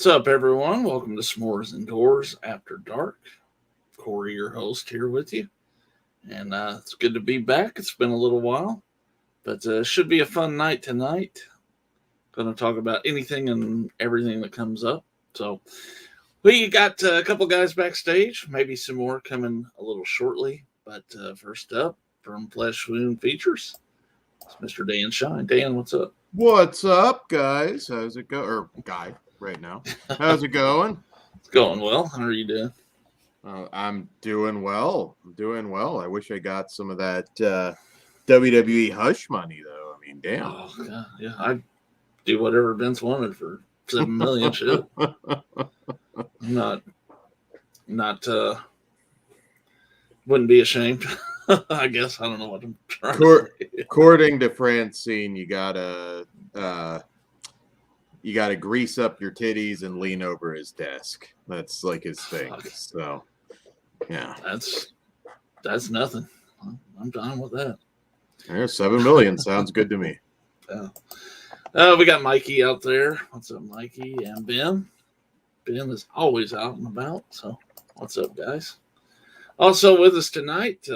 up, everyone? Welcome to S'mores Indoors After Dark. Corey, your host, here with you. And it's good to be back. It's been a little while, but should be a fun night tonight. Going to talk about anything and everything that comes up. So, we got a couple guys backstage, maybe some more coming a little shortly. But first up, from Flesh Wound Features, it's Mr. Dan Shine. Dan, what's up? What's up, guys? How's it go? Or guy, right now. How's it going? It's going well. How are you doing? I'm doing well. I wish I got some of that WWE hush money, though. I mean, damn. Oh, God. Yeah, I'd do whatever Vince wanted for 7 million. Shit. I'm not, wouldn't be ashamed. I guess. I don't know what I'm trying to say. According to Francine, you gotta grease up your titties and lean over his desk. That's like his thing. Fuck. So, yeah. That's nothing. I'm done with that. There's 7 million. Sounds good to me. Yeah. We got Mikey out there. What's up, Mikey? And Ben. Ben is always out and about. So, what's up, guys? Also with us tonight,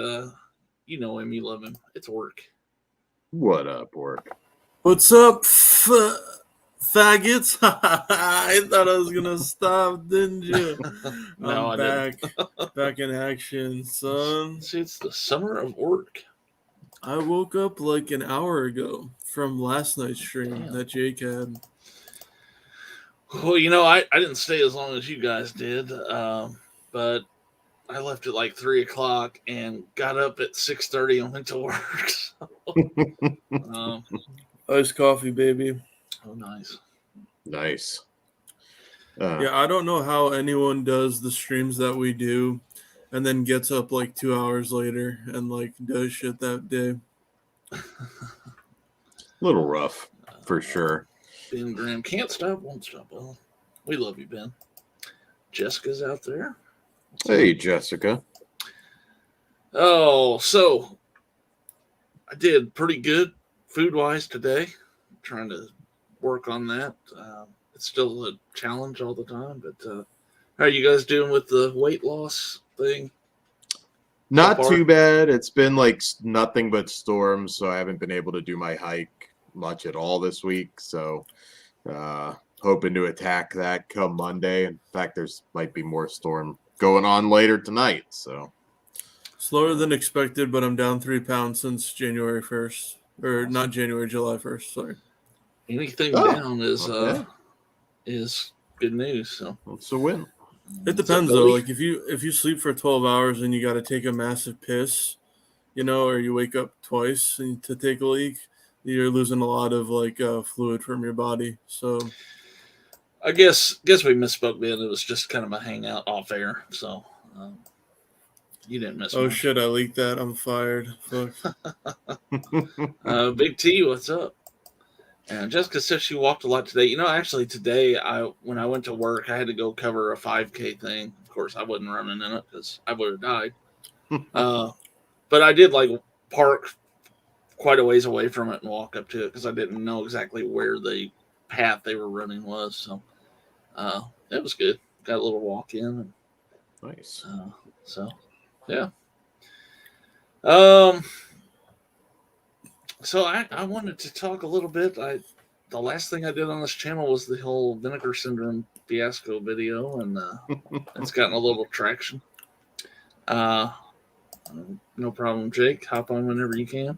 you know him, you love him. It's Work. What up, Work? What's up, faggots? I thought I was gonna stop, didn't you? No, I'm back in action, son. See, it's the summer of Work. I woke up like an hour ago from last night's stream Damn. that Jake had. Well, you know, I didn't stay as long as you guys did, but I left at like 3 o'clock and got up at 6:30 and went to work. So, Iced coffee, baby. oh, nice. Nice. Yeah, I don't know how anyone does the streams that we do and then gets up like 2 hours later and like does shit that day. A little rough, for sure. Ben Graham can't stop, won't stop. Well, we love you, Ben. Jessica's out there. Hey, Jessica. Oh, so I did pretty good food-wise today. Trying to work on that. It's still a challenge all the time, but how are you guys doing with the weight loss thing? Not So far? too bad. It's been like nothing but storms, so I haven't been able to do my hike much at all this week. So hoping to attack that come Monday. In fact, there's might be more storm going on later tonight. So Slower than expected, but I'm down 3 pounds since January 1st. Or not January, July 1st, sorry. Anything Oh, down is okay. is good news. So it's a win. It What's depends up, though. Billy? Like if you sleep for 12 hours and you got to take a massive piss, you know, or you wake up twice to take a leak, you're losing a lot of like fluid from your body. So I guess we misspoke, Ben. It was just kind of a hangout off air. So you didn't miss. oh much. shit, I leaked that. I'm fired. Fuck. Big T, what's up? And Jessica says she walked a lot today. You know, actually today, when I went to work, I had to go cover a 5K thing. Of course, I wasn't running in it because I would have died. But I did like park quite a ways away from it and walk up to it because I didn't know exactly where the path they were running was. So it was good. Got a little walk in. And, Nice. so yeah. So I wanted to talk a little bit. The last thing I did on this channel was the whole vinegar syndrome fiasco video, and it's gotten a little traction. No problem, Jake. Hop on whenever you can.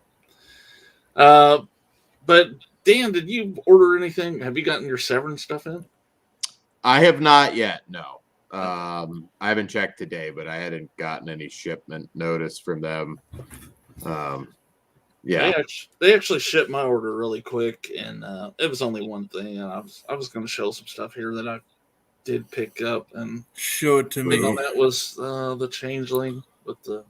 But Dan, did you order anything? Have you gotten your Severin stuff in? I have not yet. No. I haven't checked today, but I hadn't gotten any shipment notice from them. Yeah, they actually shipped my order really quick, and it was only one thing. And I was going to show some stuff here that I did pick up, and Show it to me. that was the changeling with the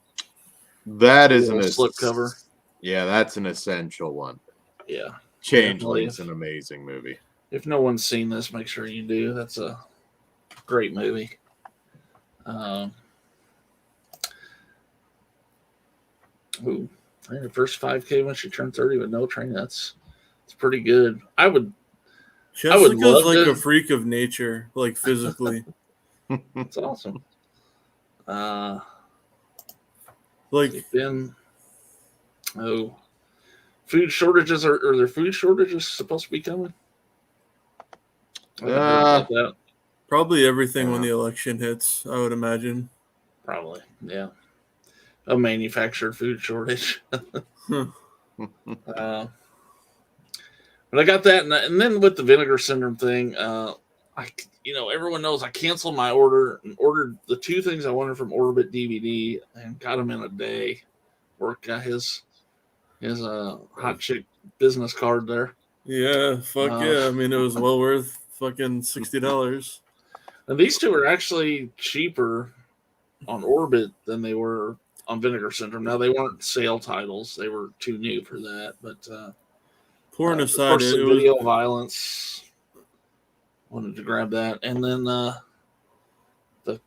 that is little slip cover. Yeah, that's an essential one. Yeah, Changeling's an amazing movie. If no one's seen this, make sure you do. That's a great movie. Ooh. The first 5K once you turn 30 with no training, it's pretty good. I would I would Jessica's love like to. a freak of nature, like physically. That's awesome. Like, Then, oh, food shortages are there food shortages supposed to be coming? I haven't heard Uh, about that. probably everything when Yeah. the election hits, I would imagine. Probably, yeah. A manufactured food shortage. Huh. uh, but I got that, and then with the vinegar syndrome thing, everyone knows I canceled my order and ordered the two things I wanted from Orbit DVD and got them in a day. Work got his hot chick business card there. Yeah, fuck Uh, yeah. I mean, it was well worth fucking $60. and these two are actually cheaper on Orbit than they were on Vinegar Syndrome. Now they weren't sale titles; they were too new for that. But Porn of aside, course, it the was video violence wanted to grab that, and then the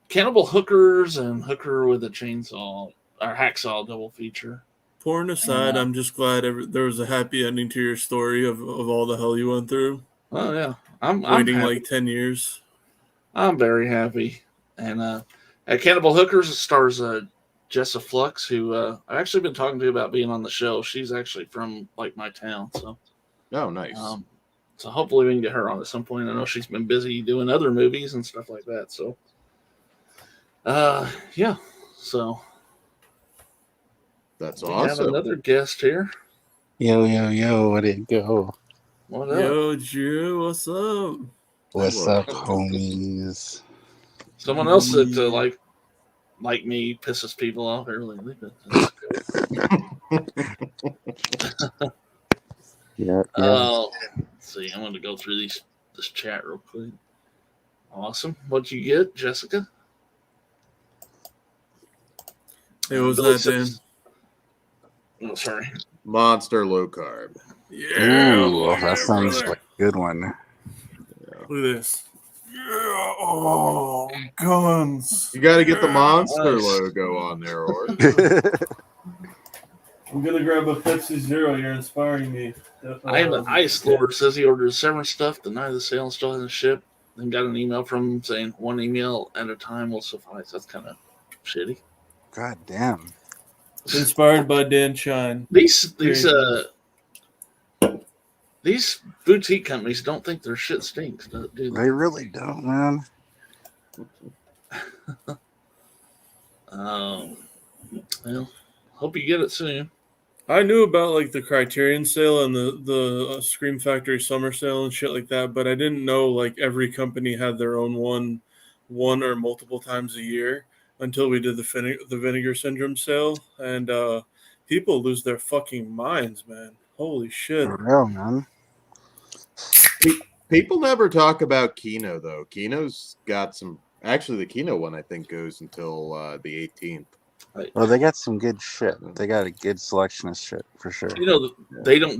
Cannibal Hookers and Hooker with a Chainsaw or Hacksaw double feature. porn And aside. I'm just glad there was a happy ending to your story of all the hell you went through, oh yeah, I'm waiting happy. like 10 years. I'm very happy. And at Cannibal Hookers, it stars Jessa Flux, who I've actually been talking to about being on the show. She's actually from like my town, so Oh, nice. so hopefully we can get her on at some point. I know she's been busy doing other movies and stuff like that. So yeah, so That's we have awesome. another guest here. Yo, yo, yo, what it go? What up? Yo, Drew, what's up? What's Hello. up, homies? Someone else that like me pisses people off early. Yeah, Let's see. I'm going to go through this chat real quick. Awesome. What'd you get, Jessica? Hey, what was Billy that, Dan? says- Oh, sorry. Monster low carb. Yeah, Ooh, look at that sounds brother. like a good one. Look at this. Yeah, oh, guns. You got to get the monster Nice. logo on there, or I'm gonna grab a Pepsi Zero. You're inspiring me. I have an Ice Lord says he ordered severance stuff, denied the sale, and still hasn't shipped. Then got an email from him saying one email at a time will suffice. That's kind of shitty. God damn. Inspired by Dan Shine. These Creative. these boutique companies don't think their shit stinks, do they? They really don't, man. Well, hope you get it soon. I knew about like the Criterion sale and the Scream Factory summer sale and shit like that, but I didn't know like every company had their own one or multiple times a year until we did the Vinegar Syndrome sale, and people lose their fucking minds, man. Holy shit! For real, man. people never talk about Kino though. Kino's got some. Actually, the Kino one I think goes until the 18th. Well, they got some good shit. They got a good selection of shit for sure. You know, they do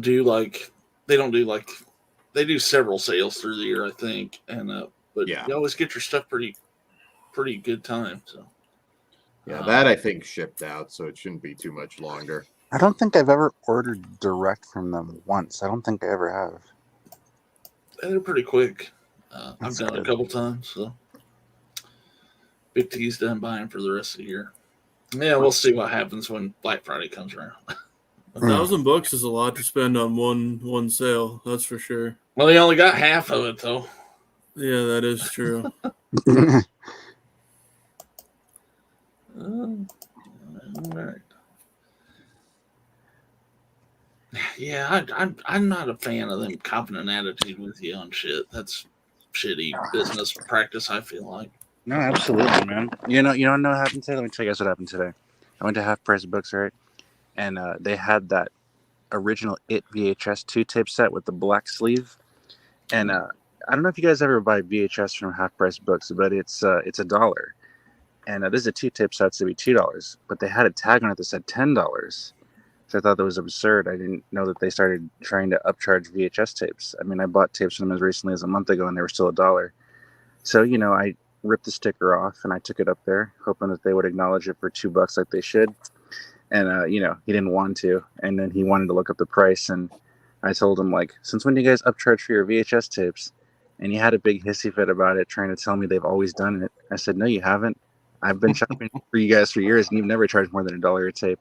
several sales through the year, I think, and but Yeah. you always get your stuff pretty good time. So Yeah, that I think shipped out, so it shouldn't be too much longer. I don't think I've ever ordered direct from them once. I don't think I ever have. they're pretty quick. I've That's done it a good. couple times. So Big T's done buying for the rest of the year. Yeah, we'll see what happens when Black Friday comes around. $1,000 is a lot to spend on one sale. That's for sure. Well, they only got half of it though. Yeah, that is true. All right. Yeah, I'm not a fan of them copping an attitude with you on shit. That's shitty business practice, I feel like. No, absolutely, man. You know what happened today? Let me tell you guys what happened today. I went to Half Price Books, right? And they had that original It VHS 2-tape set with the black sleeve. And I don't know if you guys ever buy VHS from Half Price Books, but it's $1. And this is a 2-tape set, so it'd be $2. But they had a tag on it that said $10. So I thought that was absurd. I didn't know that they started trying to upcharge VHS tapes. I mean, I bought tapes from them as recently as a month ago, and they were still $1. So, I ripped the sticker off and I took it up there, hoping that they would acknowledge it for $2 like they should. And, he didn't want to. And then he wanted to look up the price. And I told him, like, since when do you guys upcharge for your VHS tapes? and he had a big hissy fit about it, trying to tell me they've always done it. I said, no, you haven't. I've been shopping for you guys for years, and you've never charged more than $1 a tape.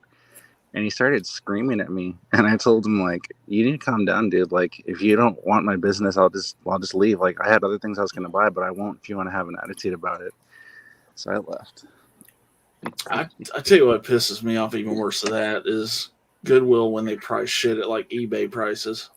And he started screaming at me, and I told him, like, you need to calm down, dude. Like, if you don't want my business, I'll just leave. Like, I had other things I was gonna buy, but I won't if you want to have an attitude about it. So I left. I tell you what pisses me off even worse than that is Goodwill when they price shit at like eBay prices.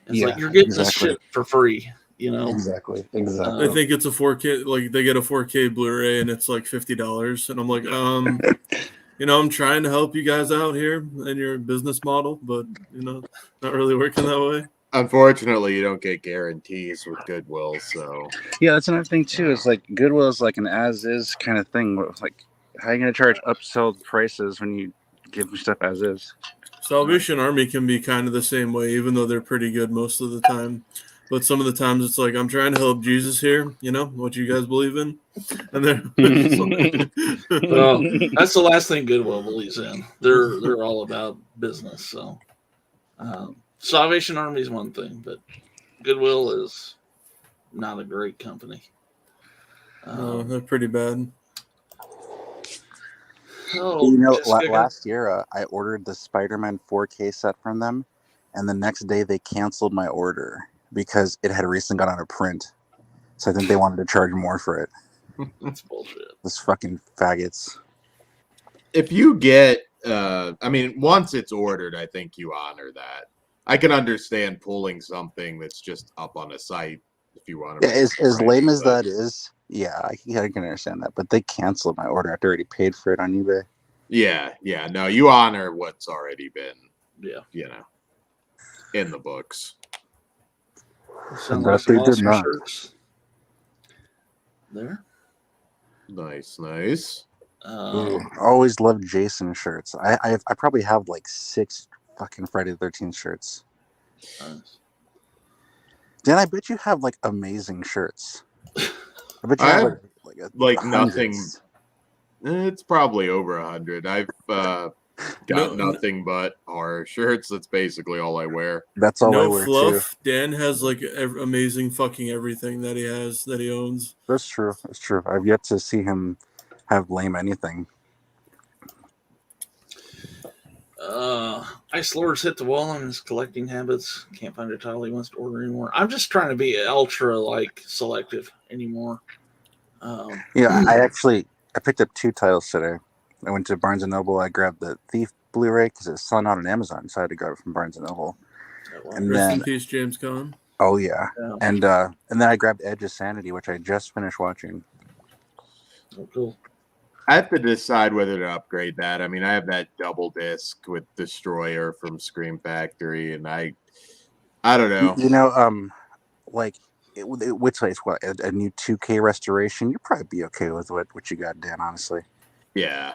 It's like you're getting this shit for free, you know. Exactly. I think it's a 4K, like they get a 4K Blu-ray and it's like $50, and I'm like, I'm trying to help you guys out here in your business model, but not really working that way. Unfortunately, you don't get guarantees with Goodwill, so yeah, that's another thing too. Is like Goodwill is like an as-is kind of thing. Like, how are you gonna charge upsell prices when you give them stuff as is? Salvation Army can be kind of the same way, even though they're pretty good most of the time. But some of the times it's like, I'm trying to help Jesus here, what you guys believe in. And they're well, that's the last thing Goodwill believes in. They're all about business. So Salvation Army is one thing, but Goodwill is not a great company. They're pretty bad. Oh, last year I ordered the Spider-Man 4K set from them, and the next day they canceled my order because it had recently gone out of print. So I think they wanted to charge more for it. That's bullshit. Those fucking faggots. If you get, once it's ordered, I think you honor that. I can understand pulling something that's just up on a site if you want to. Yeah, as lame as that is, yeah, I can understand that. But they canceled my order after I already paid for it on eBay. Yeah. No, you honor what's already been, in the books. Sound like some awesome shirts there. Nice. Always loved Jason shirts. I probably have like 6 fucking Friday the 13th shirts. Nice. Dan, I bet you have like amazing shirts. I bet you have like nothing. It's probably over 100. I've got nothing but horror shirts. That's basically all I wear. That's all I wear fluff. too. Dan has like amazing fucking everything that he owns. That's true. I've yet to see him have lame anything. Ice Lord's hit the wall on his collecting habits. Can't find a title he wants to order anymore. I'm just trying to be ultra selective anymore. I picked up 2 titles today. I went to Barnes & Noble. I grabbed the Thief Blu-ray because it's selling out on Amazon, so I had to grab it from Barnes & Noble. And rest in peace, James Caan. Oh yeah. And then I grabbed Edge of Sanity, which I just finished watching. Oh, cool. I have to decide whether to upgrade that. I mean, I have that double disc with Destroyer from Scream Factory, and I don't know. Which place? What, a new 2K restoration? You'd probably be okay with what you got, Dan. Honestly. Yeah.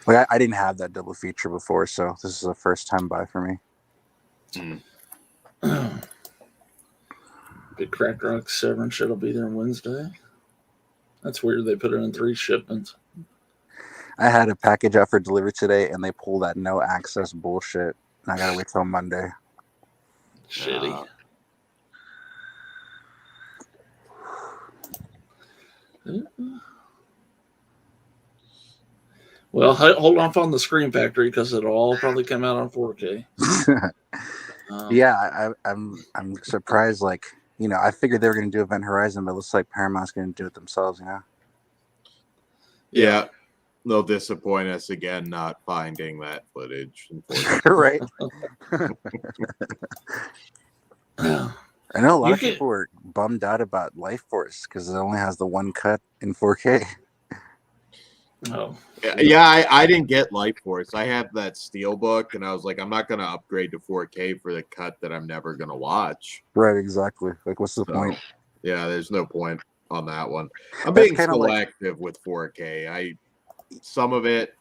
Like I didn't have that double feature before, so this is a first time buy for me. Big Crack Rock Severance shit'll be there Wednesday. That's weird. They put it in 3 shipments. I had a package out for delivery today, and they pulled that no access bullshit. And I gotta wait till Monday. Shitty. Well, hold off on the Scream Factory because it'll all probably come out on 4K. I'm surprised. Like, I figured they were going to do Event Horizon, but it looks like Paramount's going to do it themselves. Yeah, they'll disappoint us again not finding that footage. Right. I know a lot of people were bummed out about Life Force because it only has the 1 cut in 4K. Oh. Yeah, I didn't get Life Force. I have that Steelbook, and I was like, I'm not going to upgrade to 4K for the cut that I'm never going to watch. Right, exactly. Like, what's the point? Yeah, there's no point on that one. I'm being selective with 4K. Some of it,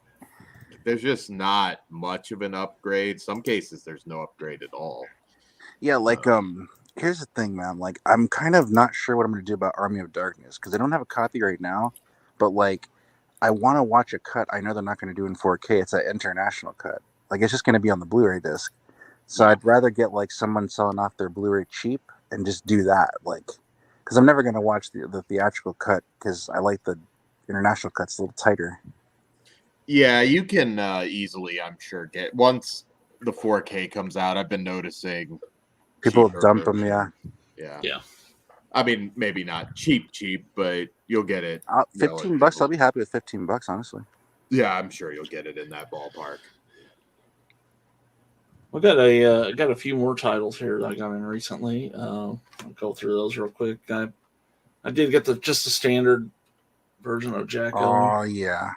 there's just not much of an upgrade. Some cases, there's no upgrade at all. Yeah, here's the thing, man. Like, I'm kind of not sure what I'm going to do about Army of Darkness because I don't have a copy right now, but I want to watch a cut I know they're not going to do in 4K. It's an international cut. Like, it's just going to be on the Blu-ray disc. So I'd rather get, someone selling off their Blu-ray cheap and just do that, like, because I'm never gonna watch the theatrical cut because I like the international cuts a little tighter. Yeah, you can easily, I'm sure, get once the 4K comes out. I've been noticing People cheaper dump them, yeah. versions. Yeah. Yeah. I mean, maybe not cheap, but you'll get it. $15. I'll be happy with $15, honestly. Yeah, I'm sure you'll get it in that ballpark. We got a few more titles here that I got in recently. I'll go through those real quick. I did get just the standard version of Jacko. Oh yeah,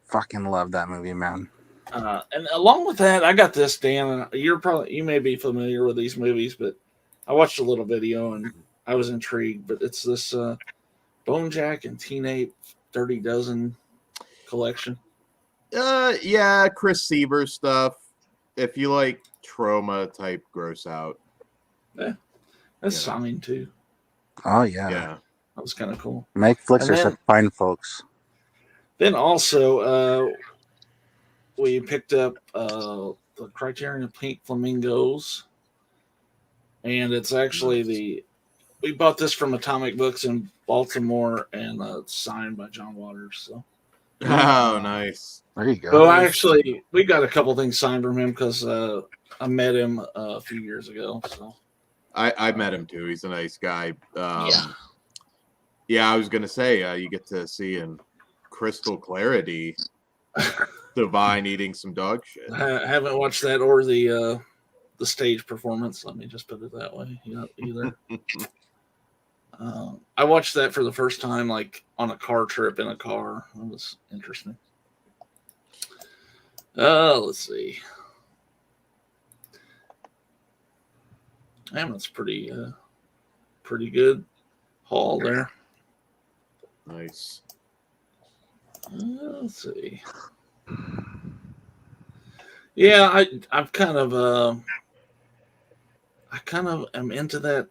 fucking love that movie, man. And along with that, I got this, Dan. And you may be familiar with these movies, but I watched a little video and I was intrigued. But it's this Bone Jack and Teen Ape 30 Dozen collection. Yeah, Chris Sieber stuff. If you like trauma type gross out. Yeah, that's signed too. Oh yeah. That was kind of cool. Make flicks are such fine folks. Then also, we picked up the Criterion Pink Flamingos, and it's actually we bought this from Atomic Books in Baltimore, and it's signed by John Waters. So, oh, nice. There you go. So we got a couple things signed from him because I met him a few years ago. So I met him too. He's a nice guy. Yeah, I was gonna say you get to see in crystal clarity Divine eating some dog shit. I haven't watched that or the stage performance. Let me just put it that way. Either. I watched that for the first time, like on a car trip in a car. It was interesting. Let's see. Damn, that's pretty good haul there. Nice. Let's see. Yeah, I kind of am into that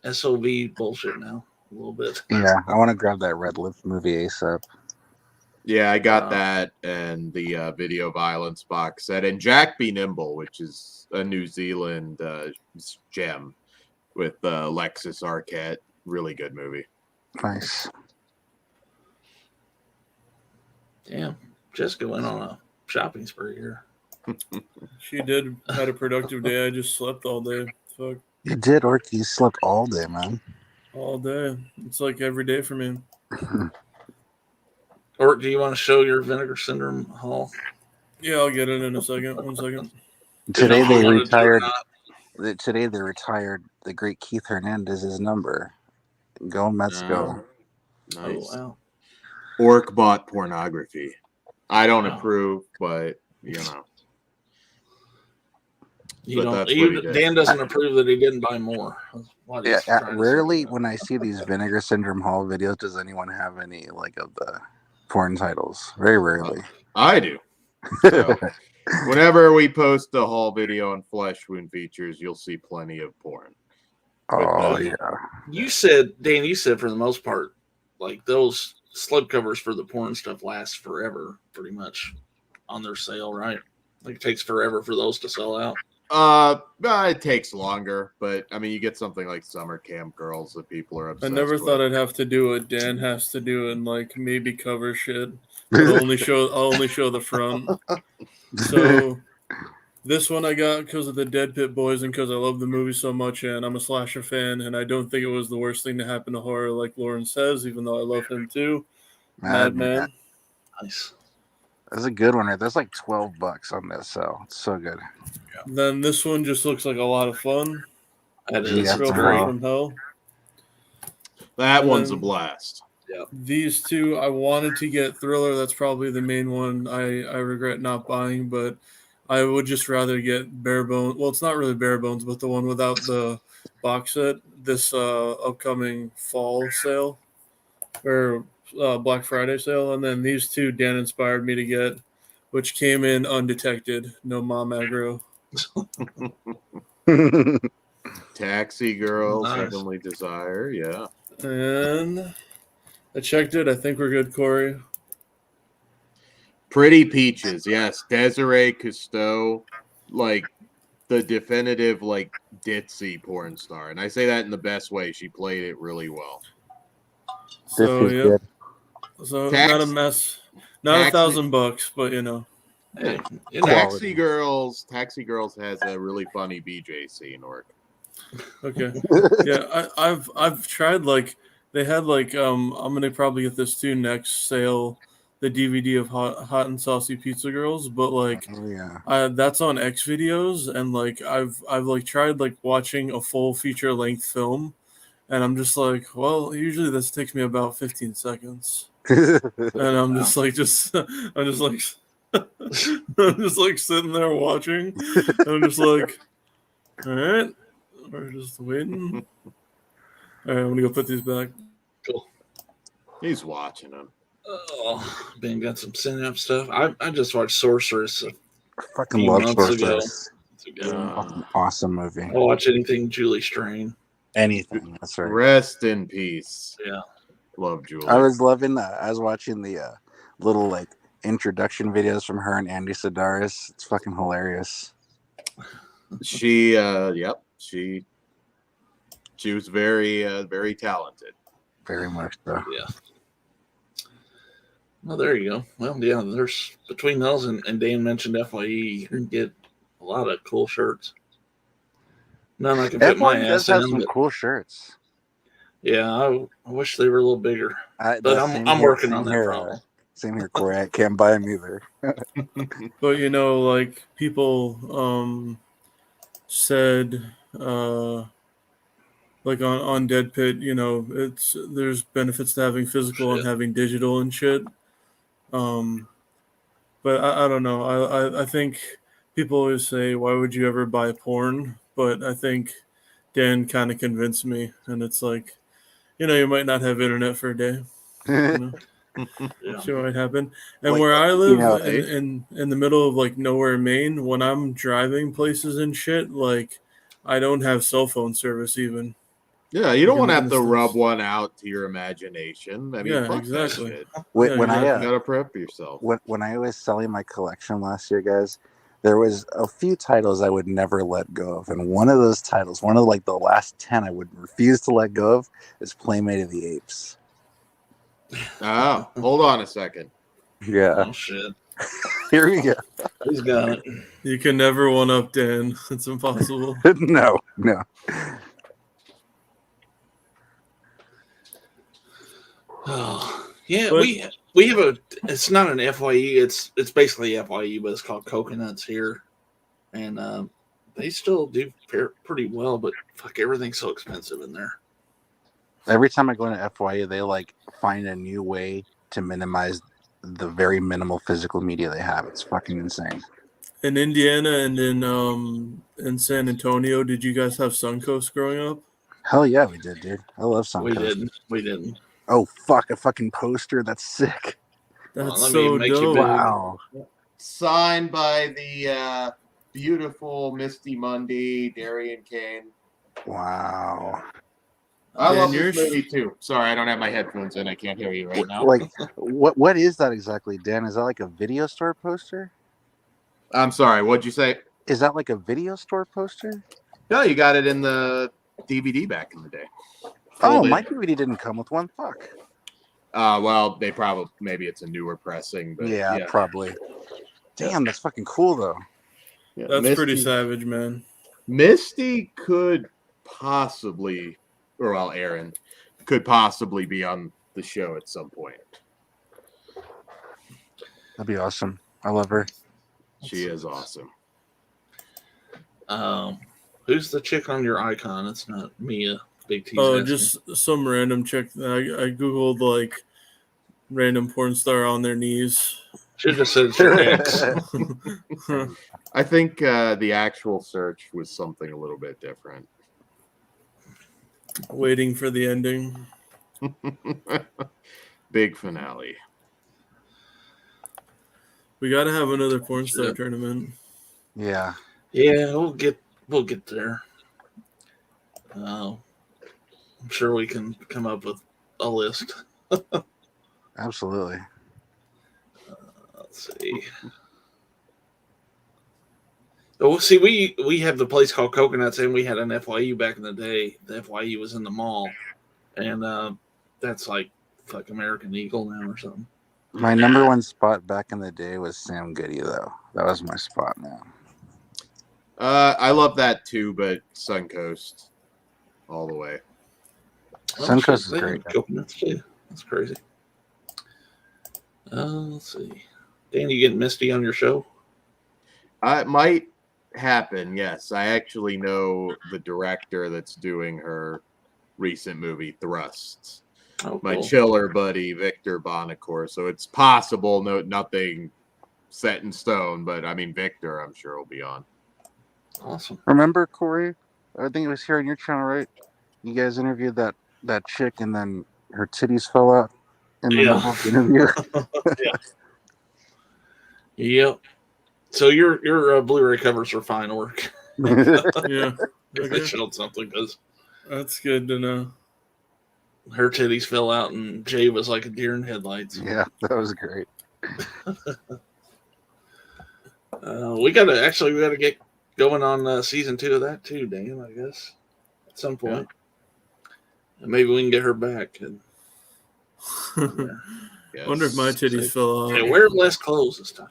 SOV bullshit now a little bit. Yeah, I want to grab that Red Lift movie ASAP. Yeah, I got that and the video violence box set and Jack Be Nimble, which is a New Zealand gem with Lexus Arquette. Really good movie. Nice. Damn, Jessica went on a shopping spree here. She did. Had a productive day. I just slept all day. Fuck. You did, Orky. You slept all day, man. All day. It's like every day for me. Or do you want to show your Vinegar Syndrome haul? Yeah, I'll get it in a second. 1 second. Today they retired. Today they retired the great Keith Hernandez's number. Go Mets, go! Nice. Oh, wow. Orc bought pornography. I don't approve, but you know. Dan doesn't approve that he didn't buy more. Yeah, rarely when I see these Vinegar Syndrome haul videos does anyone have any like of the porn titles. Very rarely. I do. So, whenever we post a haul video on Flesh Wound Features, you'll see plenty of porn. Oh yeah. You said, Dan, for the most part, like those slipcovers for the porn stuff last forever, pretty much on their sale, right? Like it takes forever for those to sell out. It takes longer, but I mean, you get something like Summer Camp Girls that people are obsessed I never with. thought I'd have to do what Dan has to do and like maybe cover shit. I'll only show the front. So this one I got because of the Dead Pit Boys and because I love the movie so much and I'm a slasher fan and I don't think it was the worst thing to happen to horror like Lauren says, even though I love him too. Madman. Nice. That's a good one, right? That's like $12 on this, so it's so good. Yeah. Then this one just looks like a lot of fun. That is Girlfriend from Hell. That one's a blast. Yeah. These two, I wanted to get Thriller. That's probably the main one I regret not buying, but I would just rather get Bare Bones. Well, it's not really Bare Bones, but the one without the box set. This upcoming fall sale or Black Friday sale. And then these two Dan inspired me to get, which came in undetected. No mom aggro. Taxi Girls, Nice. Heavenly Desire, yeah. And I checked it. I think we're good, Corey. Pretty Peaches, yes. Desiree Cousteau, like the definitive like ditzy porn star, and I say that in the best way. She played it really well. This So is yeah. good. So Tax- not a mess. Not taxi- $1,000, but you know. Hey, you know, Taxi Girls has a really funny BJ scene, or Okay. Yeah, I've tried like they had like I'm gonna probably get this too next sale, the DVD of Hot and Saucy Pizza Girls, but like Oh yeah. that's on X videos, and like I've like tried like watching a full feature length film, and I'm just like, well, usually this takes me about 15 seconds, and I'm just like I'm just like I'm just like sitting there watching, and I'm just like, all right, we're just waiting. All right, I'm gonna go put these back. cool. he's watching them. Oh, Ben got some Synapse stuff. I just watched Sorceress a Fucking few love months ago. Sorceress. It's a good one. Fucking awesome movie. I'll watch anything Julie Strain. Anything. That's right. Rest in peace. Yeah. Love Julie. I was loving that. I was watching the little like introduction videos from her and Andy Sedaris. It's fucking hilarious. She was very talented. Very much so. Yeah. Well, there you go. Well, yeah, there's between those and Dan mentioned FYE, you can get a lot of cool shirts. None I can fit my FYE does ass have in. some But cool shirts. yeah, I wish they were a little bigger. But Same I'm here- working same on that here, problem. Same here, Corey. I can't buy them either. But you know, like people said, like on Dead Pit, you know, there's benefits to having physical and Shit. having digital and shit. But I don't know. I think people always say, why would you ever buy porn? But I think Dan kind of convinced me, and it's like, you know, you might not have internet for a day. You know, Yeah. sure might happen. And Like, where I you live know, in the middle of like nowhere, Maine, when I'm driving places and shit, like I don't have cell phone service even. Yeah, you don't You want to can have to understand. rub one out to your imagination. I mean, Yeah, fuck exactly. that shit. when, Yeah, when I exactly. You gotta prep yourself. when I was selling my collection last year, guys, there was a few titles I would never let go of, and one of those titles, one of like the last 10 I would refuse to let go of, is Playmate of the Apes. Oh, hold on a second. Yeah, Oh shit. here we go. He's got it. You can never one up Dan. It's impossible. no. Oh, yeah, But- we have it's not an FYE, it's basically FYE, but it's called Coconuts here. And they still do pretty well, but fuck, everything's so expensive in there. Every time I go into FYE, they like find a new way to minimize the very minimal physical media they have. It's fucking insane. In Indiana and in San Antonio, did you guys have Suncoast growing up? Hell yeah, we did, dude. I love We Suncoast. didn't. Oh fuck, a fucking poster. That's sick. That's let me so make you dope. big. Wow. Signed by the beautiful Misty Mundy, Darian Kane. Wow. I Dan, love you're this movie too. Sorry, I don't have my headphones in. I can't hear you right now. Like, what is that exactly, Dan? Is that like a video store poster? I'm sorry. What'd you say? Is that like a video store poster? No, you got it in the DVD back in the day. Oh, Folded. my DVD didn't come with one. Fuck. Well, they probably maybe it's a newer pressing, but Yeah, probably. Damn, that's fucking cool though. Yeah, That's pretty savage, man. Misty could possibly, or well, Aaron could possibly be on the show at some point. That'd be awesome. I love her. She is awesome. Who's the chick on your icon? It's not Mia. Big T's Oh, asking. just some random chick. I googled like random porn star on their knees. Should have just said it's your ex. I think the actual search was something a little bit different. Waiting for the ending. Big finale. We got to have another porn star Shit. tournament. Yeah. Yeah, we'll get there. I'm sure we can come up with a list. Absolutely. Let's see. Oh, see, we have the place called Coconuts, and we had an FYU back in the day. The FYU was in the mall, and that's like American Eagle now or something. My number one spot back in the day was Sam Goody, though. That was my spot now. I love that too, but Suncoast all the way. Suncoast is They great. have Coconuts too. That's crazy. Let's see. Dan, you getting Misty on your show? It might happen, yes. I actually know the director that's doing her recent movie, Thrusts. Oh, My cool. chiller buddy, Victor Bonacore. So it's possible, nothing set in stone, but I mean, Victor, I'm sure will be on. Awesome. Remember, Corey? I think it was here on your channel, right? You guys interviewed that chick, and then her titties fell out in the middle of the interview. Yeah. Yep. So your Blu-ray covers are fine work. Yeah. They showed something because That's good to know. her titties fell out and Jay was like a deer in headlights. Yeah, that was great. We gotta get going on season 2 of that too, Dan. I guess at some point, and maybe we can get her back. And I wonder if my titties fell out. Hey, wear less clothes this time.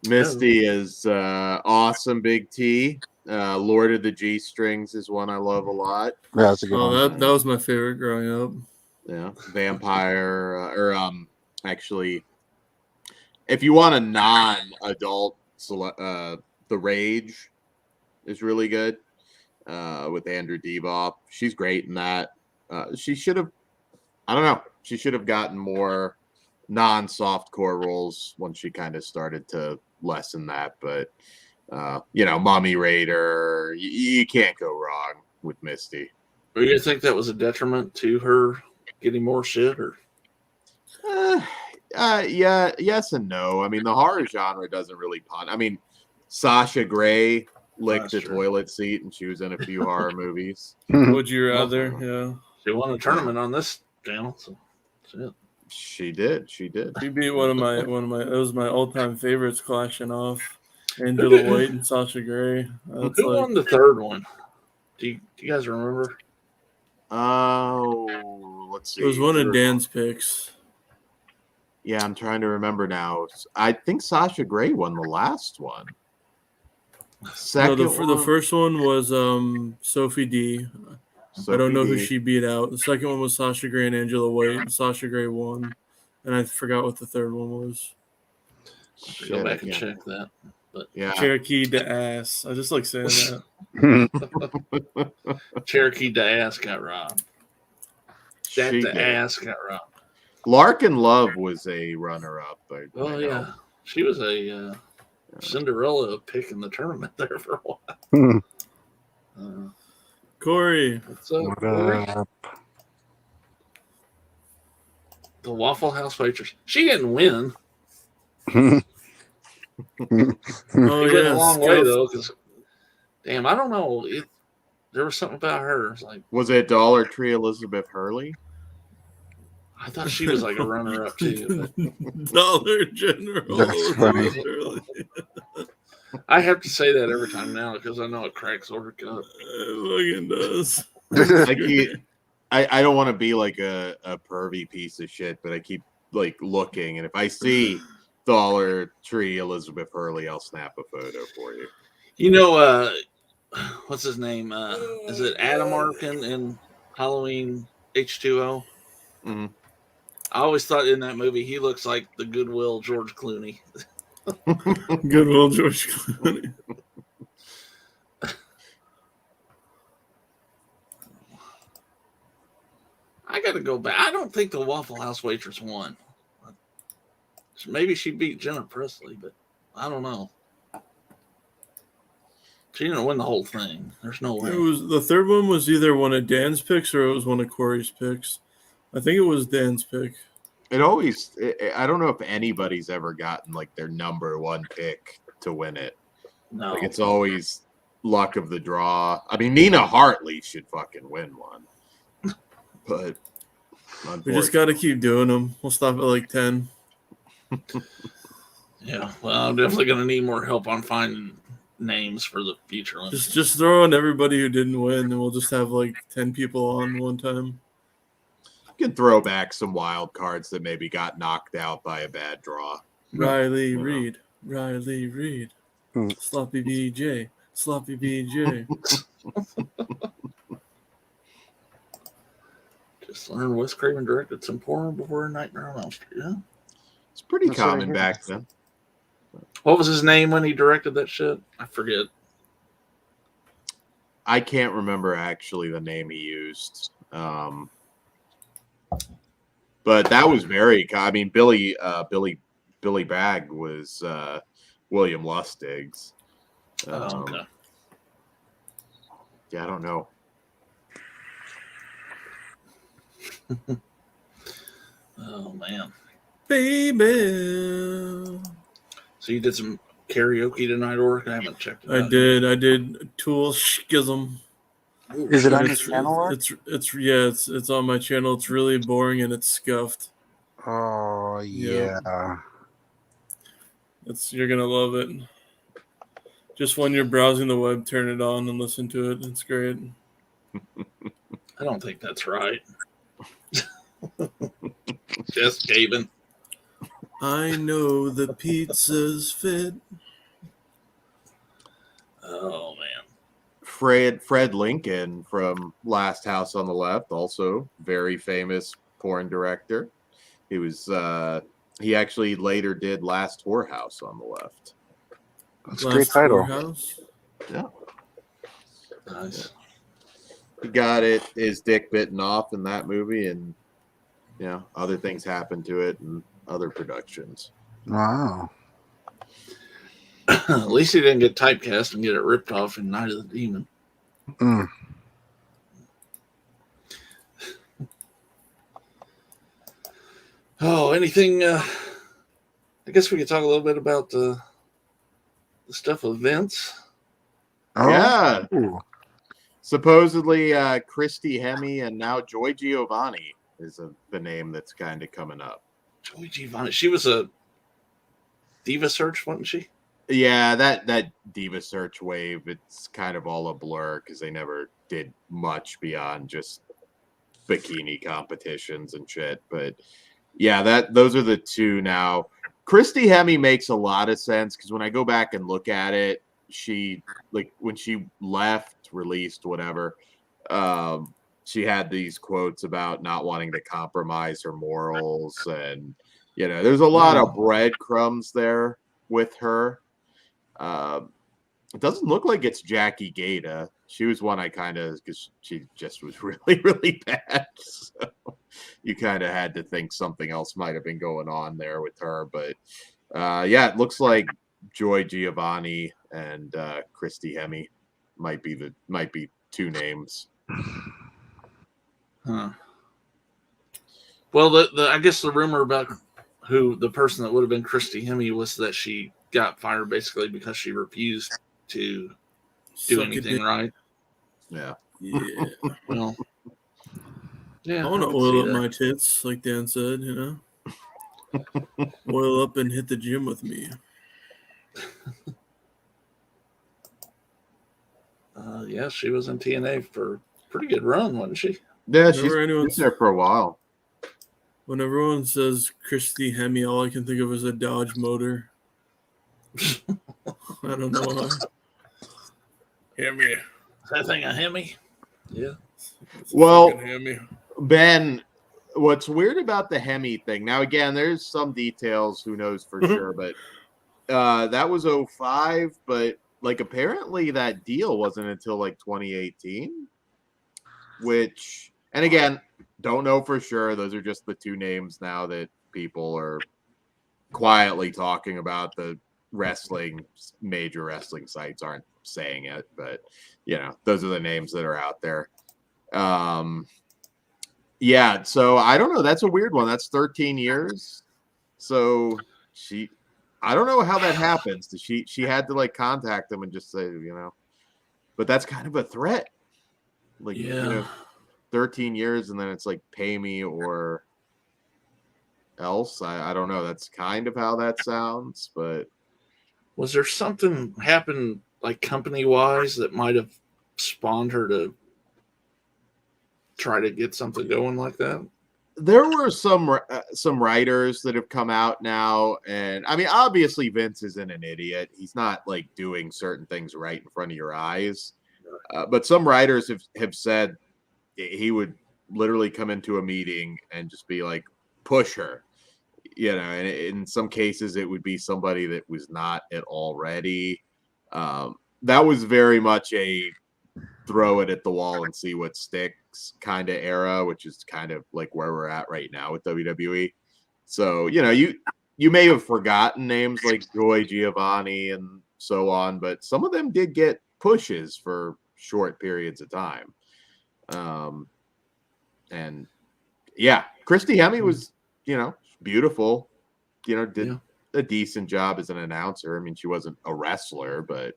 Misty is awesome. Big T. Lord of the G Strings is one I love a lot. That's a good one. That was my favorite growing up. Yeah, Vampire actually, if you want a non-adult, The Rage is really good with Andrew Deboff. She's great in that. She should have, I don't know, she should have gotten more non-softcore roles once she kind of started to lessen that. But Mommy Raider, you can't go wrong with Misty. Do you think that was a detriment to her getting more shit, or? Yeah, yes and no. I mean, the horror genre doesn't really pun. I mean, Sasha Grey licked the toilet seat, and she was in a few horror movies. Would you rather? Yeah. She won a tournament on this channel, so shit. She did. She beat one of my. It was my all-time favorites clashing off. Angela White and Sasha Grey. Who won the third one? Do you guys remember? Oh, let's see. It was one of Dan's picks. Yeah, I'm trying to remember now. I think Sasha Grey won the last one. The first one was Sophie D. I don't know who she beat out. The second one was Sasha Grey and Angela White. And Sasha Grey won, and I forgot what the third one was. Go back and check that. But yeah, Cherokee the ass. I just like saying that. Cherokee the ass got robbed. Ass got robbed. Larkin Love was a runner-up. Oh yeah, she was a Cinderella pick in the tournament there for a while. Corey, what's up, Corey? The Waffle House waitress. She didn't win. Oh went a long way though, because damn, I don't know. There was something about her. It's like, was it Dollar Tree Elizabeth Hurley? I thought she was like a runner-up too. But... Dollar General. That's funny. I have to say that every time now because I know it cracks Orc up. It fucking does. I don't want to be like a pervy piece of shit, but I keep like looking, and if I see Dollar Tree Elizabeth Hurley, I'll snap a photo for you. You know, what's his name? Is it Adam Arkin in Halloween H2O? Mm-hmm. I always thought in that movie he looks like the Goodwill George Clooney. Goodwill George Clooney. I got to go back. I don't think the Waffle House waitress won. Maybe she beat Jenna Presley, but I don't know. She didn't win the whole thing. There's no way. It was the third one was either one of Dan's picks or it was one of Corey's picks. I think it was Dan's pick. I don't know if anybody's ever gotten like their number one pick to win it. No. Like it's always luck of the draw. I mean, Nina Hartley should fucking win one. But we just got to keep doing them. We'll stop at like 10. Yeah, well, I'm definitely going to need more help on finding names for the future ones. Just throw in everybody who didn't win, and we'll just have like 10 people on one time. You can throw back some wild cards that maybe got knocked out by a bad draw. Riley Yeah. Reed, Riley Reed, Hmm. Sloppy BJ, Sloppy BJ. Just learned Wes Craven directed some porn before Nightmare on Elm Street. Yeah. It's pretty That's what I common hear. back then. What was his name when he directed that shit? I forget. I can't remember actually the name he used. But that was very. I mean, Billy Bragg was William Lustig's. Okay. Yeah, I don't know. Oh man. Baby. So you did some karaoke tonight, Orc? I haven't checked it out. I did Tool Schism. Ooh, Is it shit. on your channel, or? It's on my channel. It's really boring and it's scuffed. Oh yeah. You're gonna love it. Just when you're browsing the web, turn it on and listen to it. It's great. I don't think that's right. Just Gaben. I know the pizza's fit. Oh man. Fred Lincoln from Last House on the Left, also very famous porn director. He was he actually later did Last Whorehouse on the Left. That's a great title. Yeah. Nice. He got his dick bitten off in that movie, and other things happened to it in other productions. Wow. At least he didn't get typecast and get it ripped off in Night of the Demon. Mm. Oh, anything? I guess we could talk a little bit about the stuff with Vince. Oh. Yeah. Ooh. Supposedly, Christy Hemme and now Joy Giovanni is the name that's kind of coming up. Joey Giovanni. She was a Diva Search, wasn't she? Yeah, that Diva Search wave, it's kind of all a blur because they never did much beyond just bikini competitions and shit. But yeah, those are the two now. Christy Hemme makes a lot of sense because when I go back and look at it, she, like, when she left, released, whatever, she had these quotes about not wanting to compromise her morals, and there's a lot of breadcrumbs there with her. It doesn't look like it's Jackie Gata. She was one I kind of, because she just was really, really bad. So you kind of had to think something else might have been going on there with her. But yeah, it looks like Joy Giovanni and Christy Hemme might be two names. Huh. Well, I guess the rumor about who the person that would have been Christy Hemme was that she got fired basically because she refused to do anything right. Yeah. Yeah. Well, yeah. I want to would see oil up that. my tits, like Dan said, Oil up and hit the gym with me. Yeah, she was in TNA for a pretty good run, wasn't she? Yeah, she's been there for a while. When everyone says Christy Hemme, all I can think of is a Dodge motor. I don't know why. Hemme. That thing a Hemi? Yeah. Well, Hemme. Ben, what's weird about the Hemi thing, now again, there's some details, who knows for sure, but that was 2005, but like apparently that deal wasn't until like 2018, which, and again, don't know for sure. Those are just the two names now that people are quietly talking about. The major wrestling sites aren't saying it, but those are the names that are out there. Yeah, so I don't know. That's a weird one. That's 13 years. So I don't know how that happens. She had to like contact them and just say, but that's kind of a threat. Like, yeah. 13 years and then it's like pay me or else. I don't know. That's kind of how that sounds, but Was there something happened like company wise that might have spawned her to try to get something going like that? there were some writers that have come out now, and I mean, obviously Vince isn't an idiot. He's not like doing certain things right in front of your eyes. But some writers have said he would literally come into a meeting and just be like, push her, and in some cases it would be somebody that was not at all ready. That was very much a throw it at the wall and see what sticks kind of era, which is kind of like where we're at right now with WWE. So, you may have forgotten names like Joy Giovanni and so on, but some of them did get pushes for short periods of time. And yeah, Christy Hemme was, beautiful, did a decent job as an announcer. I mean, she wasn't a wrestler, but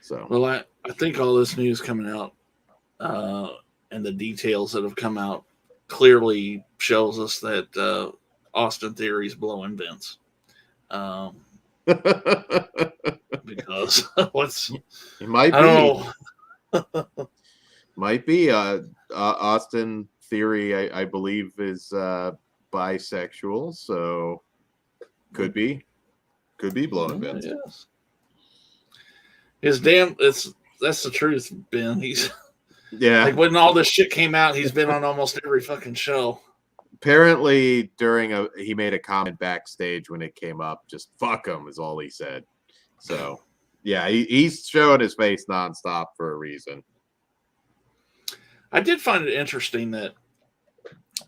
so. Well, I think all this news coming out and the details that have come out clearly shows us that Austin Theory's blowing Vince. Because what's it might I don't know. Might be Austin Theory, I believe, is bisexual, so could be blowing Vince. Yes. His that's the truth, Ben. He's like when all this shit came out, he's been on almost every fucking show. Apparently, he made a comment backstage when it came up. Just fuck him is all he said. So, yeah, he's showing his face nonstop for a reason. I did find it interesting that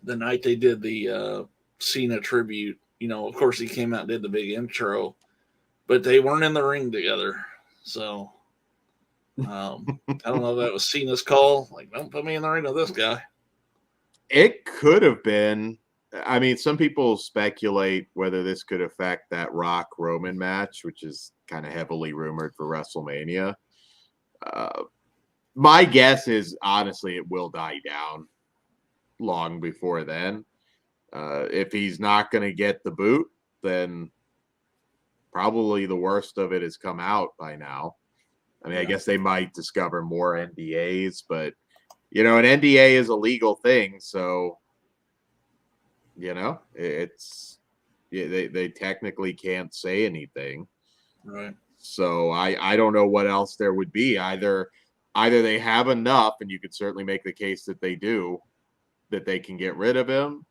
the night they did the Cena tribute, of course he came out and did the big intro, but they weren't in the ring together. So, I don't know if that was Cena's call. Like, don't put me in the ring with this guy. It could have been. I mean, some people speculate whether this could affect that Rock Roman match, which is kind of heavily rumored for WrestleMania. My guess is, honestly, it will die down long before then. If he's not going to get the boot, then probably the worst of it has come out by now. I mean, I guess they might discover more NDAs, but, an NDA is a legal thing. So, it's they technically can't say anything. Right. So I don't know what else there would be. Either they have enough, and you could certainly make the case that they do, that they can get rid of him,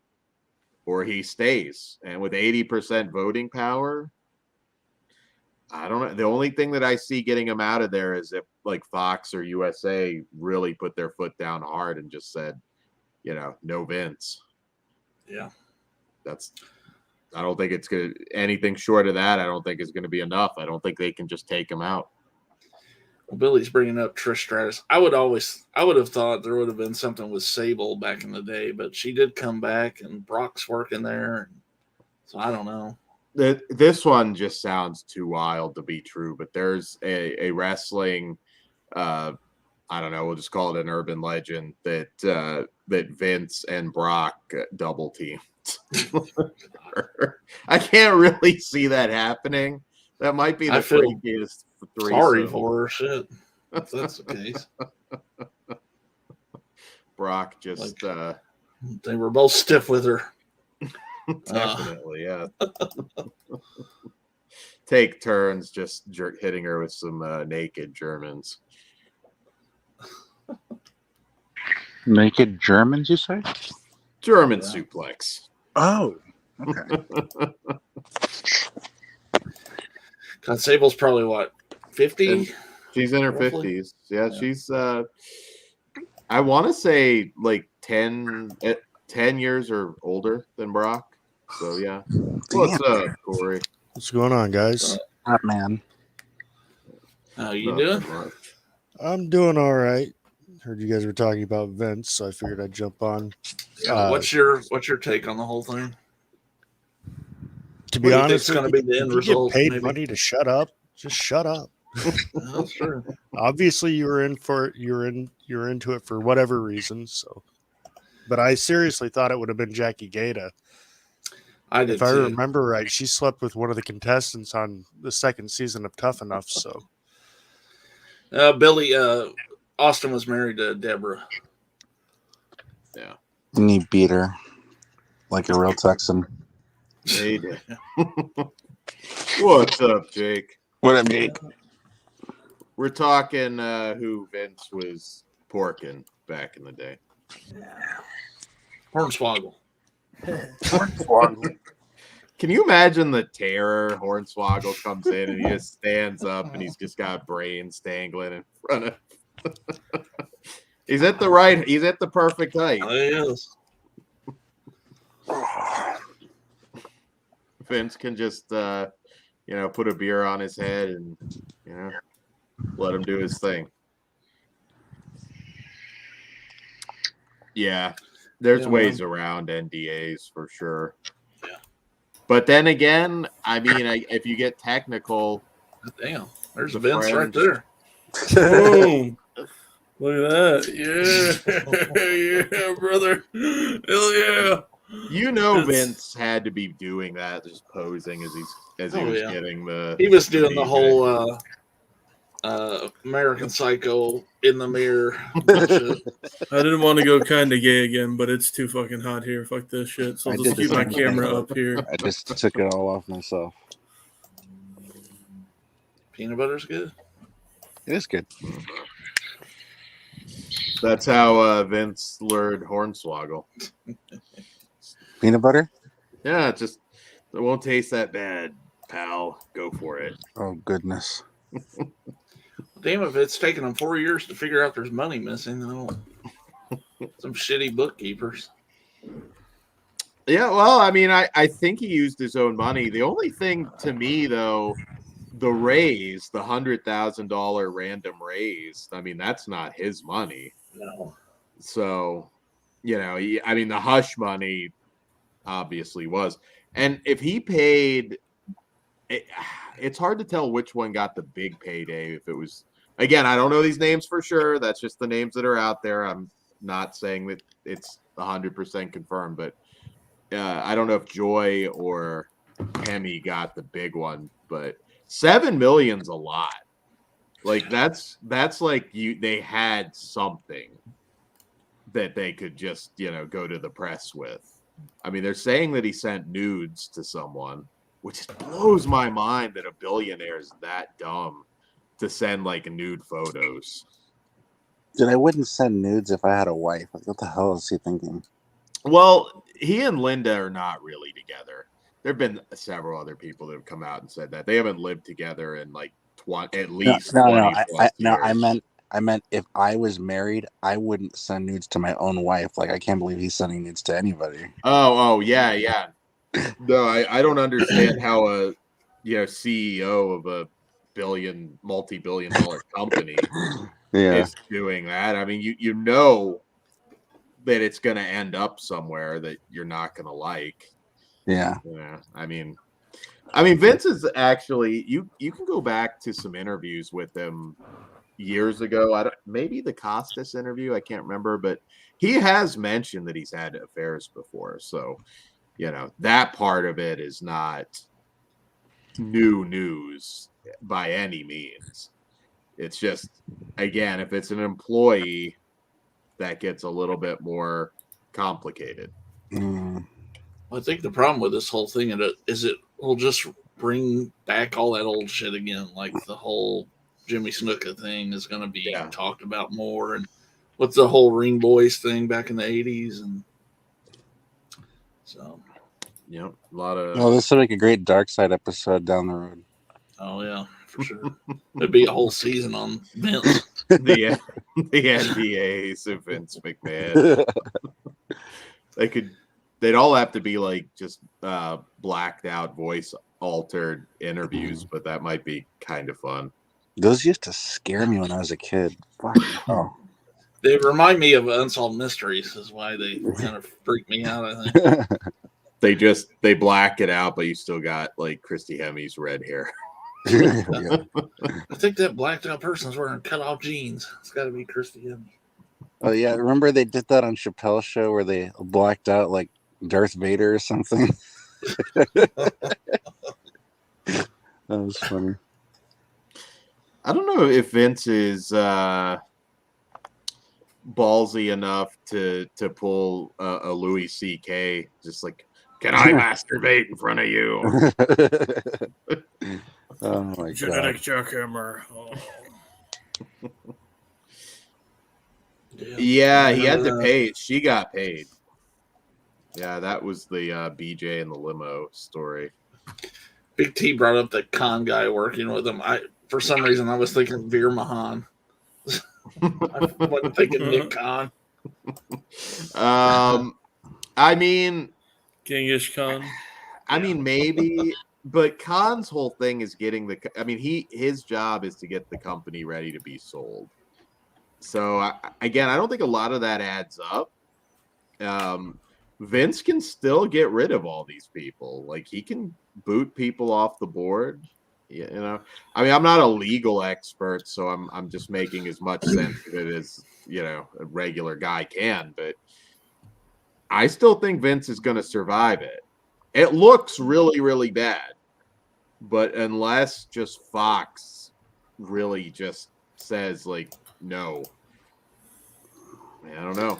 or he stays. And with 80% voting power, I don't know. The only thing that I see getting him out of there is if like Fox or USA really put their foot down hard and just said, no Vince. Yeah. I don't think it's going to anything short of that. I don't think is going to be enough. I don't think they can just take him out. Well, Billy's bringing up Trish Stratus. I would have thought there would have been something with Sable back in the day, but she did come back and Brock's working there. So I don't know. This one just sounds too wild to be true, but there's a wrestling, I don't know, we'll just call it an urban legend that Vince and Brock double teamed. I can't really see that happening. That might be the freakiest threesome. Sorry for her, shit. If that's the case. Brock just they were both stiff with her. Definitely, yeah. Take turns just hitting her with some naked Germans. Naked Germans, you say? German suplex. Oh, okay. God, Sable's probably what, 50? She's in her roughly? 50s. Yeah, she's I want to say like 10 years or older than Brock. So yeah. What's up, Corey? What's going on, guys? Hot man. How you doing? I'm doing all right. Heard you guys were talking about Vince, so I figured I'd jump on. What's your take on the whole thing? To be honest, it's going to be the end result. Get paid money to shut up. Just shut up. That's true. Obviously, you're into it for whatever reason. So but I seriously thought it would have been Jackie Gata. I did If I too. remember right, she slept with one of the contestants on the second season of Tough Enough. So Billy Austin was married to Deborah. Yeah. And he beat her like a real Texan. They did. What's up, Jake? What up, Jake? We're talking who Vince was porking back in the day. Hornswoggle. Can you imagine the terror? Hornswoggle comes in and he just stands up and he's just got brains dangling in front of. He's at the perfect height. Oh, yes. Vince can just put a beer on his head and let him do his thing. Yeah, there's ways around NDAs for sure. Yeah. But then again, I mean, if you get technical, Damn, there's The Vince right friends. there. Boom. Look at that. Yeah, brother. Hell yeah. It's- Vince had to be doing that, just posing as he was getting the. He was doing the DJ. whole American Psycho in the mirror. bullshit. I didn't want to go kind of gay again, but it's too fucking hot here. Fuck this shit. So I I'll did just the keep my same camera thing. up here. I just took it all off myself. Peanut butter's good. It is good. That's how Vince lured Hornswoggle. Peanut butter? Yeah, it won't taste that bad, pal. Go for it. Oh, goodness. Damn, if it's taken them 4 years to figure out there's money missing, some shitty bookkeepers. Yeah, well, I mean, I think he used his own money. The only thing to me, though, the raise, the $100,000 random raise, I mean, that's not his money. No. So, I mean, the hush money obviously was. And if he paid, it's hard to tell which one got the big payday. If it was, again, I don't know these names for sure. That's just the names that are out there. I'm not saying that it's 100% confirmed, but I don't know if Joy or Hemi got the big one, but $7 million's a lot. Like that's like they had something that they could just, go to the press with. I mean, they're saying that he sent nudes to someone, which just blows my mind that a billionaire is that dumb to send like nude photos. Dude, I wouldn't send nudes if I had a wife. Like, what the hell is he thinking? Well, he and Linda are not really together. There have been several other people that have come out and said that they haven't lived together in like at least 20 plus years. I meant if I was married, I wouldn't send nudes to my own wife. Like, I can't believe he's sending nudes to anybody. Oh, yeah. No, I don't understand how a CEO of a multi-billion dollar company is doing that. I mean, you know that it's going to end up somewhere that you're not going to like. Yeah. I mean, Vince is actually you can go back to some interviews with him years ago. Maybe the Costas interview, I can't remember, but he has mentioned that he's had affairs before. So, that part of it is not new news by any means. It's just, again, if it's an employee, that gets a little bit more complicated. I think the problem with this whole thing is it will just bring back all that old shit again. Like the whole Jimmy Snuka thing is going to be talked about more. And what's the whole Ring Boys thing back in the 80s? And so, a lot of. Well, this would make a great Dark Side episode down the road. Oh, yeah, for sure. There'd be a whole season on Vince. the NDAs of Vince McMahon. They'd all have to be like just blacked out, voice altered interviews, but that might be kind of fun. Those used to scare me when I was a kid. Oh. They remind me of Unsolved Mysteries, is why they kind of freak me out, I think. They black it out, but you still got like Christy Hemi's red hair. I think that blacked out person's wearing cut off jeans. It's got to be Christy Hemi. Oh yeah, remember they did that on Chappelle's show where they blacked out like Darth Vader or something. That was funny. I don't know if Vince is ballsy enough to pull a Louis C.K. just like, can I masturbate in front of you? Oh my Genetic god. jackhammer. Oh. Yeah, he had to pay. She got paid. Yeah, that was the BJ and the limo story. Big T brought up the con guy working with him. For some reason, I was thinking Veer Mahan. I wasn't thinking Nick Khan. I mean, Genghis Khan. I mean, maybe, but Khan's whole thing is getting the. I mean, his job is to get the company ready to be sold. So again, I don't think a lot of that adds up. Vince can still get rid of all these people. Like he can boot people off the board. You know, I mean, I'm not a legal expert, so I'm just making as much sense of it as a regular guy can. But I still think Vince is going to survive it. It looks really, really bad, but unless just Fox really just says like no, I don't know.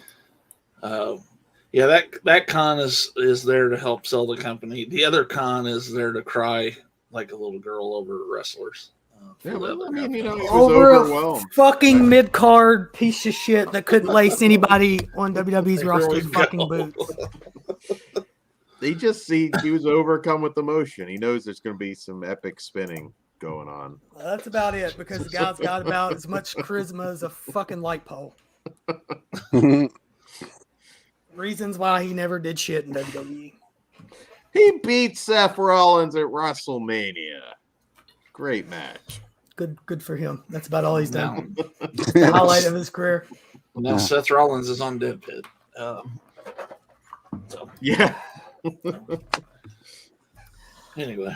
Yeah, that con is there to help sell the company. The other con is there to cry like a little girl over wrestlers. Yeah, well, I mean, he was over overwhelmed. A fucking mid card piece of shit that couldn't lace anybody on WWE's roster's fucking boots. He was overcome with emotion. He knows there's going to be some epic spinning going on. That's about it, because the guy's got about as much charisma as a fucking light pole. Reasons why he never did shit in WWE. He beat Seth Rollins at WrestleMania. Great match. Good for him. That's about all he's done. Now, The highlight of his career. now Seth Rollins is on Dead Pit. Yeah. Anyway,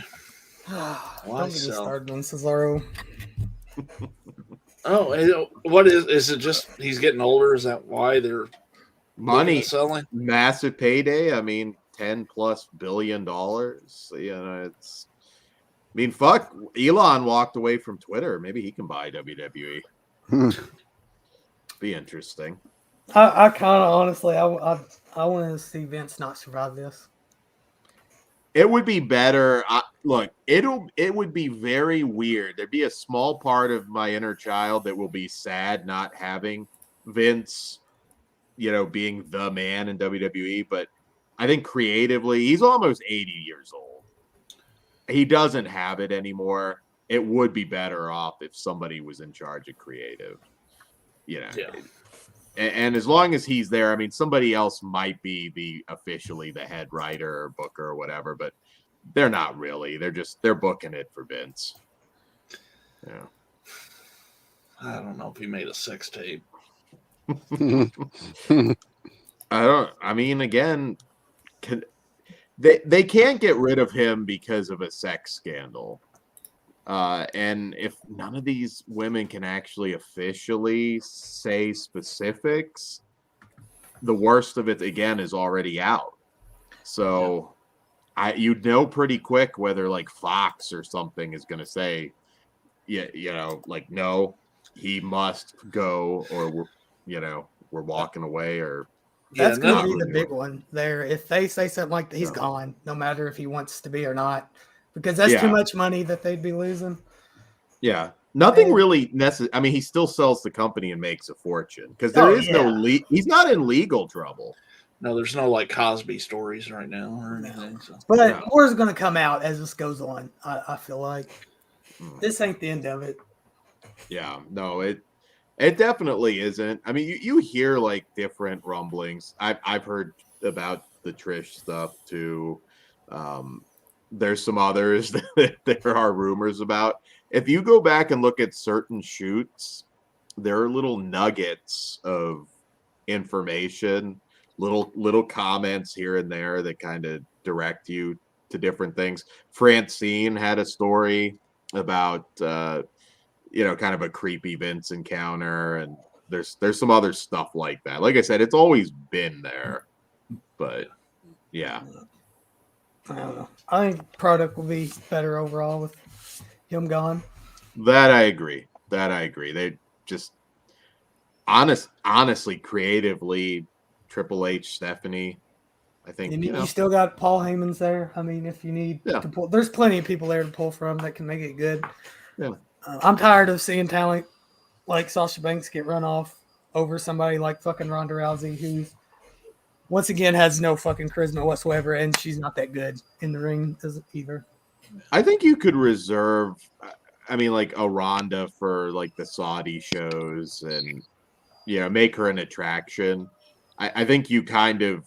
Don't get me started on Cesaro. what is it? Just he's getting older? Is that why they're Money selling? Massive payday. I mean, $10+ billion. It's. I mean, fuck. Elon walked away from Twitter. Maybe he can buy WWE. Be interesting. I kind of honestly, I want to see Vince not survive this. It would be better. Look, it would be very weird. There'd be a small part of my inner child that will be sad not having Vince, being the man in WWE. But I think creatively, he's almost 80 years old. He doesn't have it anymore. It would be better off if somebody was in charge of creative. Yeah. And as long as he's there, I mean, somebody else might be officially the head writer or booker or whatever, but they're not really. They're booking it for Vince. Yeah. I don't know if he made a sex tape. I mean, again, they can't get rid of him because of a sex scandal. And if none of these women can actually officially say specifics, the worst of it again is already out. So you'd know pretty quick whether like Fox or something is going to say, like, no, he must go, or we're walking away, or that's going to be the big one there. If they say something like that, he's gone, no matter if he wants to be or not. Because that's too much money that they'd be losing. Yeah. Nothing really necessary. I mean, he still sells the company and makes a fortune because there is no he's not in legal trouble. No, there's no like Cosby stories right now or anything. So. But more is going to come out as this goes on. I feel like this ain't the end of it. Yeah, no, it definitely isn't. I mean, you hear like different rumblings. I've heard about the Trish stuff too. There's some others that there are rumors about. If you go back and look at certain shoots, there are little nuggets of information, little comments here and there that kind of direct you to different things. Francine had a story about kind of a creepy Vince encounter, and there's some other stuff like that. Like I said, it's always been there, but yeah. I don't know. I think product will be better overall with him gone. That I agree. They just honestly, creatively, Triple H, Stephanie. I think You still got Paul Heyman's there. I mean, if you need to pull, there's plenty of people there to pull from that can make it good. Yeah. I'm tired of seeing talent like Sasha Banks get run off over somebody like fucking Ronda Rousey, who once again has no fucking charisma whatsoever, and she's not that good in the ring either. I think you could reserve, I mean, like a Ronda for like the Saudi shows and, make her an attraction. I think you kind of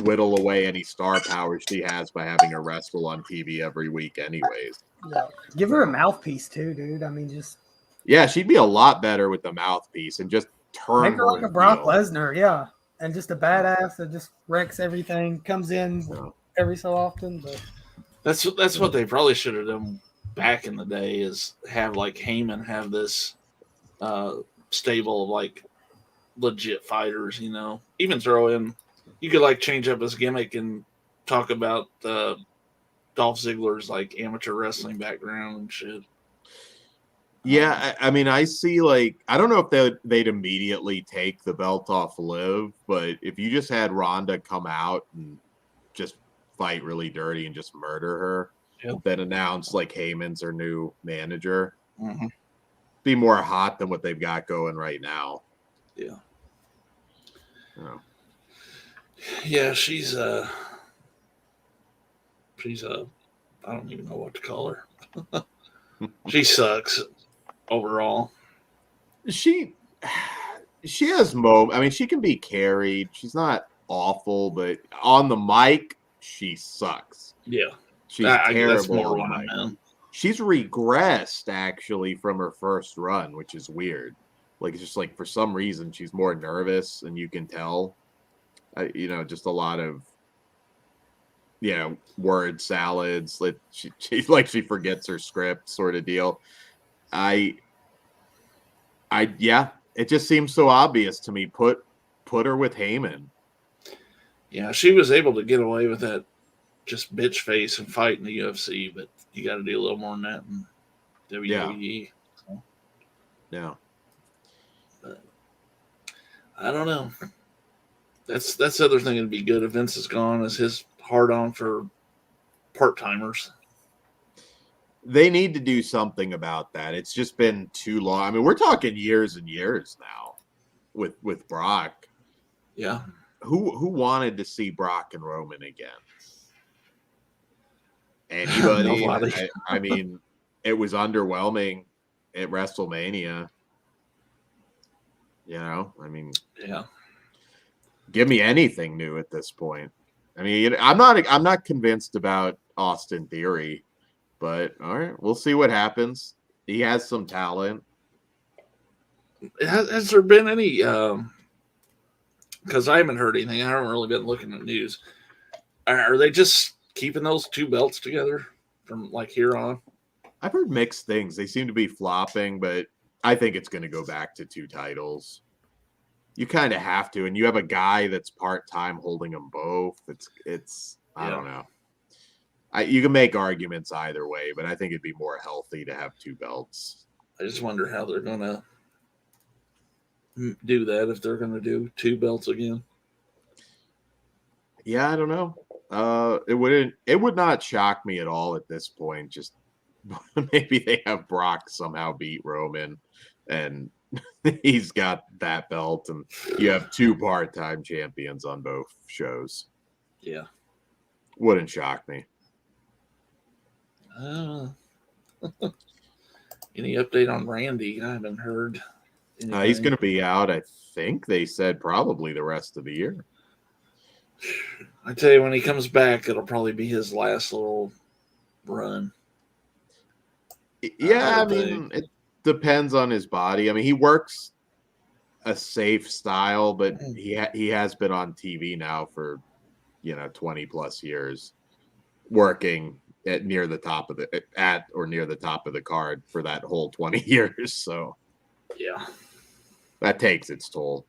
whittle away any star power she has by having her wrestle on TV every week anyways. Yeah. Give her a mouthpiece too, dude. I mean, just... Yeah, she'd be a lot better with the mouthpiece and just turn make her like a Brock Lesnar, yeah. And just a badass that just wrecks everything, comes in every so often. But that's what they probably should have done back in the day, is have like Heyman have this stable of like legit fighters, Even throw in, you could like change up his gimmick and talk about Dolph Ziggler's like amateur wrestling background and shit. Yeah, I mean, I see, like, I don't know if they'd immediately take the belt off Liv, but if you just had Ronda come out and just fight really dirty and just murder her, then announce like Heyman's her new manager, be more hot than what they've got going right now. Yeah. Oh. Yeah, she's I don't even know what to call her. She sucks overall. She has I mean, she can be carried. She's not awful, but on the mic, she sucks. Yeah. She's terrible. That's more what I meant. She's regressed actually from her first run, which is weird. Like, it's just like for some reason she's more nervous, and you can tell. Just a lot of word salads. Like she forgets her script, sort of deal. It just seems so obvious to me. Put her with Heyman. Yeah, she was able to get away with that just bitch face and fight in the UFC, but you got to do a little more than that in WWE. So. Yeah. But I don't know. That's the other thing that'd be good if Vince is gone, is his hard on for part timers. They need to do something about that. It's just been too long. I mean, we're talking years and years now with Brock. Yeah. Who wanted to see Brock and Roman again? Anybody? I mean, it was underwhelming at WrestleMania. I mean, yeah. Give me anything new at this point. I mean, I'm not convinced about Austin Theory, but all right, we'll see what happens. He has some talent. Has there been any? Because I haven't heard anything. I haven't really been looking at news. Are they just keeping those two belts together from like here on? I've heard mixed things. They seem to be flopping, but I think it's going to go back to two titles. You kind of have to, and you have a guy that's part-time holding them both. It's I don't know. You can make arguments either way, but I think it'd be more healthy to have two belts. I just wonder how they're going to do that, if they're going to do two belts again. Yeah, I don't know. It would not shock me at all at this point. Just maybe they have Brock somehow beat Roman, and he's got that belt, and you have two part-time champions on both shows. Yeah. Wouldn't shock me. Any update on Randy? I haven't heard anything. He's going to be out, I think they said, probably the rest of the year. I tell you, when he comes back, it'll probably be his last little run. Yeah, I mean, it depends on his body. I mean, he works a safe style, but he has been on TV now for 20 plus years, working at or near the top of the card for that whole 20 years. So yeah, that takes its toll.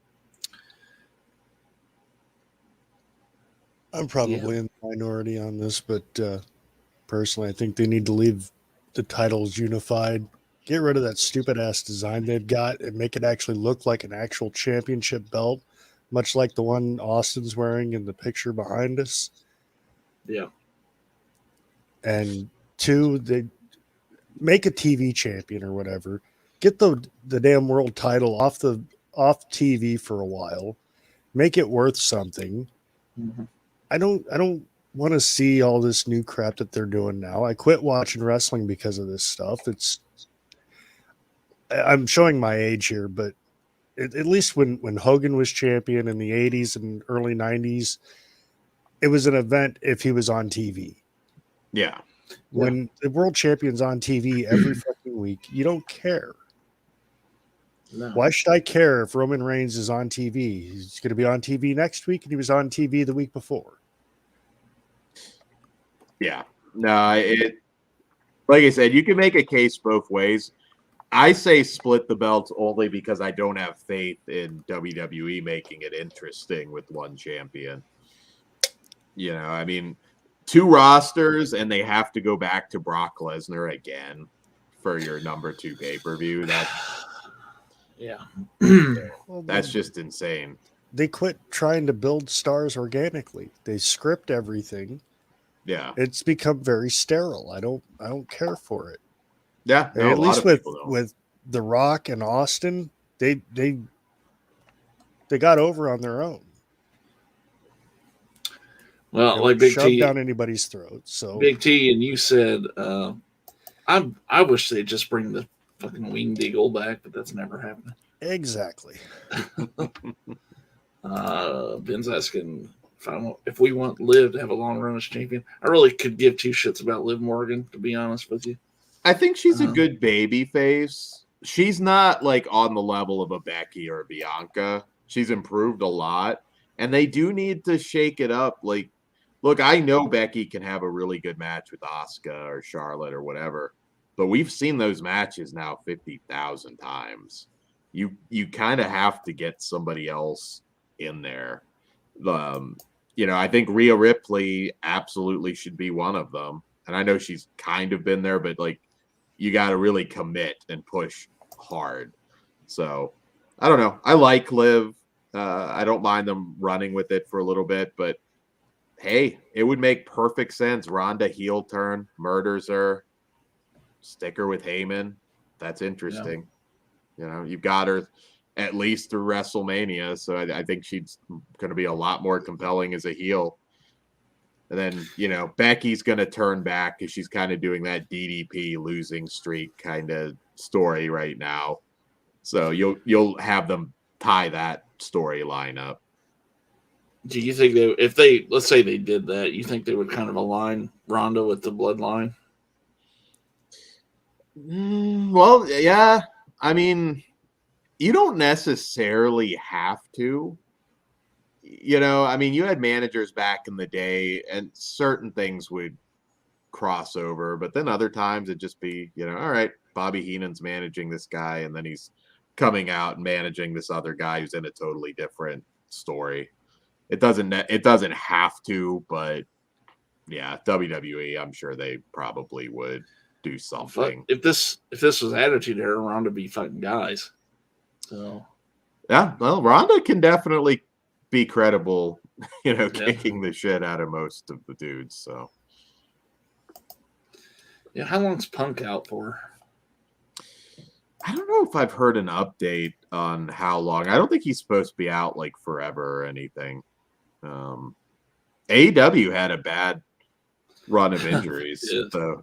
I'm probably in the minority on this, but personally, I think they need to leave the titles unified. Get rid of that stupid ass design they've got and make it actually look like an actual championship belt, much like the one Austin's wearing in the picture behind us. Yeah. And two, they make a TV champion or whatever. Get the damn world title off TV for a while. Make it worth something. Mm-hmm. I don't want to see all this new crap that they're doing now. I quit watching wrestling because of this stuff. I'm showing my age here, but at least when Hogan was champion in the 80s and early 90s, it was an event if he was on TV. Yeah. When the world champion's on TV every fucking week, you don't care. No. Why should I care if Roman Reigns is on TV? He's going to be on TV next week, and he was on TV the week before. Yeah. No, like I said, you can make a case both ways. I say split the belts only because I don't have faith in WWE making it interesting with one champion. You know, I mean, 2 rosters, and they have to go back to Brock Lesnar again for your number 2 pay-per-view. That's just insane. They quit trying to build stars organically. They script everything. Yeah. It's become very sterile. I don't care for it. Yeah. No, at least with The Rock and Austin, they got over on their own. Well, like Big shoved T down anybody's throat. So Big T and you said, I wish they'd just bring the fucking Wing Deagle back, but that's never happening. Exactly. Ben's asking if we want Liv to have a long run as champion. I really could give 2 shits about Liv Morgan, to be honest with you. I think she's a good baby face. She's not like on the level of a Becky or a Bianca. She's improved a lot, and they do need to shake it up. Like, look, I know Becky can have a really good match with Asuka or Charlotte or whatever, but we've seen those matches now 50,000 times. You kind of have to get somebody else in there. I think Rhea Ripley absolutely should be one of them. And I know she's kind of been there, but like, you got to really commit and push hard. So I don't know. I like Liv. I don't mind them running with it for a little bit, but hey, it would make perfect sense. Ronda heel turn, murders her, stick her with Heyman. That's interesting. Yeah. You've got her at least through WrestleMania, so I think she's going to be a lot more compelling as a heel. And then, Becky's going to turn back because she's kind of doing that DDP losing streak kind of story right now. So you'll have them tie that storyline up. Do you think let's say they did that, you think they would kind of align Ronda with the bloodline? Well, yeah. I mean, you don't necessarily have to. You had managers back in the day, and certain things would cross over, but then other times it'd just be, all right, Bobby Heenan's managing this guy, and then he's coming out and managing this other guy who's in a totally different story. It doesn't have to, but yeah, WWE, I'm sure they probably would do something. But if this was Attitude Era, Ronda would be fighting guys. So yeah, well, Ronda can definitely be credible, kicking the shit out of most of the dudes. So yeah, how long's Punk out for? I don't know if I've heard an update on how long. I don't think he's supposed to be out like forever or anything. AEW had a bad run of injuries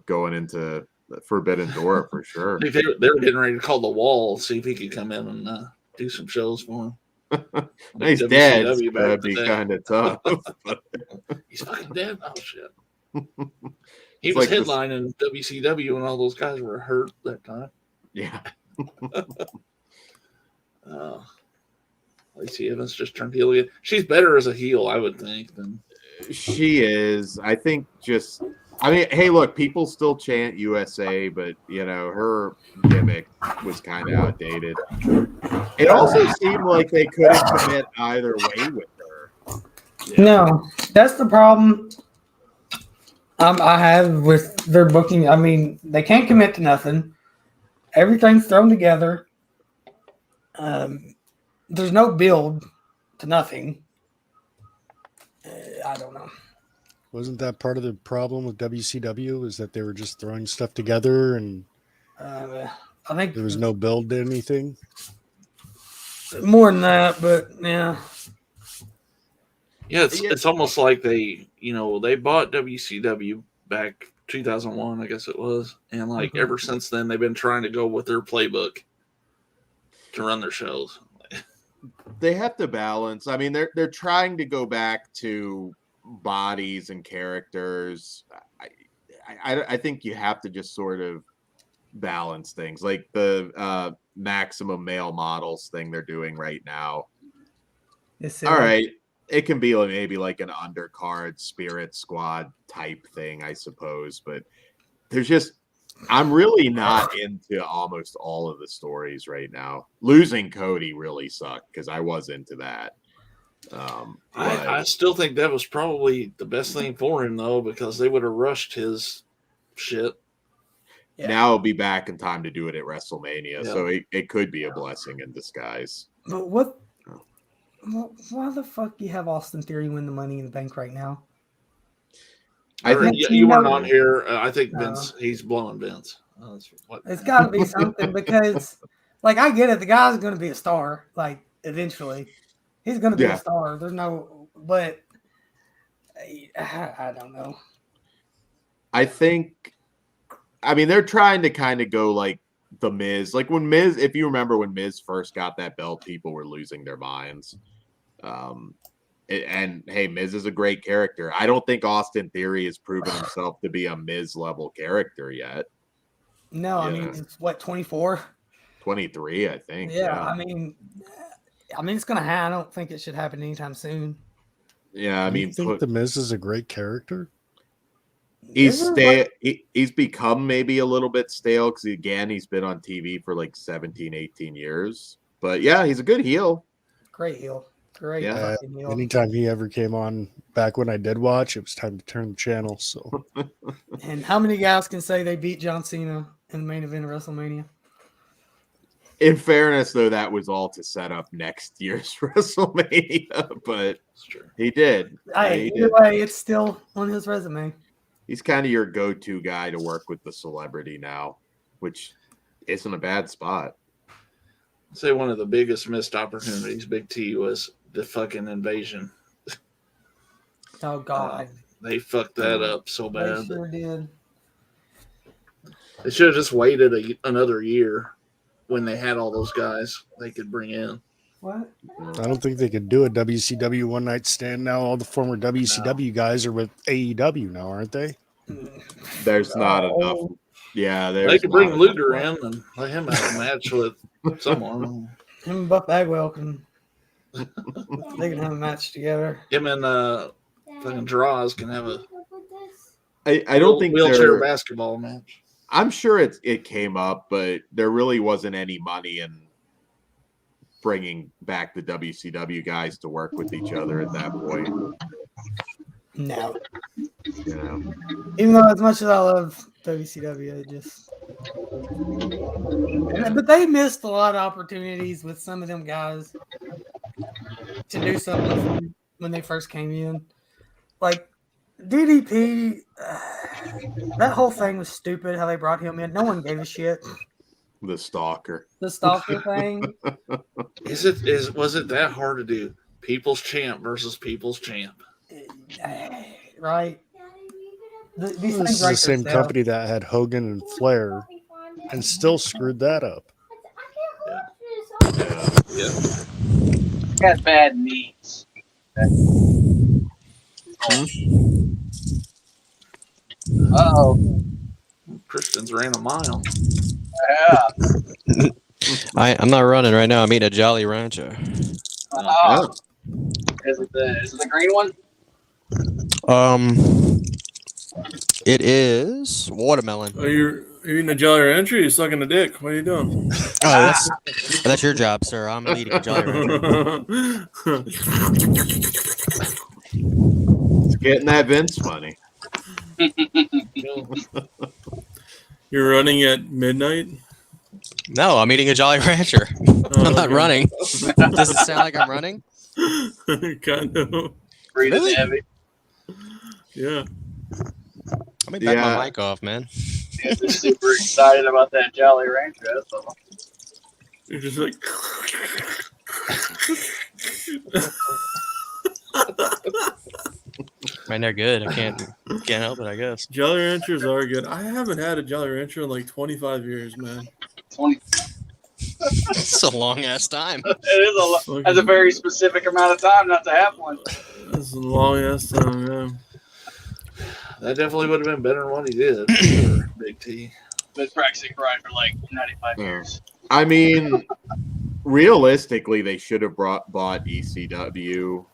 going into Forbidden Door for sure. They were getting ready to call the Wall, see if he could come in and do some shows for him. He's dead. That'd be kind of tough. He's fucking dead. Oh shit. He was like headlining WCW when all those guys were hurt that time. Yeah. Lacey Evans just turned heel again. She's better as a heel, I would think. She is. I think I mean, hey, look, people still chant USA, but her gimmick was kind of outdated. It also seemed like they couldn't commit either way with her. No, that's the problem I have with their booking. I mean, they can't commit to nothing. Everything's thrown together. There's no build to nothing. I don't know. Wasn't that part of the problem with WCW? Is that they were just throwing stuff together and I think there was no build to anything? more than that, but yeah. Yeah, it's almost like they bought WCW back 2001, I guess it was, and like ever since then they've been trying to go with their playbook to run their shows. They have to balance. I mean, they're trying to go back to bodies and characters. I think you have to just sort of balance things, like the maximum male models thing they're doing right now. All right, it can be maybe like an undercard Spirit Squad type thing, I suppose, but I'm really not into almost all of the stories right now. Losing Cody really sucked because I was into that. I still think that was probably the best thing for him, though, because they would have rushed his shit. Yeah. Now he'll be back in time to do it at WrestleMania, so it could be a blessing in disguise. But why the fuck do you have Austin Theory win the Money in the Bank right now? I think you weren't on here. I think Vince, he's blowing Vince. It's got to be something because, like, I get it. The guy's going to be a star, like, eventually. He's going to be a star. There's no, but I don't know. I mean, they're trying to kind of go like the Miz. Like when Miz, if you remember when Miz first got that belt, people were losing their minds. And hey, Miz is a great character. I don't think Austin Theory has proven himself to be a Miz level character yet. No, I mean, it's what, 24? 23, I think. Yeah. I mean, it's going to happen. I don't think it should happen anytime soon. Yeah, I mean, you think the Miz is a great character? He's stale. He's become maybe a little bit stale because he's been on TV for like 17, 18 years. But yeah, he's a good heel. Great heel. Great. Yeah. Anytime he ever came on, back when I did watch, it was time to turn the channel. So. And how many guys can say they beat John Cena in the main event of WrestleMania? In fairness, though, that was all to set up next year's WrestleMania, but he did. Either way, it's still on his resume. He's kind of your go-to guy to work with the celebrity now, which isn't a bad spot. I'd say one of the biggest missed opportunities, Big T, was the fucking invasion. Oh, God. They fucked that up so bad. They sure did. They should have just waited another year when they had all those guys they could bring in. What? I don't think they could do a WCW one night stand now. All the former WCW guys are with AEW now, aren't they? There's not enough. Yeah, they could bring Luger in and let him have a match with someone. Him and Buff Bagwell they can have a match together. Him and fucking Draws can have a I don't think wheelchair basketball match. I'm sure it came up, but there really wasn't any money in bringing back the WCW guys to work with each other at that point. No. Even though as much as I love WCW, but they missed a lot of opportunities with some of them guys to do something when they first came in. Like DDP, that whole thing was stupid how they brought him in. No one gave a shit. The stalker thing. Was it that hard to do? People's champ versus people's champ. Right. This is the same company that had Hogan and Flair and still screwed that up. Yeah. Got bad knees. Christians ran a mile. Yeah. I'm not running right now. I'm eating a Jolly Rancher. Oh. Is it the green one? It is watermelon. Are you eating a Jolly Rancher? Or are you sucking a dick? What are you doing? Oh, that's your job, sir. I'm eating a Jolly Rancher. It's getting that Vince money. You're running at midnight? No, I'm eating a Jolly Rancher. Oh, I'm not okay. running. Does it sound like I'm running? Kind of. Breathing Really? heavy. Yeah. Let me back Yeah. my mic off, man. Yeah, just super excited about that Jolly Rancher. That's all. You're just like. Man, they're good. I can't help it, I guess. Jolly Ranchers are good. I haven't had a Jolly Rancher in like 25 years, man. 20. It's a long ass time. It is that's a very specific amount of time not to have one. That's a long ass time, yeah. That definitely would have been better than what he did. For Big T. Been practicing karate for like 95 years. I mean, realistically, they should have bought ECW,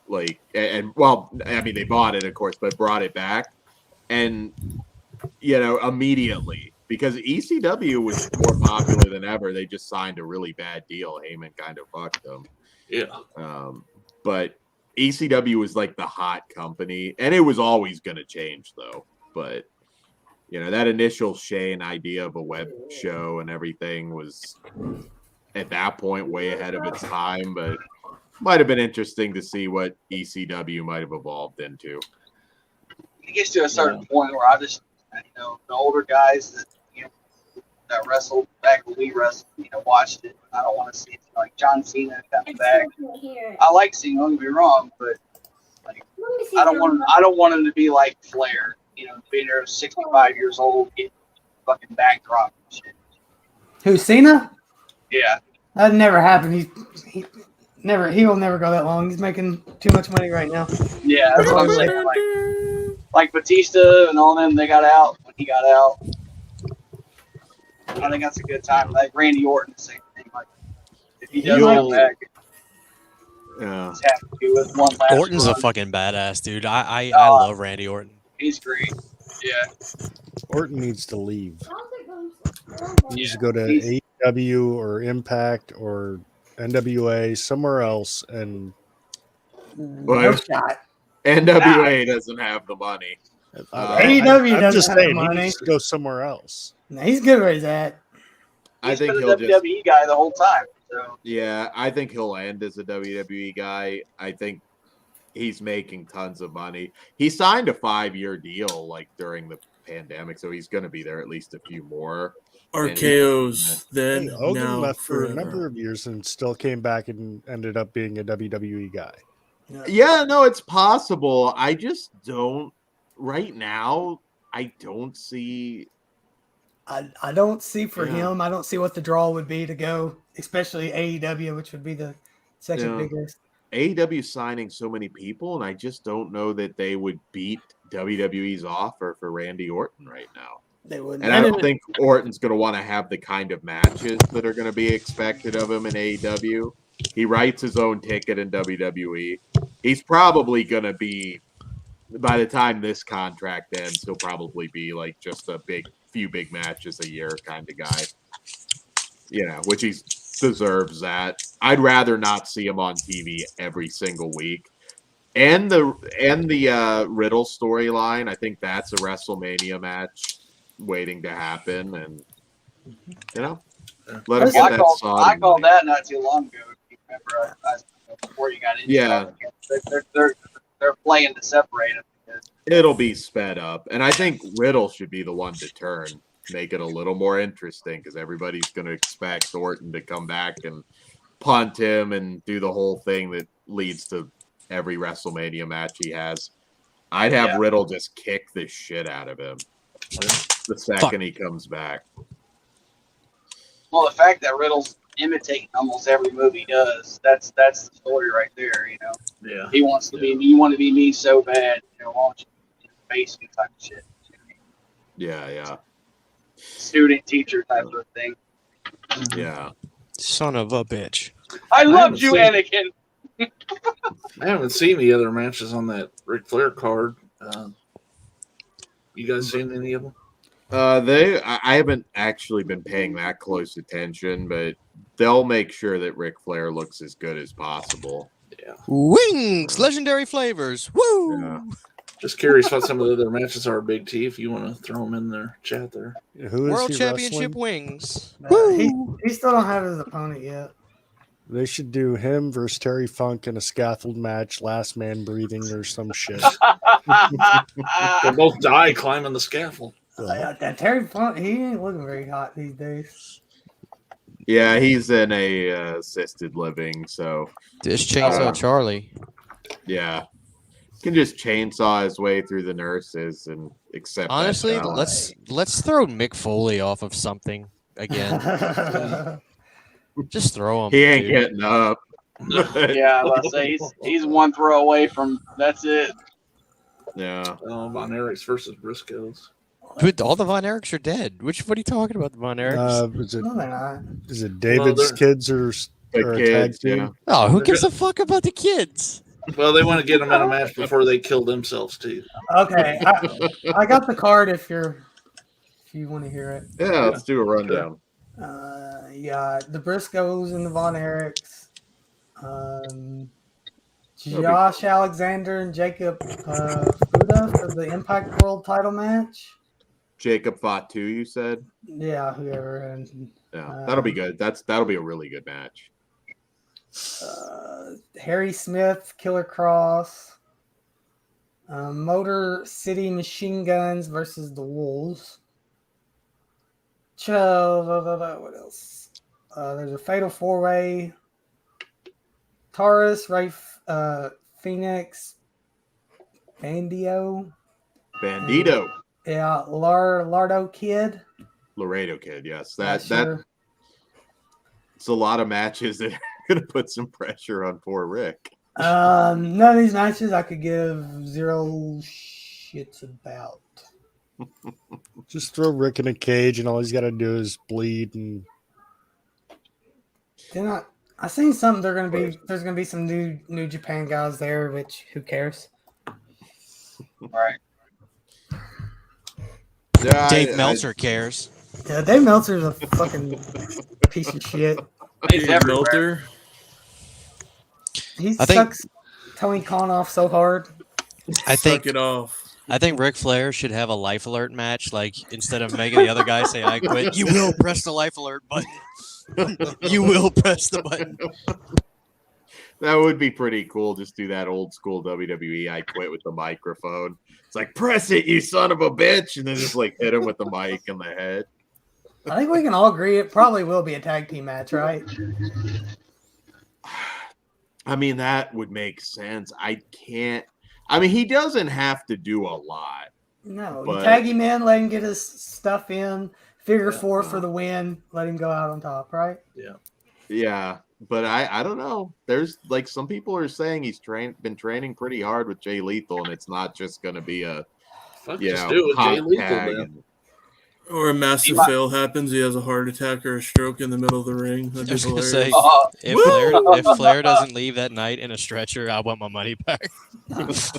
and well, I mean, they bought it, of course, but brought it back, and immediately, because ECW was more popular than ever. They just signed a really bad deal. Heyman kind of fucked them. Yeah. But ECW was like the hot company, and it was always going to change, though. But that initial Shane idea of a web show and everything was, at that point, way ahead of its time, but might have been interesting to see what ECW might have evolved into. It gets to a certain point where I just, the older guys that wrestled back when we wrestled, watched it. I don't want to see it like John Cena coming back. I like seeing, don't get me wrong, but like I don't want him to be like Flair, being there 65 years old, getting fucking backdrop and shit. Who, Cena? Yeah. That never happened. He will never go that long. He's making too much money right now. Yeah, that's what I'm saying. Like Batista and all them, they got out when he got out. I think that's a good time. Like Randy Orton, the same thing. Like if he does come back, just have to do with one last Orton's run. a fucking badass, dude. I love Randy Orton. He's great. Yeah. Orton needs to leave. He needs to go to AEW or Impact or NWA, somewhere else, and Well, shot. NWA doesn't have the money. AEW I'm doesn't just have saying, the he money. needs to go somewhere else. No, he's good where he's at. I He's think been he'll a WWE guy the whole time. So I think he'll end as a WWE guy. I think he's making tons of money. He signed a 5-year deal like during the pandemic, so he's going to be there at least a few more. RKO's then Hey, Hogan now left for a forever. number of years and still came back and ended up being a WWE guy. Yeah, no, it's possible. I just don't right now. I don't see. I don't see for him. I don't see what the draw would be to go, especially AEW, which would be the second biggest. AEW signing so many people, and I just don't know that they would beat WWE's offer for Randy Orton right now. They wouldn't. And I don't think Orton's going to want to have the kind of matches that are going to be expected of him in AEW. He writes his own ticket in WWE. He's probably going to be, by the time this contract ends, he'll probably be like just a few big matches a year kind of guy. Which he deserves that. I'd rather not see him on TV every single week. And the Riddle storyline, I think that's a WrestleMania match waiting to happen, and let him get that solid. I called that not too long ago. If you remember, before you got into they're playing to separate them. It'll be sped up, and I think Riddle should be the one to turn, make it a little more interesting, because everybody's going to expect Orton to come back and punt him and do the whole thing that leads to every WrestleMania match he has. I'd have Riddle just kick the shit out of him the second he comes back. Well, the fact that Riddle's imitating almost every move he does, that's the story right there, Yeah. He wants to be you want to be me so bad, why don't you face me type of shit. Yeah. Student teacher type of thing. Yeah. Son of a bitch. I loved you, Anakin. I haven't seen the other matches on that Ric Flair card. You guys seen any of them? I haven't actually been paying that close attention, but they'll make sure that Ric Flair looks as good as possible. Yeah. Wings, legendary flavors. Woo! Yeah. Just curious what some of the other matches are, Big T, if you want to throw them in their chat there. Who is World he Championship wrestling? wings. He still don't have his opponent yet. They should do him versus Terry Funk in a scaffold match, last man breathing or some shit. They'll both die climbing the scaffold. That Terry Funk, he ain't looking very hot these days. Yeah, he's in a assisted living, so This Chainsaw Charlie. yeah, can just chainsaw his way through the nurses and accept. Honestly, that challenge. let's throw Mick Foley off of something again. Just throw him. He ain't dude. getting up. Yeah, I was about to say he's one throw away from that's it. Yeah. Von Erichs versus Briscoes. Dude, all the Von Erichs are dead. What are you talking about, the Von Erichs? No, they're not. Is it David's they're- kids or The a kids, tag team? yeah. Oh, who gives a fuck about the kids? Well, they want to get them in a match before they kill themselves, too. Okay, I got the card if you want to hear it. Yeah, let's do a rundown. Yeah, the Briscoes and the Von Erichs. Josh Alexander and Jacob Fuda for the Impact World title match. Jacob fought 2, you said? Yeah, whoever. And Yeah, that'll be good. That'll be a really good match. Harry Smith, Killer Cross. Motor City Machine Guns versus the Wolves. What else? There's a Fatal 4-Way. Taurus, Ray Phoenix, Bandito. Yeah, Lardo Kid. Laredo Kid, yes. Not sure. It's a lot of matches that are going to put some pressure on poor Rick. None of these matches I could give zero shits about. Just throw Rick in a cage, and all he's got to do is bleed. And I seen something. There's gonna be some new Japan guys there, which who cares? Right. Yeah, Dave Meltzer cares. Yeah, Dave Meltzer's a fucking piece of shit. He's Dave everywhere. Meltzer. He I think- sucks Tony Khan off so hard. I think Suck it off. I think Ric Flair should have a life alert match. Like instead of making the other guy say "I quit," you will press the life alert button. You will press the button. That would be pretty cool. Just do that old school WWE I quit with the microphone. It's like, press it, you son of a bitch. And then just like hit him with the mic in the head. I think we can all agree it probably will be a tag team match, right? I mean, that would make sense. He doesn't have to do a lot. No, But- you tag him in, let him get his stuff in, figure 4 for the win, let him go out on top, right? Yeah, but I don't know. There's like some people are saying he's been training pretty hard with Jay Lethal, and it's not just going to be a Just do it with Jay hot Lethal, tag. then. Or a massive fail happens. He has a heart attack or a stroke in the middle of the ring. That'd I be was gonna hilarious. say, if Flair doesn't leave that night in a stretcher, I want my money back. That's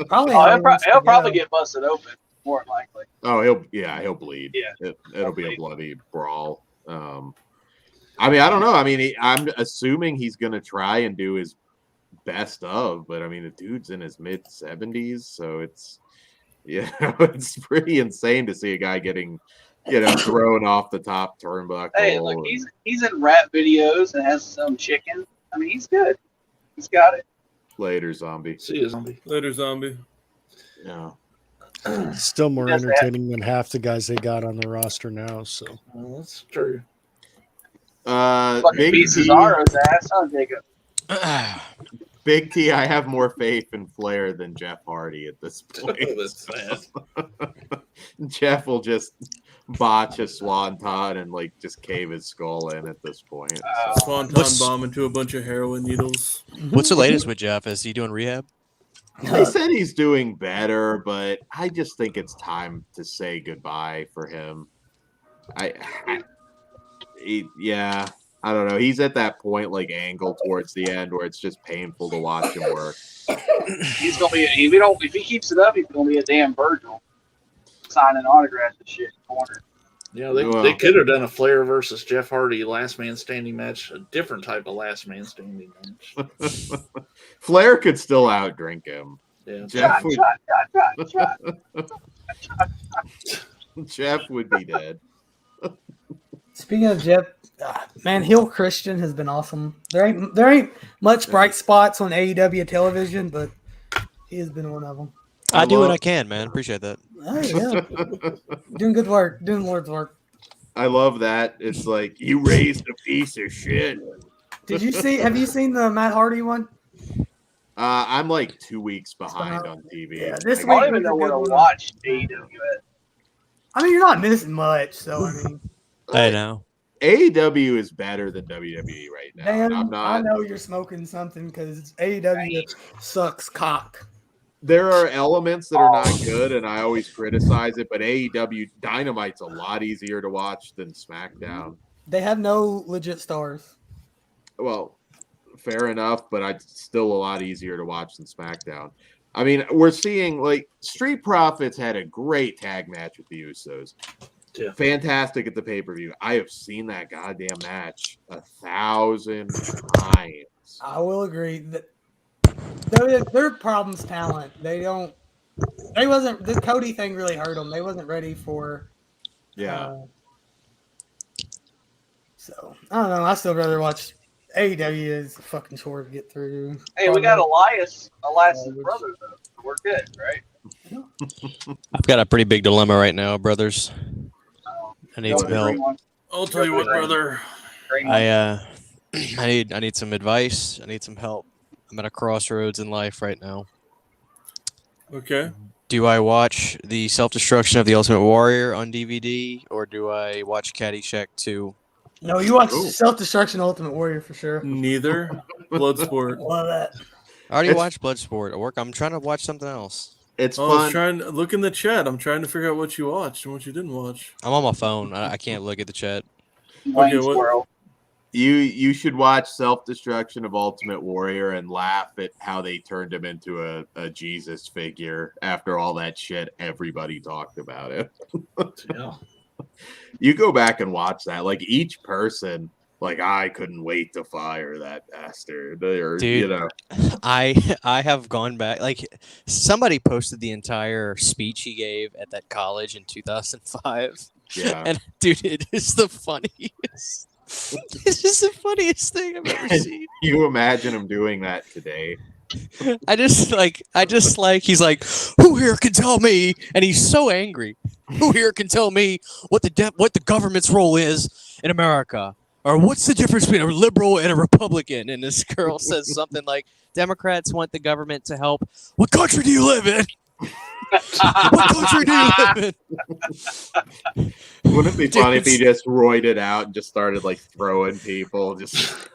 probably how he wants to He'll probably go. get busted open, more than likely. Oh, he'll bleed. Yeah. It'll be a bloody brawl. I don't know. I'm assuming he's going to try and do his best of, but the dude's in his mid 70s, so it's it's pretty insane to see a guy getting thrown off the top turnbuckle. Hey, look, he's in rap videos and has some chicken. He's good. He's got it. Later, zombie. See you, zombie. Later, zombie. Yeah. still more Yes, that- entertaining than half the guys they got on the roster now. So Well, that's true. Fucking Big beat T, Cesaro's ass, huh, Jacob? Big T, I have more faith in Flair than Jeff Hardy at this point. That's sad. Jeff will just botch a swanton and just cave his skull in at this point. Swanton What's- bomb into a bunch of heroin needles. What's the latest with Jeff? Is he doing rehab? They said he's doing better, but I just think it's time to say goodbye for him. I don't know. He's at that point, angle towards the end, where it's just painful to watch him work. He's gonna be. If he keeps it up, he's gonna be a damn Virgil. signing autographs and shit in the corner. Yeah, they could have done a Flair versus Jeff Hardy last man standing match, a different type of last man standing match. Flair could still outdrink him. Yeah, Jeff Shot. Jeff would be dead. Speaking of Jeff, man, Hill Christian has been awesome. There ain't much bright spots on AEW television, but he has been one of them. I do what I can, man. Appreciate that. Hey, yeah. Doing good work, doing Lord's work. I love that. It's like, you raised a piece of shit. Have you seen the Matt Hardy one? I'm like 2 weeks behind on TV. Yeah, this I week don't even know where to watch AEW at. I mean, you're not missing much, so I mean, I know. AEW is better than WWE right now. Dan, I'm not. I know you're smoking something because AEW sucks cock. There are elements that are not good, and I always criticize it. But AEW Dynamite's a lot easier to watch than SmackDown. They have no legit stars. Well, fair enough, but it's still a lot easier to watch than SmackDown. I mean, we're seeing like Street Profits had a great tag match with the Usos. Yeah. Fantastic at the pay-per-view. I have seen that goddamn match 1,000 times. I will agree that their problem's talent. The Cody thing really hurt them. They wasn't ready for. Yeah. So I don't know. I still rather watch AEW. Is a fucking chore to get through. Hey, we got Elias's brother though. We're good, right? I've got a pretty big dilemma right now, brothers. I need some help. I'll tell you what, brother. I need some advice. I need some help. I'm at a crossroads in life right now. Okay. Do I watch the Self-Destruction of the Ultimate Warrior on DVD, or do I watch Caddyshack 2? No, you watch Self-Destruction Ultimate Warrior for sure. Neither. Bloodsport. Love that. I already watched Bloodsport at work. I'm trying to watch something else. It's fun. Look in the chat. I'm trying to figure out what you watched and what you didn't watch. I'm on my phone. I can't look at the chat. Okay, what? You should watch Self-Destruction of Ultimate Warrior and laugh at how they turned him into a Jesus figure after all that shit everybody talked about it. Yeah. You go back and watch that. Like each person, like I couldn't wait to fire that bastard. Or, Dude, you know. I have gone back. Like somebody posted the entire speech he gave at that college in 2005. Yeah. And dude, it is the funniest. It's just the funniest thing I've ever seen. You imagine him doing that today. I just like he's like, who here can tell me? And he's so angry. Who here can tell me what the government's role is in America? Or what's the difference between a liberal and a Republican? And this girl says something like, Democrats want the government to help. What country do you live in? What country do you live in? Wouldn't it be funny if he just roided it out and just started like throwing people?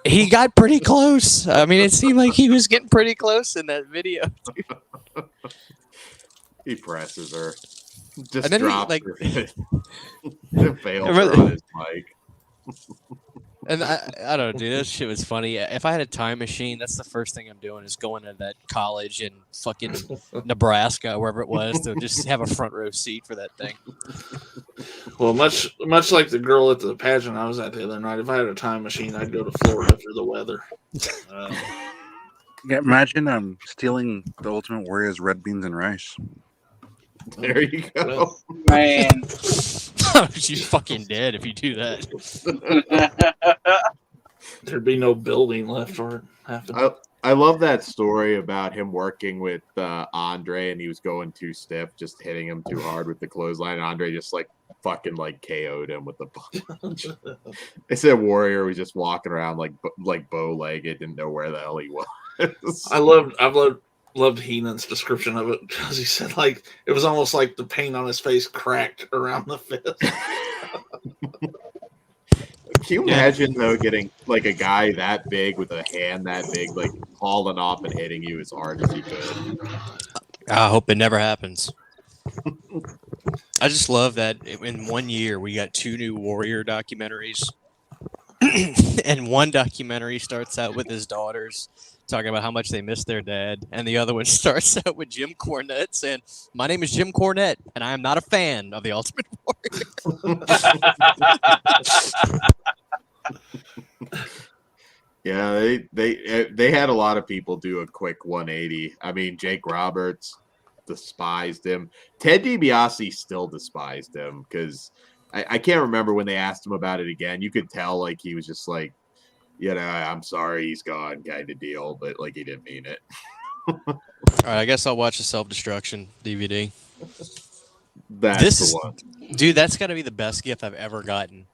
He got pretty close. I mean, it seemed like he was getting pretty close in that video. He presses her. Just And then he, drops like- her. Fails her on his mic. And I don't know, dude. That shit was funny. If I had a time machine, that's the first thing I'm doing is going to that college in fucking Nebraska, wherever it was, to just have a front row seat for that thing. Well, much like the girl at the pageant I was at the other night, if I had a time machine, I'd go to Florida for the weather. Yeah, imagine stealing the Ultimate Warrior's red beans and rice. There you go. Man. She's fucking dead if you do that. There'd be no building left for it. I love that story about him working with Andre, and he was going too stiff, just hitting him too hard with the clothesline. And Andre just like fucking like KO'd him with the punch. They said Warrior was just walking around like bow-legged, didn't know where the hell he was. I've loved Heenan's description of it because he said like it was almost like the paint on his face cracked around the fist. Can you imagine though getting like a guy that big with a hand that big, like hauling off and hitting you as hard as he could? I hope it never happens. I just love that in 1 year we got 2 new Warrior documentaries. And one documentary starts out with his daughters talking about how much they miss their dad, and the other one starts out with Jim Cornette saying, "My name is Jim Cornette, and I am not a fan of the Ultimate Warrior." Yeah, they had a lot of people do a quick 180. I mean, Jake Roberts despised him. Ted DiBiase still despised him because I can't remember when they asked him about it again. You could tell like he was just like, I'm sorry he's gone kind of deal, but like he didn't mean it. All right, I guess I'll watch the Self-Destruction DVD. That's the one. Dude, that's got to be the best gift I've ever gotten.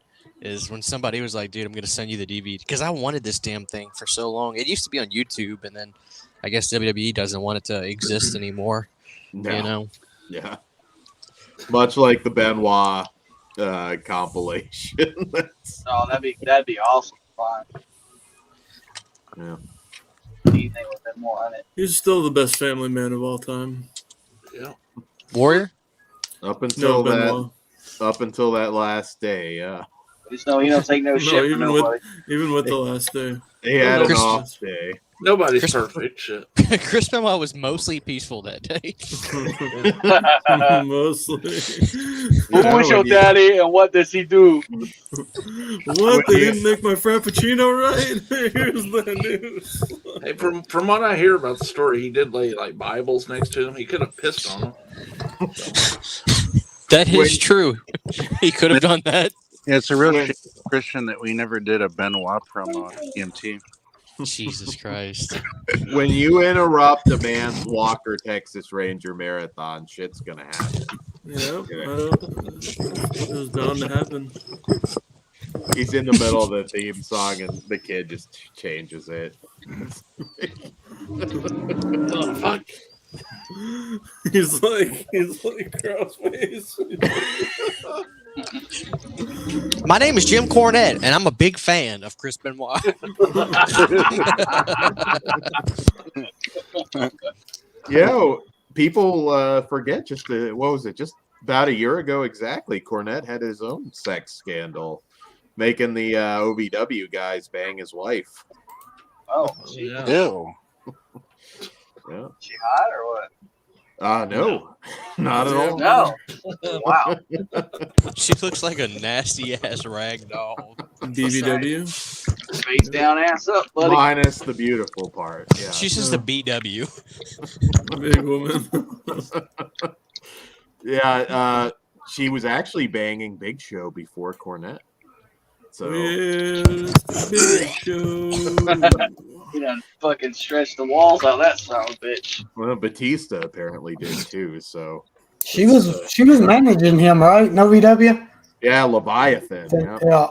Is when somebody was like, "Dude, I'm gonna send you the DVD," because I wanted this damn thing for so long. It used to be on YouTube, and then I guess WWE doesn't want it to exist anymore. No. You know? Yeah. Much like the Benoit compilation. Oh, that'd be awesome. Fine. Yeah. Anything with that more on it. He's still the best family man of all time. Yeah. Warrior? Up until Benoit. that last day, yeah. Just know he don't take no shit from nobody. Even with the last day. He had an Chris- off day. Nobody's Chris- perfect. Shit. Chris Benoit was mostly peaceful that day. Mostly. Who is your daddy and what does he do? What? They didn't make my Frappuccino right? Here's the news. Hey, from what I hear about the story, he did lay like Bibles next to him. He could have pissed on them. That is true. He could have done that. Yeah, it's a real shame, Christian, that we never did a Benoit promo on EMT. Jesus Christ. When you interrupt a man's Walker Texas Ranger marathon, shit's gonna happen. Yep. It was bound to happen. He's in the middle of the theme song and the kid just changes it. Oh, fuck. He's like crossface. My name is Jim Cornette, and I'm a big fan of Chris Benoit. People forget just what was it? Just about a year ago exactly, Cornette had his own sex scandal, making the OVW guys bang his wife. Oh, Yeah. Ew. Yeah. she hot or what? No, not at all. No. Wow. She looks like a nasty ass rag doll. BBW. Face down, ass up, buddy. Minus the beautiful part. Yeah. She's just a BW. Big woman. Yeah, she was actually banging Big Show before Cornette. So Where's the big show? He done fucking stretched the walls out of that son of a bitch. well, Batista apparently did too. So She was managing him, right? No VW. yeah, Leviathan. Yeah. Yeah.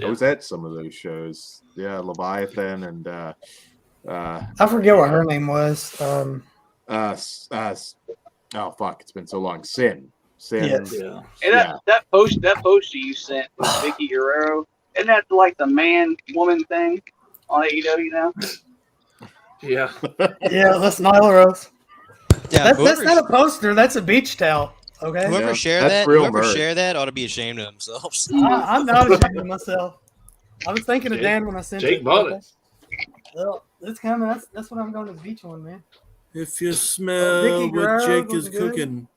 I was at some of those shows. Yeah, Leviathan and I forget what her name was. oh fuck, it's been so long. Sin. Yes. Yeah. And that poster you sent with Vicky Guerrero, isn't that like the man-woman thing on AEW now? Yeah. Yeah, that's Nyla Rose. Yeah, That's not a poster. That's a beach towel. Okay. Whoever Yeah, shared that's that, real whoever merch. shared that ought to be ashamed of themselves. I'm not ashamed of myself. I was thinking of Jake- Dan when I sent Jake it. bought it. Well, it's coming. That's what I'm going to the beach on, man. If you smell Vicky what Guerrero Jake was is good. cooking.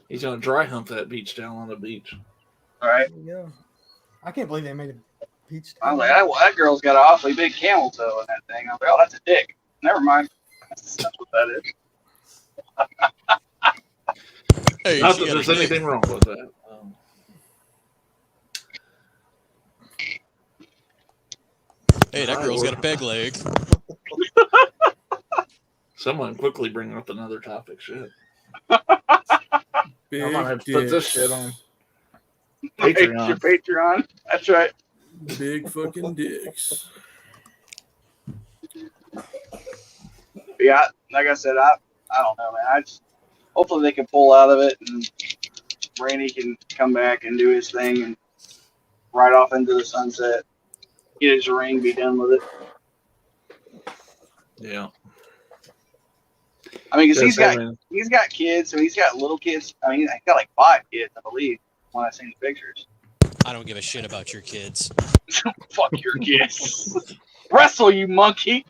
He's gonna dry hump that beach down on the beach. All right. There you go. I can't believe they made a beach I towel. was like, that girl's got an awfully big camel toe in that thing. I was like, oh, that's a dick. Never mind. That's what that is. Hey, Not she that got there's a- anything wrong with that. Hey, that girl's got a peg leg. Someone quickly bring up another topic. Shit. Big I'm gonna have to put this dicks. shit on. Patreon. Your Patreon. That's right. Big fucking dicks. Yeah, like I said, I don't know, man. I just hopefully they can pull out of it and Randy can come back and do his thing and ride off into the sunset, get his ring, be done with it. Yeah. I mean, because Yes, he's got kids, so he's got little kids. I mean, he's got like 5 kids, I believe, when I seen the pictures. I don't give a shit about your kids. Fuck your kids. Wrestle, you monkey.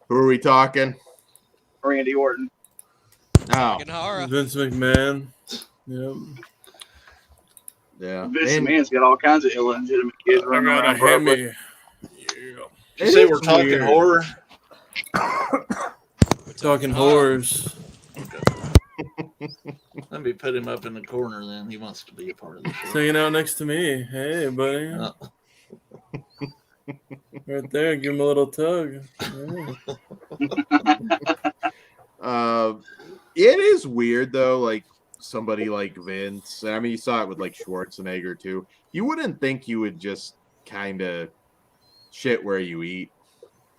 Who are we talking? Randy Orton. Oh, Ganahara. Vince McMahon. Yep. yeah. Vince And McMahon's got all kinds of illegitimate kids I running got a around Brooklyn. Hemi. Yeah. Did you say it we're is talking weird. horror? We're talking whores. Let me put him up in the corner then. He wants to be a part of the show. Hanging out next to me. Hey, buddy. Uh, Right there. Give him a little tug. Yeah. It is weird though, like somebody like Vince. I mean, you saw it with like Schwarzenegger too. You wouldn't think you would just kind of shit where you eat,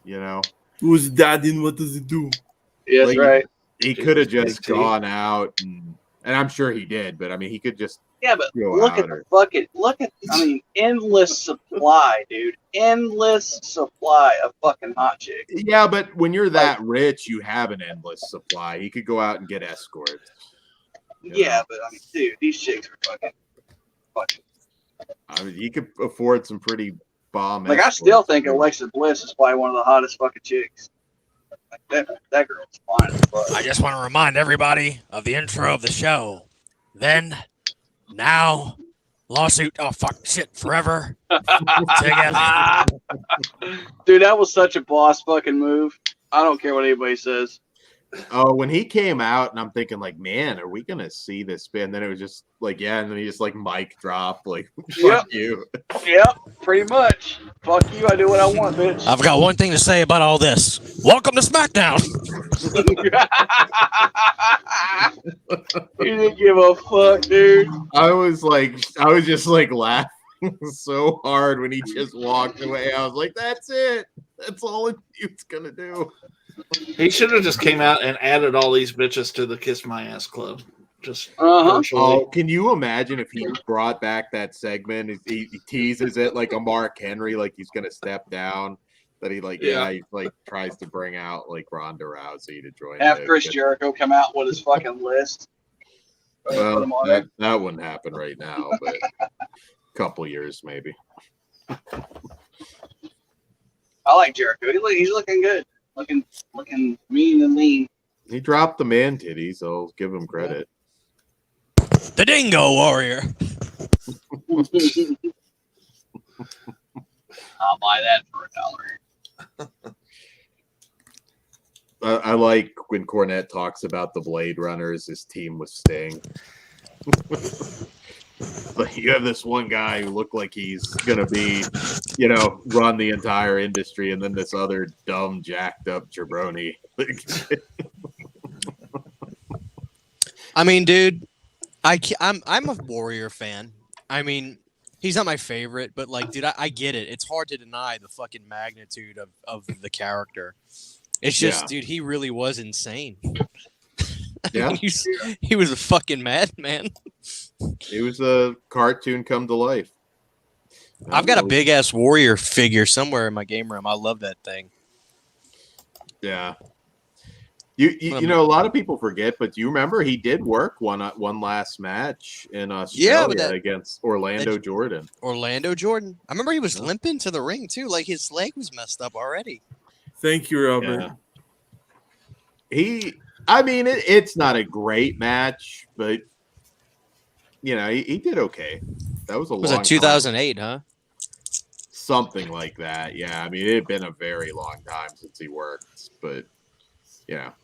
you know? Who's daddy and what does he do? Yeah, that's Like, right. He could have Big just T. gone out and I'm sure he did, but I mean, he could just Yeah, but go look out at or- the bucket. I mean, endless supply, dude. Endless supply of fucking hot chicks. Yeah, but when you're that rich, you have an endless supply. He could go out and get escorts. Yeah, but I mean, dude, these chicks are fucking. I mean, he could afford some pretty bomb. Like, I still think Alexa Bliss is probably one of the hottest fucking chicks. Like, that girl's fine as fuck. I just want to remind everybody of the intro of the show. Then, now, lawsuit. Oh fuck, shit, forever. Together. Dude, that was such a boss fucking move. I don't care what anybody says. Oh, when he came out, and I'm thinking, like, man, are we gonna see this spin? Then it was just like, yeah, and then he just like mic drop, like, fuck you. Yep, pretty much. Fuck you, I do what I want, bitch. I've got one thing to say about all this. Welcome to SmackDown. You didn't give a fuck, dude. I was just like laughing so hard when he just walked away. I was like, that's it. That's all it's gonna do. he should have just came out and added all these bitches to the Kiss My Ass Club. Just Uh-huh. virtually. Oh, can you imagine if he brought back that segment? He teases it like a Mark Henry, like he's gonna step down. That he he like tries to bring out like Ronda Rousey to join. Have the- Chris Jericho come out with his fucking list. Put Well, him on there. that wouldn't happen right now, but a couple years maybe. I like Jericho. He's looking good. Looking mean and lean. He dropped the man titties, so I'll give him credit. The Dingo Warrior. I'll buy that for $1. I like when Cornette talks about the Blade Runners, his team with Sting. Like, you have this one guy who looked like he's gonna be, run the entire industry, and then this other dumb, jacked up jabroni. I mean, dude, I'm a Warrior fan. I mean, he's not my favorite, but like, dude, I get it. It's hard to deny the fucking magnitude of the character. It's just, dude, he really was insane. Yeah. I mean, he was a fucking madman. It was a cartoon come to life. I've got a big ass Warrior figure somewhere in my game room. I love that thing. Yeah. You know, a lot of people forget, but do you remember he did work one last match in Australia against Orlando Jordan? Orlando Jordan. I remember he was limping to the ring too, like his leg was messed up already. Thank you, Robert. Yeah. It's not a great match, but he did okay. That was a long Was it 2008, huh? Something like that. Yeah, I mean, it had been a very long time since he worked, but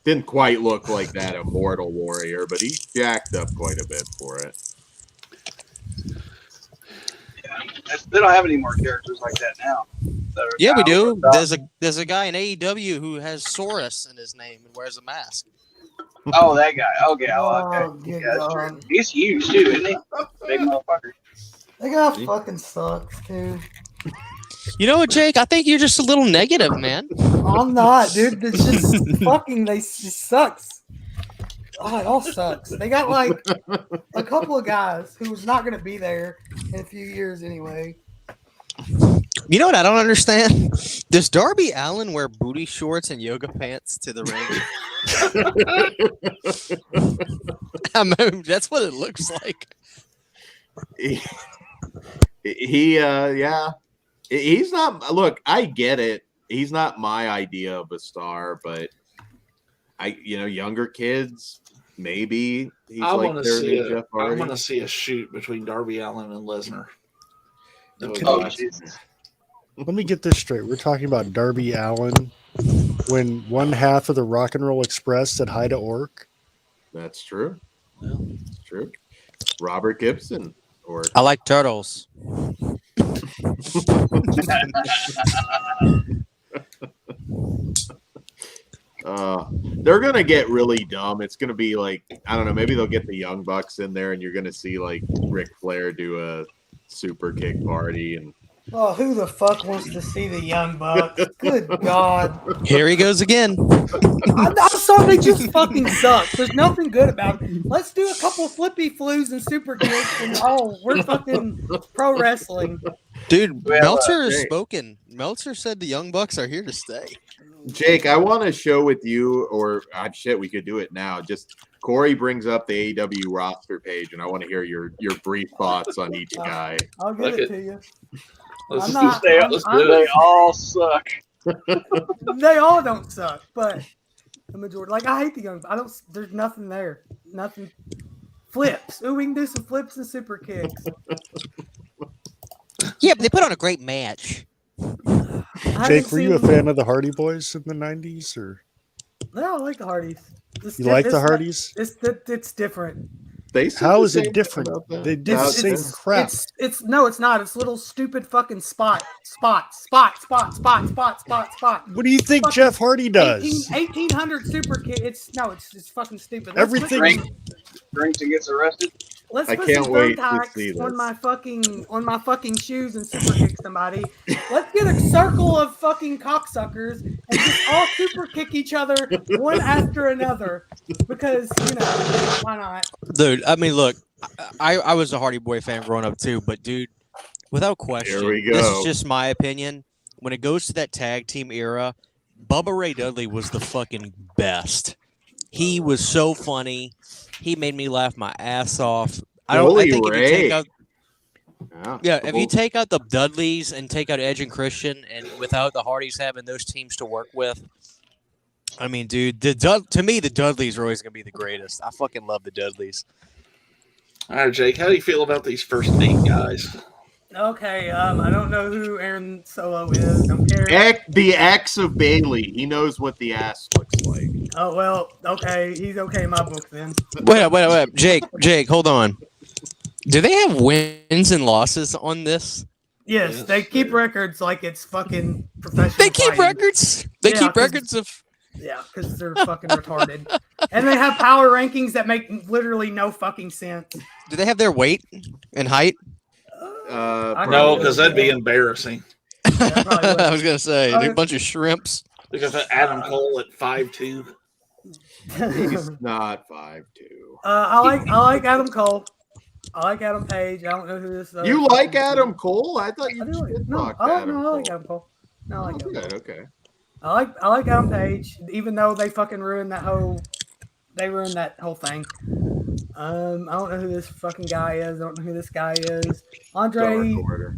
didn't quite look like that Immortal Warrior, but he jacked up quite a bit for it. Yeah. They don't have any more characters like that now. Yeah, we do. There's a guy in AEW who has Saurus in his name and wears a mask. Oh, that guy. Okay, okay. Oh, Yeah, that's true. He's huge too, isn't he? Big motherfucker. That guy fucking sucks, too. You know what, Jake? I think you're just a little negative, man. I'm not, dude. It's just fucking. It sucks. Oh, it all sucks. They got like a couple of guys who's not going to be there in a few years anyway. You know what I don't understand? Does Darby Allin wear booty shorts and yoga pants to the ring? I mean, that's what it looks like. Yeah, he's not. Look, I get it. He's not my idea of a star, but younger kids, maybe he's I like want to their see new Jeff I Hardy. want to see a shoot between Darby Allin and Lesnar. That would Can be Oh, we- awesome. Jesus. Let me get this straight. We're talking about Darby Allin when one half of the Rock and Roll Express said hi to Orc. That's true. Yeah. That's true. Robert Gibson, or I like turtles. they're gonna get really dumb. It's gonna be like, I don't know. Maybe they'll get the Young Bucks in there, and you're gonna see like Ric Flair do a super kick party, and Oh, who the fuck wants to see the Young Bucks? Good God. Here he goes again. I'm sorry, they just fucking suck. There's nothing good about them. Let's do a couple flippy flues and super kicks, and we're fucking pro wrestling. Dude, Well, Meltzer has Jake. spoken. Meltzer said the Young Bucks are here to stay. Jake, I want to show with you, or shit, we could do it now. Just Corey brings up the AEW roster page, and I want to hear your brief thoughts on each guy. I'll Look give it at- to you. Let's, I'm let's, not- They, let's I'm- do they it. all suck. They all don't suck, but the majority. Like, I hate the Young Bucks. There's nothing there. Nothing. Flips. Ooh, we can do some flips and super kicks. Yeah, but they put on a great match. I haven't Jake, were you a seen- fan of the Hardy Boys in the 90s? Or No, I like the Hardys. you like the Hardys? It's different. They said How the is same it thing different? about that. They did the About same this. crap. No, it's not. It's little stupid fucking spot. What What do you think Fucking Jeff Hardy does? 1800 super kick. It's fucking stupid. Everything- Drinks and gets arrested. Let's I put can't some wait to thumbtacks see on this. my fucking shoes and super kick somebody. Let's get a circle of fucking cocksuckers and just all super kick each other one after another. Because, why not? Dude, I mean, look, I was a Hardy Boy fan growing up too, but dude, without question, Here we this go. is just my opinion. When it goes to that tag team era, Bubba Ray Dudley was the fucking best. He was so funny. He made me laugh my ass off. I Bully think if you Ray. take out if you Well, take out the Dudleys and take out Edge and Christian, and without the Hardys having those teams to work with, I mean, dude, to me the Dudleys are always gonna be the greatest. I fucking love the Dudleys. All right, Jake, how do you feel about these first 8 guys? Okay, I don't know who Aaron Solo is. Don't care. the ex of Bailey. He knows what the ass looks like. Oh, well, okay. He's okay in my book then. Wait, Jake, hold on. Do they have wins and losses on this? Yes, Yes, they keep sir. records like it's fucking professional. They keep fighting. records. They Yeah, keep 'cause- records of. Yeah, because they're fucking retarded. And they have power rankings that make literally no fucking sense. Do they have their weight and height? I No, know. because that'd be embarrassing. Yeah, probably would. I was gonna say they're a Okay. bunch of shrimps. Look at Adam Cole at 5'2". He's not 5'2". I like Adam Cole. I like Adam Page. I don't know who this is. You like Adam Cole? I thought you I do like, shit no, talked I like, Adam no, I like Cole. Adam Cole. No, I like Adam Cole. Good, okay. I like Adam Page, even though they fucking ruined that whole thing. I don't know who this fucking guy is. I don't know who this guy is. Andre, Dark Order.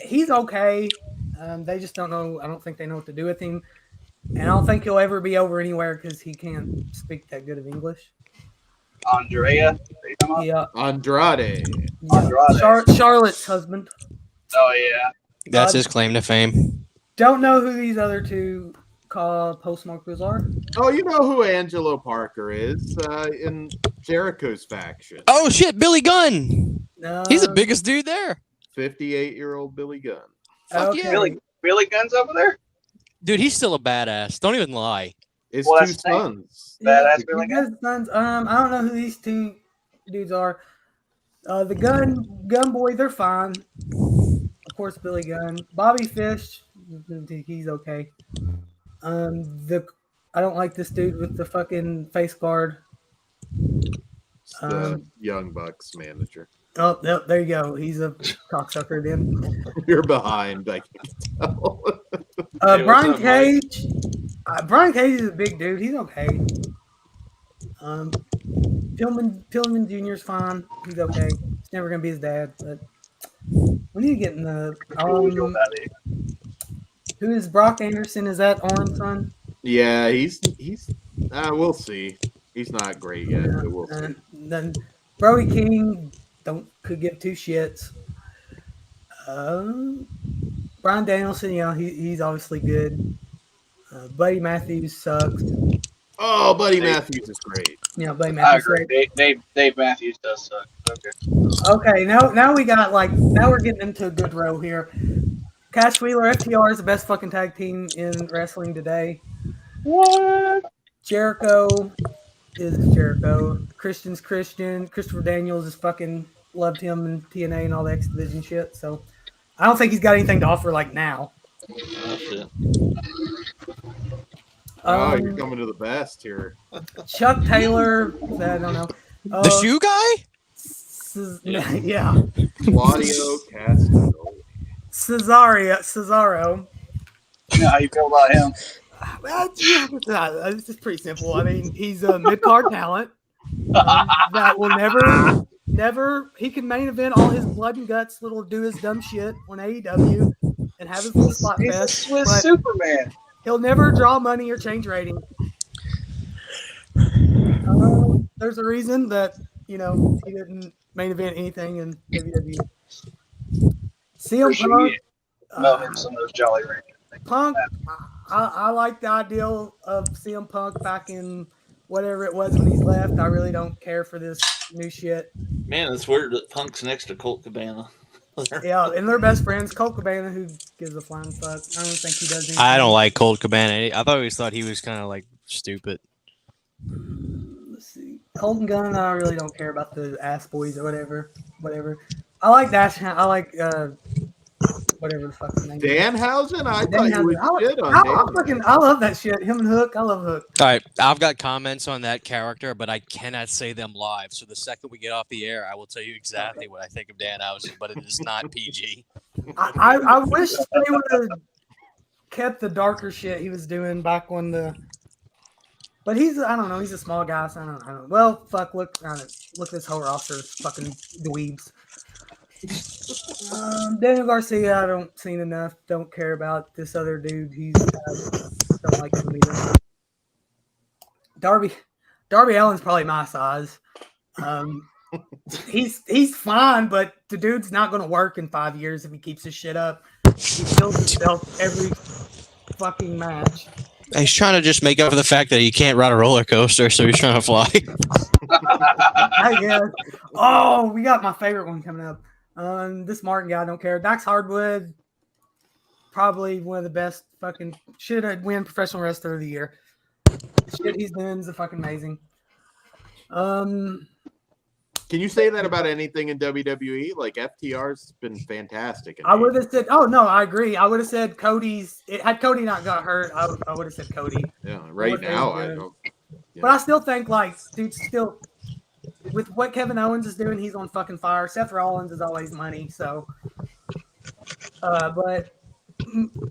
he's okay. They just don't know. I don't think they know what to do with him, and I don't think he'll ever be over anywhere because he can't speak that good of English. Andrea. They come up? Yeah, Andrade. Andrade. Charlotte's husband. Oh yeah. That's his claim to fame. Don't know who these other two postmarkers are. Oh, you know who Angelo Parker is in Jericho's faction. Oh shit, Billy Gunn. He's the Um, biggest dude there. 58-year-old Billy Gunn. Fuck okay. yeah. Billy Gunn's over there. Dude, he's still a badass. Don't even lie. His Well, two that's the thing. sons. Badass Billy He Gunn. has sons. I don't know who these two dudes are. The gun boy, they're fine. Of course, Billy Gunn. Bobby Fish, he's okay. I don't like this dude with the fucking face guard. It's the Young Bucks manager. Oh, yep, there you go. He's a cocksucker then. You're behind, I can tell. Hey, what's Brian up, Mike? Cage. Brian Cage is a big dude. He's okay. Pillman Jr.'s fine. He's okay. never gonna be his dad. But we need to get in the who is Brock Anderson? Is that Orin's son? Yeah, he's we'll see. He's not great yet, but we'll see. Then Brody King could give two shits. Brian Danielson, he's obviously good. Buddy Matthews sucks. Oh, Buddy Matthews is great. Yeah, Buddy I Matthews. agree. Dave Matthews does suck. Okay. Okay, now we got now we're getting into a good row here. Cash Wheeler, FTR is the best fucking tag team in wrestling today. What? Jericho is Jericho. Christian's Christian. Christopher Daniels is fucking loved him in TNA and all the X Division shit. So I don't think he's got anything to offer now. Oh, shit. You're coming to the best here. Chuck Taylor, I don't know. The shoe guy? Yeah. Claudio Castagnoli. Cesaro. You know how you feel about him? It's just pretty simple. I mean, he's a mid-card talent that will never. He can main event all his blood and guts, do his dumb shit on AEW and have his little spot He's fest. a Swiss Superman. He'll never draw money or change rating. There's a reason that he didn't main event anything in WWE. CM Punk. Know him some of those Jolly Rangers. Punk, I like the ideal of CM Punk back in whatever it was when he's left. I really don't care for this new shit. Man, it's weird that Punk's next to Colt Cabana. Yeah, and they're best friends. Colt Cabana, who gives a flying fuck. I don't think he does anything. I don't like Colt Cabana. I always thought he was kind of stupid. Let's see. Colton Gunn, I really don't care about the ass boys or whatever. I like Dash. I like whatever the fuck his name is. Danhausen? I thought you would shit on Danhausen. I love that shit. Him and Hook. I love Hook. All right, I've got comments on that character, but I cannot say them live. So the second we get off the air, I will tell you exactly what I think of Danhausen, but it is not PG. I wish they would have kept the darker shit he was doing back when the. But I don't know. He's a small guy, so I don't know. Well, fuck. Look at this whole roster of fucking dweebs. Daniel Garcia, I don't seen enough. Don't care about this other dude. Don't like him either. Darby Allin's probably my size. He's fine, but the dude's not going to work in 5 years if he keeps his shit up. He kills himself every fucking match. He's trying to just make up for the fact that he can't ride a roller coaster, so he's trying to fly. I guess. Oh, we got my favorite one coming up. This Martin guy, I don't care. Dax Hardwood, probably one of the best fucking should win professional wrestler of the year. The shit he's doing is fucking amazing. Can you say that about anything in WWE? Like FTR's been fantastic. I would have said, oh no, I agree. I would have said had Cody not got hurt, I would have said Cody. Yeah, right now I don't. Yeah. But I still think dude, still with what Kevin Owens is doing, he's on fucking fire. Seth Rollins is always money, so. But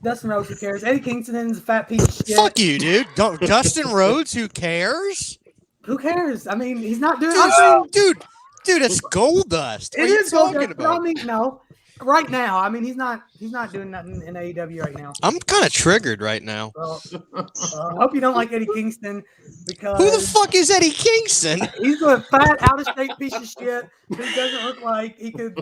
Dustin Rhodes, who cares? Eddie Kingston's a fat piece of shit. Fuck you, dude. Dustin Rhodes, who cares? Who cares? I mean, he's not doing. Dude, it's gold dust. What It are you is gold talking dust, about? I mean, no. Right now, I mean, he's not doing nothing in AEW right now. I'm kind of triggered right now. Well, I hope you don't like Eddie Kingston because Who the fuck is Eddie Kingston? he's a fat, out of shape piece of shit who doesn't look like he could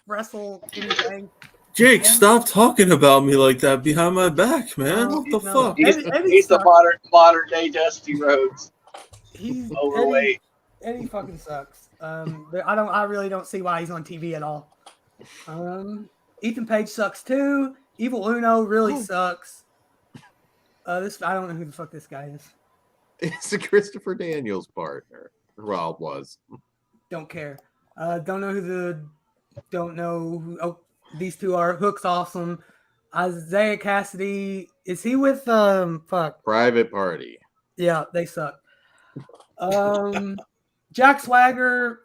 wrestle anything. Jake, stop talking about me like that behind my back, man. What the fuck? He's the modern day Dusty Rhodes. He's Overweight. Eddie fucking sucks. I really don't see why he's on TV at all. Ethan Page sucks too. Evil Uno really sucks. I don't know who the fuck this guy is. It's a Christopher Daniels partner. Well, was. Don't care. Don't know who. Oh, these two are. Hook's awesome. Isaiah Cassidy. Is he with Private Party? Yeah, they suck. Jack Swagger.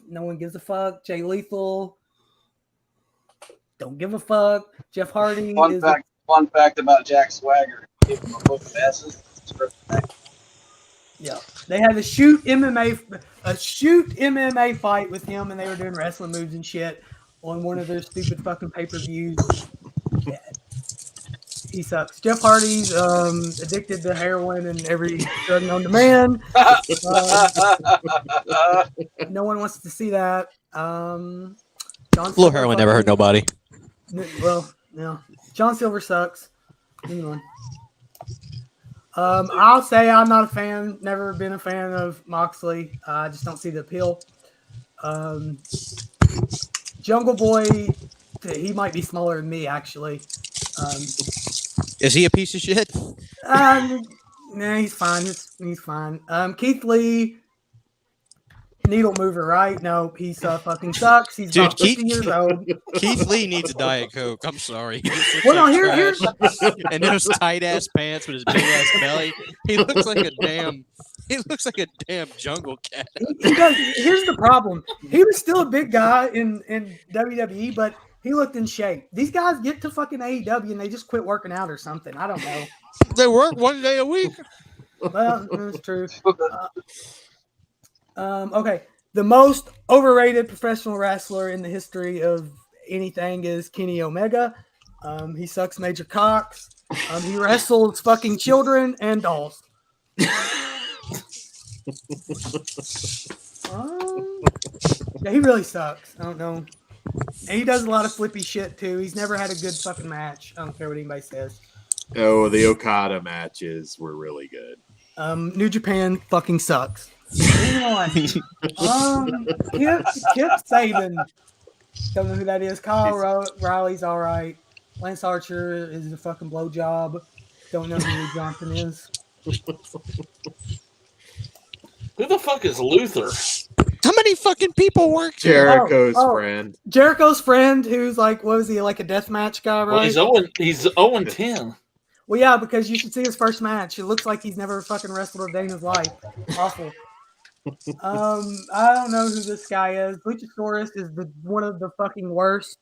No one gives a fuck. Jay Lethal. Don't give a fuck. Jeff Hardy. Fun fact about Jack Swagger. Give him a book of S's. Yeah, they had a shoot MMA fight with him, and they were doing wrestling moves and shit on one of their stupid fucking pay-per-views. Yeah, he sucks. Jeff Hardy's addicted to heroin and every drug known to man. No one wants to see that. John Little heroin never hurt nobody. Well, yeah. John Silver sucks. Moving on. I'll say I'm not a fan. Never been a fan of Moxley. I just don't see the appeal. Jungle Boy, he might be smaller than me actually. Is he a piece of shit? Nah, he's fine. He's fine. Keith Lee, needle mover, right? No, he fucking sucks. He's Dude, about 50 years old. Keith Lee needs a Diet Coke. I'm sorry. He just looks Well, no, like here's trash. And those tight ass pants with his big ass belly. He looks like a damn jungle cat. he does. Here's the problem. He was still a big guy in WWE, but he looked in shape. These guys get to fucking AEW and they just quit working out or something. I don't know. They work one day a week. Well, that's true. Okay. The most overrated professional wrestler in the history of anything is Kenny Omega. He sucks major cocks. He wrestles fucking children and dolls. Yeah, he really sucks. I don't know. And he does a lot of flippy shit too. He's never had a good fucking match. I don't care what anybody says. Oh, the Okada matches were really good. New Japan fucking sucks. Moving on. Kip Saban. Don't know who that is. Kyle Riley's all right. Lance Archer is a fucking blowjob. Don't know who Lee Johnson is. Who the fuck is Luther? How many fucking people work here? Jericho's friend. Jericho's friend, who's like, what was he, like a deathmatch guy, right? Well, he's 0-10. Well, yeah, because you should see his first match. It looks like he's never fucking wrestled a day in his life. Awful. I don't know who this guy is. Luchasaurus is one of the fucking worst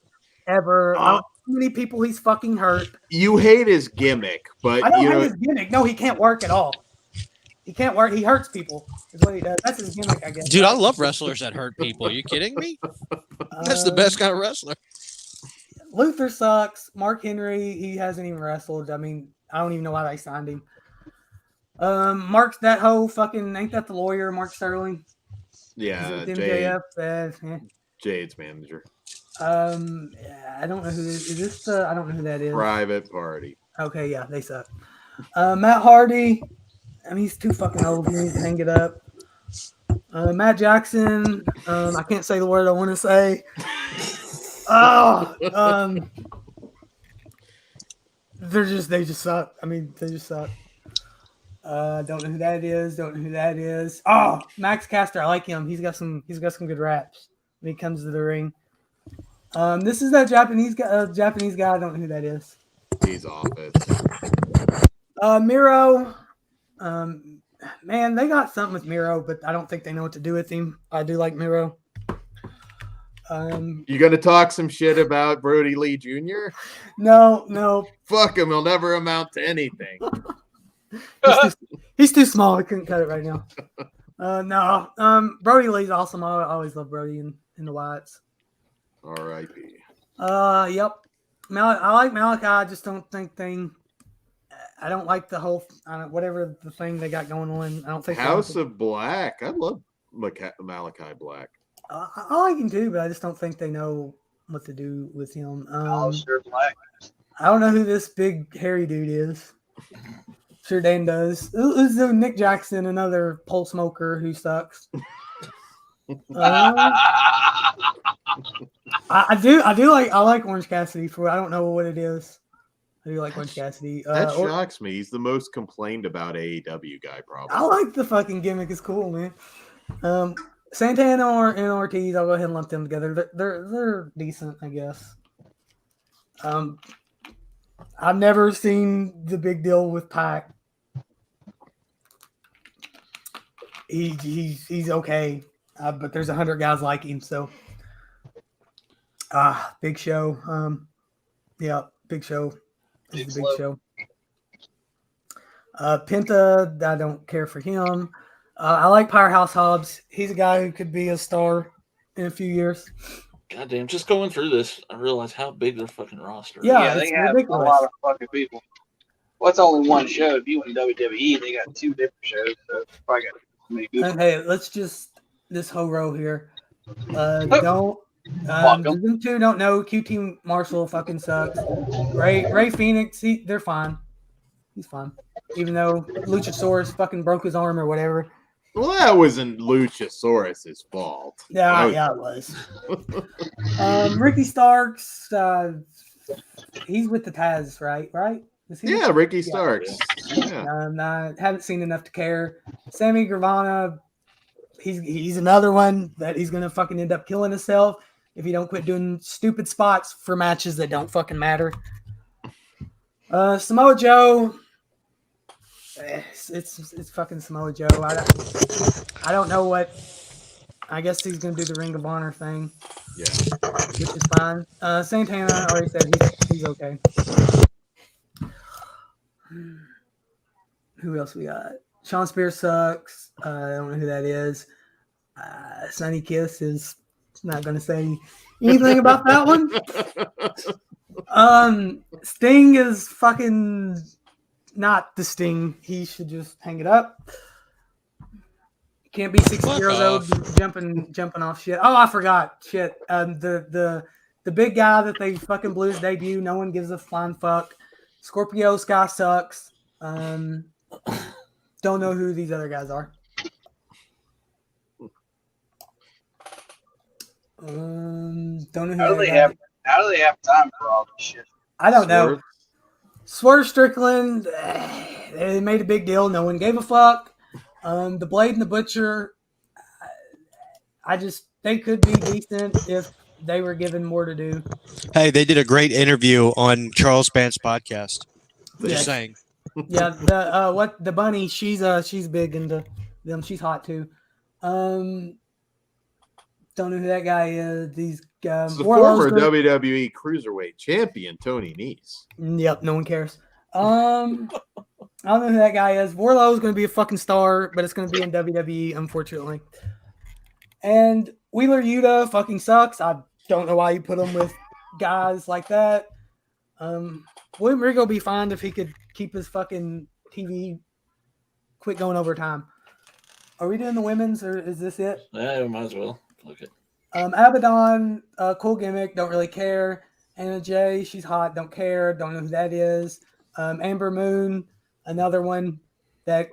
ever. I don't know how many people he's fucking hurt. You hate his gimmick, but I don't hate his gimmick. No, he can't work at all. He can't work. He hurts people. Is what he does. That's his gimmick, I guess. Dude, I love wrestlers that hurt people. Are you kidding me? That's the best kind of wrestler. Luther sucks. Mark Henry, he hasn't even wrestled. I mean, I don't even know why they signed him. Mark's that whole fucking, ain't that the lawyer, Mark Sterling? Yeah, MJF. Jade's manager. I don't know who is this. I don't know who that is. Private Party. Okay, yeah, they suck. Matt Hardy. I mean, he's too fucking old. He needs to hang it up. Matt Jackson. I can't say the word I want to say. They just suck. I mean, they just suck. Don't know who that is. Oh, Max Caster. I like him. He's got some good raps when he comes to the ring. This is that Japanese guy. I don't know who that is. He's off it. Miro. Man, they got something with Miro, but I don't think they know what to do with him. I do like Miro. You gonna talk some shit about Brody Lee Jr.? No. Fuck him. He'll never amount to anything. He's too small. I couldn't cut it right now. No. Brody Lee's awesome. I always love Brody in the Whites. R.I.P. Yep. I like Malachi. I just don't think I don't like the whole whatever the thing they got going on. I don't think House of Black. I love Malachi Black. I like him too, but I just don't think they know what to do with him. Sure, Black. I don't know who this big hairy dude is. Sure, Dan does. This is Nick Jackson, another pole smoker who sucks. I like Orange Cassidy for I don't know what it is. I do like Orange Cassidy. That shocks me. He's the most complained about AEW guy, probably. I like the fucking gimmick. It's cool, man. Santana and Ortiz, I'll go ahead and lump them together. They're decent, I guess. I've never seen the big deal with Pac. He's okay, but there's 100 guys like him. So, Big Show. Yeah, Big Show. This is a big show. Penta, I don't care for him. I like Powerhouse Hobbs. He's a guy who could be a star in a few years. Goddamn, just going through this, I realize how big their fucking roster is. Yeah, they it's have ridiculous. a lot of fucking people. Well, it's only one show. If you went WWE, they got 2 different shows, so it's probably got many people. Hey, let's just this whole row here. Oh. Don't Welcome. them two don't know. QT Marshall fucking sucks. Ray Phoenix, they're fine. He's fine. Even though Luchasaurus fucking broke his arm or whatever. Well, that wasn't Luchasaurus' fault. Yeah, it was. Ricky Starks, he's with the Taz, right? Is he? Yeah, Ricky Starks. Yeah. I haven't seen enough to care. Sammy Gravana, he's another one that he's gonna fucking end up killing himself if he don't quit doing stupid spots for matches that don't fucking matter. Samoa Joe, it's fucking Samoa Joe. I don't know what. I guess he's gonna do the Ring of Honor thing. Yeah, which is fine. Santana already said he's okay. Who else we got? Sean Spears sucks. I don't know who that is. Sunny Kiss is not going to say anything about that one. Sting is fucking not the Sting. He should just hang it up. Can't be 60 Fuck years off. old jumping off shit. Oh, I forgot. Shit. The big guy that they fucking blew his debut. No one gives a flying fuck. Scorpio Sky sucks. Don't know who these other guys are. Don't know who How do that they guy have? is. How do they have time for all this shit? I don't know. Swerve Strickland, they made a big deal. No one gave a fuck. The Blade and the Butcher, they could be decent if they were given more to do. Hey, they did a great interview on Charles Band's podcast. Just Yes. saying. Yeah, the bunny, she's big into them. She's hot too. Don't know who that guy is. These It's the former WWE Cruiserweight Champion, Tony Nese. Yep, no one cares. I don't know who that guy is. Warlow's going to be a fucking star, but it's going to be in WWE, unfortunately. And Wheeler Yuta fucking sucks. I don't know why you put him with guys like that. William Regal would be fine if he could keep his fucking TV quit going over time. Are we doing the women's, or is this it? Yeah, we might as well. Look at. Abaddon, cool gimmick, don't really care. Anna Jay, she's hot, don't care, don't know who that is. Amber Moon, another one that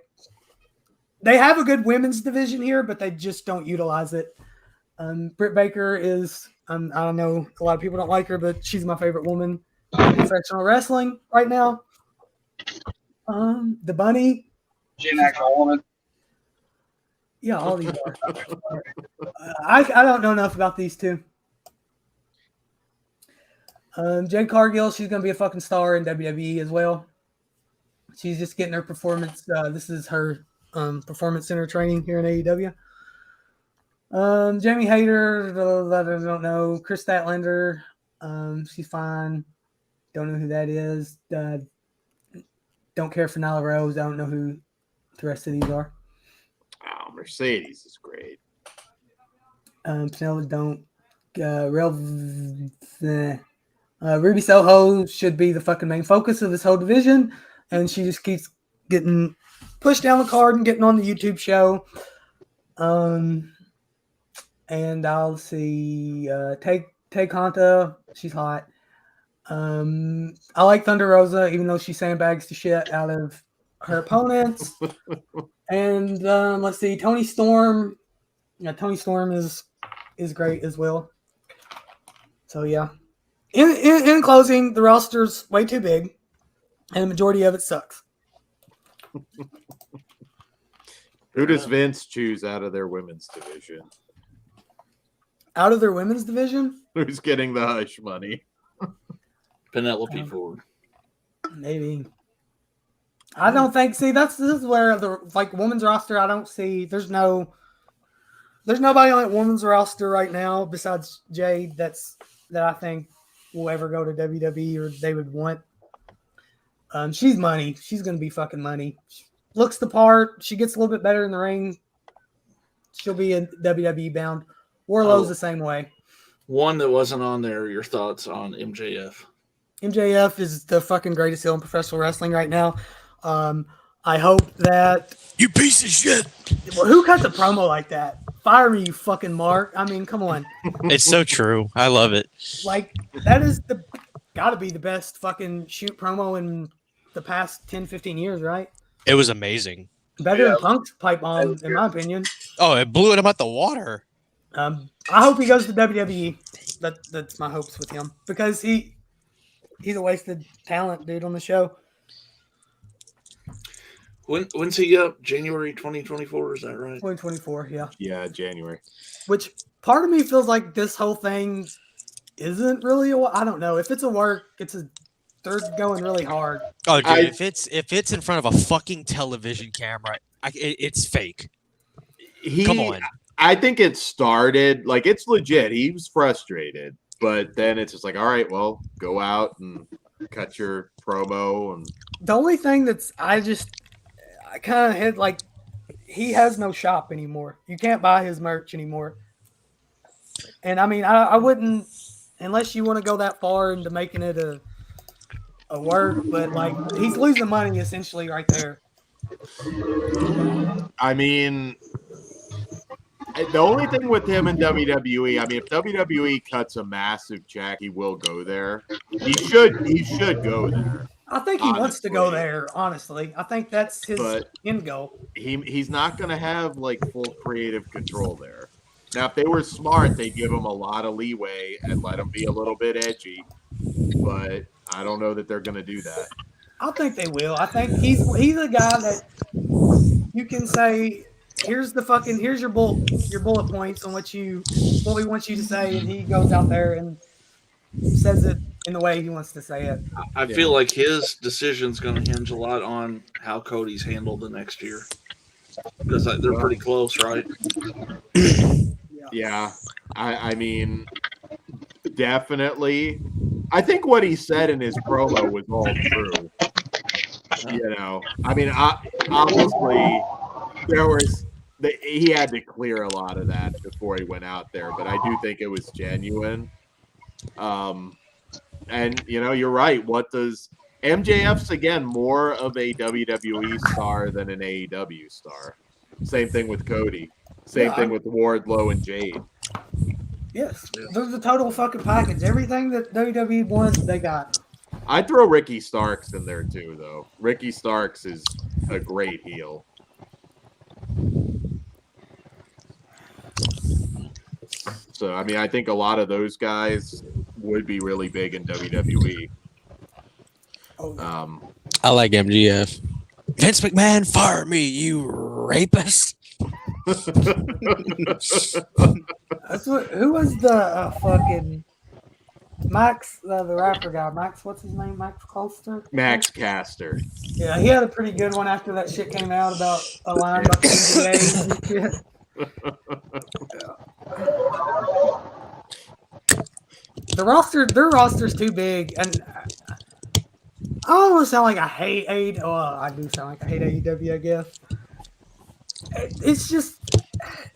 they have a good women's division here, but they just don't utilize it. Britt Baker is, I don't know, a lot of people don't like her, but she's my favorite woman in professional wrestling right now. The Bunny. She's an actual woman. Yeah, all these are. I don't know enough about these two. Jade Cargill, she's going to be a fucking star in WWE as well. She's just getting her performance. This is her performance center training here in AEW. Jamie Hayter, I don't know. Chris Statlander, she's fine. Don't know who that is. Don't care for Nyla Rose. I don't know who the rest of these are. Oh, Mercedes is great. Penelope don't. Ruby Soho should be the fucking main focus of this whole division, and she just keeps getting pushed down the card and getting on the YouTube show. And I'll see Tay Conta, she's hot. I like Thunder Rosa, even though she sandbags the shit out of her opponents. And let's see, Tony Storm. Yeah, Tony Storm is great as well. So yeah. In closing, the roster's way too big, and the majority of it sucks. Who does Vince choose out of their women's division? Out of their women's division? Who's getting the hush money? Penelope Ford. Maybe. I don't think. See, this is where the women's roster. I don't see. There's nobody on that women's roster right now besides Jade that I think will ever go to WWE or they would want. She's money. She's gonna be fucking money. She looks the part. She gets a little bit better in the ring she'll be in WWE bound. Warlow's the same way. One that wasn't on there. Your thoughts on MJF? MJF is the fucking greatest heel in professional wrestling right now. I hope that You piece of shit. who cuts a promo like that? Fire me, you fucking Mark. I mean, come on. It's so true. I love it. Like that is gotta be the best fucking shoot promo in the past 10, 15 years, right? It was amazing. Better Yeah. than Punk's pipe bomb, was in good. my opinion. Oh, it blew him out the water. I hope he goes to WWE. That's my hopes with him because he's a wasted talent, dude, on the show. When's he up? January 2024, is that right? 2024, yeah. Yeah, January. Which part of me feels like this whole thing isn't really I don't know. If it's a work, they're going really hard. Oh, dude, if it's in front of a fucking television camera, it's fake. Come on. I think it started like it's legit. He was frustrated, but then it's just like, all right, well, go out and cut your promo. And The only thing I kind of hit like he has no shop anymore. You can't buy his merch anymore. And I mean, I wouldn't unless you want to go that far into making it a work, but like he's losing money essentially right there. I mean, the only thing with him in WWE, I mean, if WWE cuts a massive check, he will go there. He should go there. I think he wants to go there, honestly. I think that's his end goal. He's not going to have like full creative control there. Now, if they were smart, they'd give him a lot of leeway and let him be a little bit edgy. But I don't know that they're going to do that. I think they will. I think he's a guy that you can say, here's your bullet points on what we want you to say, and he goes out there and says it in the way he wants to say it. I feel like his decision's going to hinge a lot on how Cody's handled the next year because they're pretty close, right? Yeah, I mean, definitely. I think what he said in his promo was all true. You know, I mean, obviously he had to clear a lot of that before he went out there, but I do think it was genuine. And you know, you're right. What does MJF's again more of a WWE star than an AEW star? Same thing with Cody. Same thing with Wardlow and Jade. Yes, there's the total fucking package. Everything that WWE wants, they got. I'd throw Ricky Starks in there too, though. Ricky Starks is a great heel. So, I mean, I think a lot of those guys would be really big in WWE. I like MGF. Vince McMahon, fire me, you rapist. That's who was the fucking Max, the rapper guy? Max, what's his name? Max Caster? Max Caster. Yeah, he had a pretty good one after that shit came out about a line about the NBA and shit. Their roster's too big, and I don't want to sound like I hate AEW. Well, I do sound like I hate AEW, I guess.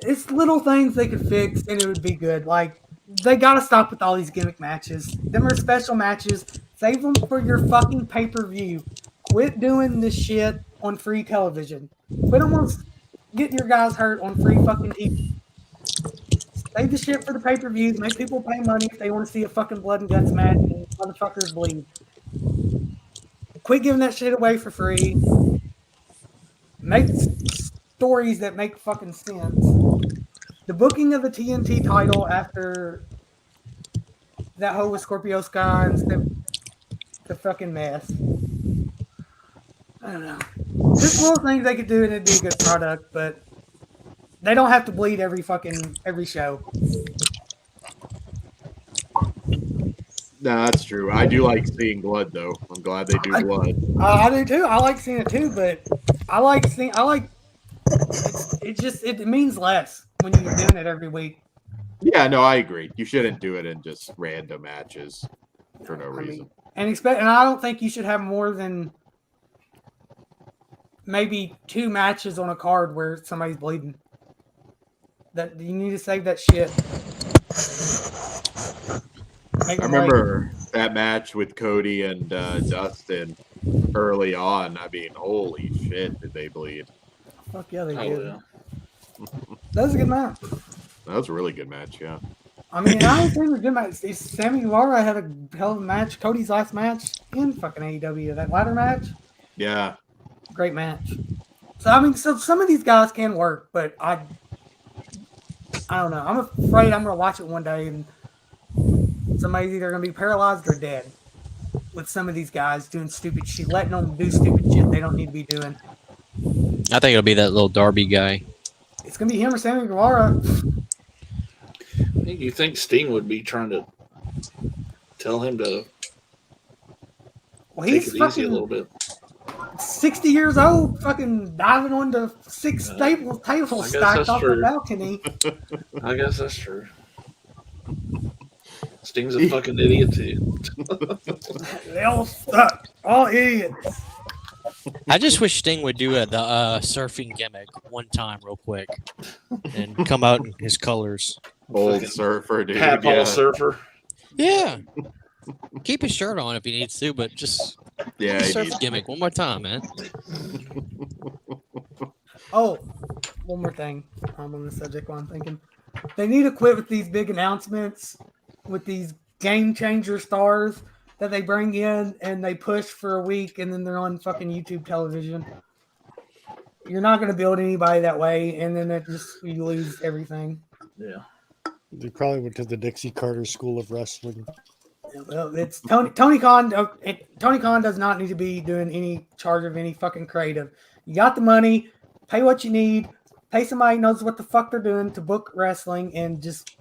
It's little things they could fix, and it would be good. Like, they got to stop with all these gimmick matches. Them are special matches. Save them for your fucking pay-per-view. Quit doing this shit on free television. Quit almost getting your guys hurt on free fucking TV. Save the shit for the pay-per-views. Make people pay money if they want to see a fucking blood and guts match and motherfuckers bleed. Quit giving that shit away for free. Make stories that make fucking sense. The booking of the TNT title after that whole with Scorpio Sky and the fucking mess. I don't know. Just little things they could do and it'd be a good product, but they don't have to bleed every show. No, that's true. I do like seeing blood, though. I'm glad they do blood. I do too. I like seeing it too, but it means less when you're doing it every week. Yeah, no, I agree. You shouldn't do it in just random matches for no reason. And I don't think you should have more than maybe 2 matches on a card where somebody's bleeding. That you need to save that shit. Make I them wait. remember that match with Cody and Dustin early on. I mean, holy shit, did they bleed? Fuck yeah, they Oh did. yeah. That was a good match. That was a really good match, yeah. I mean, I don't think it was a good match. Sammy Guevara had a hell of a match. Cody's last match in fucking AEW, that ladder match, Yeah. great match. So I mean, so some of these guys can work, but I don't know. I'm afraid I'm gonna watch it one day and somebody's either gonna be paralyzed or dead with some of these guys doing stupid shit, letting them do stupid shit they don't need to be doing. I think it'll be that little Darby guy. It's gonna be him or Sammy Guevara. You think Sting would be trying to tell him to Well, take he's it easy a little fucking bit? 60 years old, fucking diving onto six tables I guess stacked that's off the true. balcony. I guess that's true. Sting's a fucking idiot too. They all stuck, all idiots. I just wish Sting would do the surfing gimmick one time, real quick, and come out in his colors. Old Fucking surfer, dude. Cat Yeah. ball surfer. Yeah, keep his shirt on if he needs to, but just Yeah, he surf needs- gimmick one more time, man. Oh, one more thing. I'm on the subject while I'm thinking. They need to quit with these big announcements with these game changer stars that they bring in and they push for a week and then they're on fucking YouTube television. You're not going to build anybody that way, and then you lose everything. Yeah. They probably went to the Dixie Carter School of Wrestling. Well, it's Tony Khan. Tony Khan does not need to be doing any charge of any fucking creative. You got the money, pay what you need, pay somebody who knows what the fuck they're doing to book wrestling, and just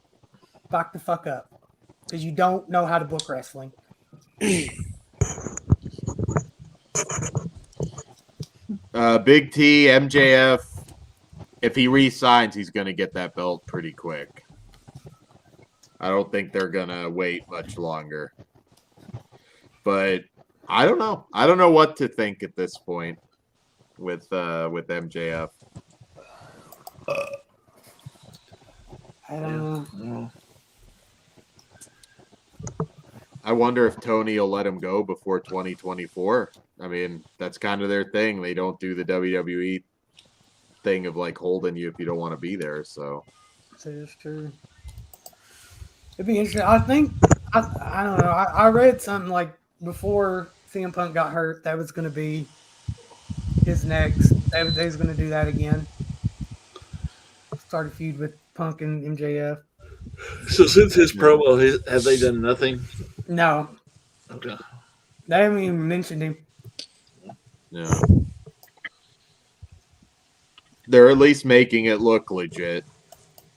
back the fuck up because you don't know how to book wrestling. Big T, MJF, if he re-signs, he's going to get that belt pretty quick. I don't think they're going to wait much longer. But I don't know. I don't know what to think at this point with MJF. I don't know. I wonder if Tony will let him go before 2024. I mean, that's kind of their thing. They don't do the WWE thing of like holding you if you don't want to be there. So That's true. It'd be interesting. I think I don't know. I read something like before CM Punk got hurt, that was going to be his next. They was going to do that again. Start a feud with Punk and MJF. So since his promo, have they done nothing? No, Okay. they haven't even mentioned him. yeah, they're at least making it look legit.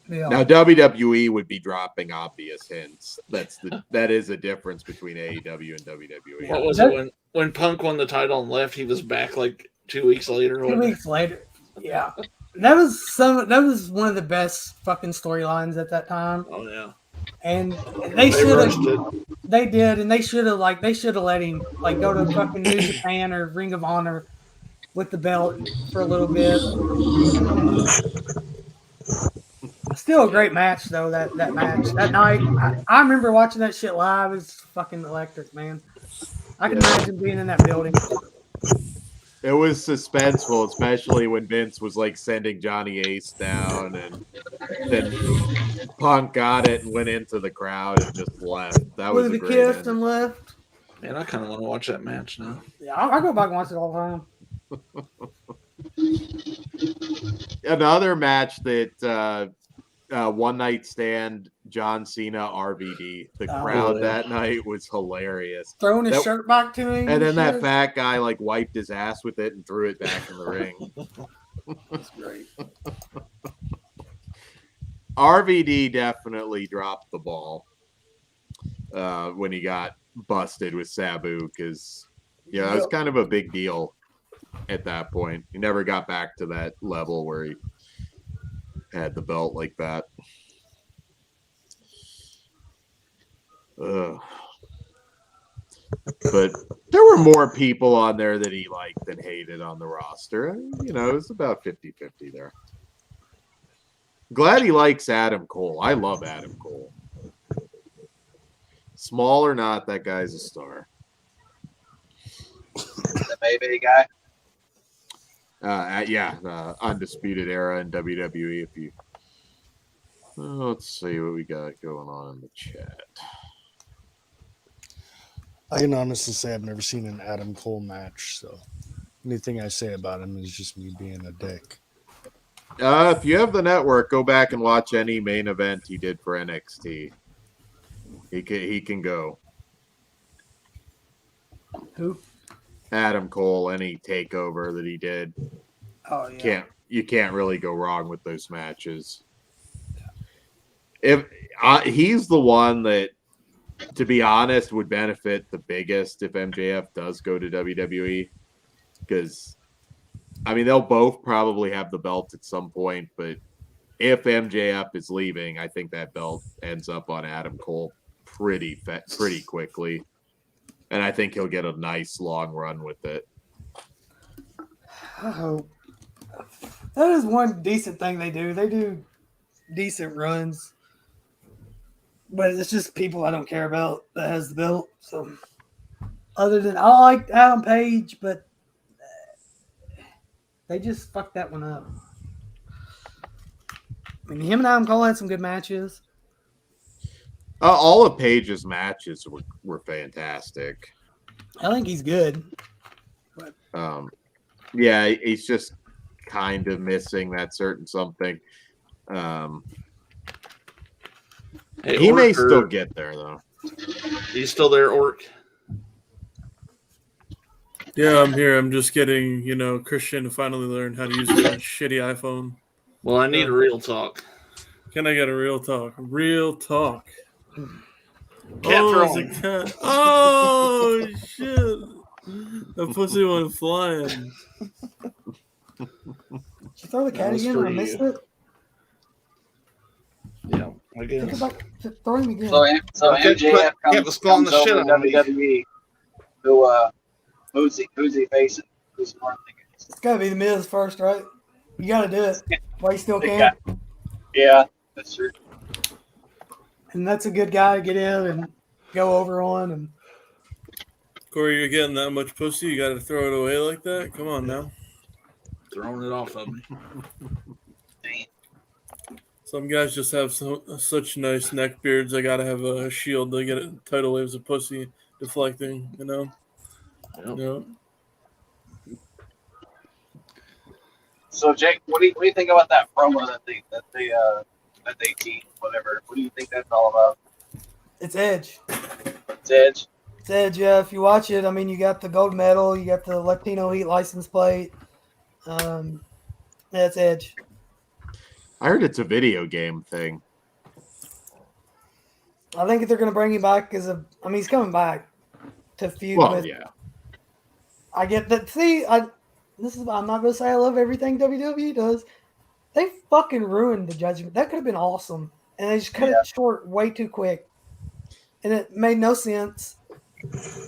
Yeah. Now WWE would be dropping obvious hints. That is a difference between AEW and WWE. What was it when Punk won the title and left? He was back like 2 weeks later. 2 weeks later. Yeah. That was one of the best fucking storylines at that time. Oh yeah. And They should rushed have. it. They did, and they should have let him like go to fucking New Japan or Ring of Honor with the belt for a little bit. Still a great match though. That match that night, I remember watching that shit live. It was fucking electric, man. I can imagine being in that building. It was suspenseful, especially when Vince was like sending Johnny Ace down, and then Punk got it and went into the crowd and just left. That was a the great kiss end. and left. Man, I kind of want to watch that match now. Yeah, I go back and watch it all the time. Another match that one night stand, John Cena RVD. The crowd that night was hilarious. Throwing his shirt back to him. And then that shit. fat guy like wiped his ass with it and threw it back in the ring. That's great. RVD definitely dropped the ball when he got busted with Sabu because it was kind of a big deal at that point. He never got back to that level where he had the belt like that. But there were more people on there that he liked than hated on the roster. It was about 50-50 there. Glad he likes Adam Cole. I love Adam Cole. Small or not, that guy's a star. The Maybe guy. Undisputed Era in WWE. If you, let's see what we got going on in the chat. I can honestly say I've never seen an Adam Cole match, so anything I say about him is just me being a dick. If you have the network, go back and watch any main event he did for NXT. He can go. Who? Adam Cole, any takeover that he did. Oh yeah. You can't really go wrong with those matches. If he's the one that, to be honest, would benefit the biggest if MJF does go to WWE, because I mean they'll both probably have the belt at some point, but if MJF is leaving, I think that belt ends up on Adam Cole pretty quickly, and I think he'll get a nice long run with it. I hope. That is one decent thing they do. They do decent runs. But it's just people I don't care about that has the belt. So, other than I like Adam Page, but they just fucked that one up. I mean, him and Adam Cole had some good matches. All of Page's matches were fantastic. I think he's good. But yeah, he's just kind of missing that certain something. Hey, he may Orc, still get there though. He's still there, Orc? Yeah, I'm here. I'm just getting, Christian to finally learn how to use a shitty iPhone. Well, I need a real talk. Can I get a real talk? Real talk. Cat oh, it's a cat. Oh, shit. The pussy went flying. Did you throw the cat again and I missed it? Yeah, I guess. Think about throwing again. So MJF comes the shit over to out of me. WWE. Who's he facing? Who's more thinking? It's got to be the Miz first, right? You got to do it while you still can. Yeah, that's true. And that's a good guy to get in and go over on. And Corey, you're getting that much pussy, you got to throw it away like that? Come on now. Throwing it off of me. Some guys just have such nice neck beards. They got to have a shield to get tidal waves of pussy deflecting, Yep. Yeah. So Jake, what do you think about that promo that they teased, whatever? What do you think that's all about? it's Edge. It's Edge. It's Edge, yeah. If you watch it, I mean, you got the gold medal, you got the Latino Heat license plate. That's Edge. I heard it's a video game thing. I think they're going to bring him back he's coming back to feud with. Yeah. I get that. See, I'm not going to say I love everything WWE does. They fucking ruined the Judgment. That could have been awesome. And they just cut it short way too quick. And it made no sense.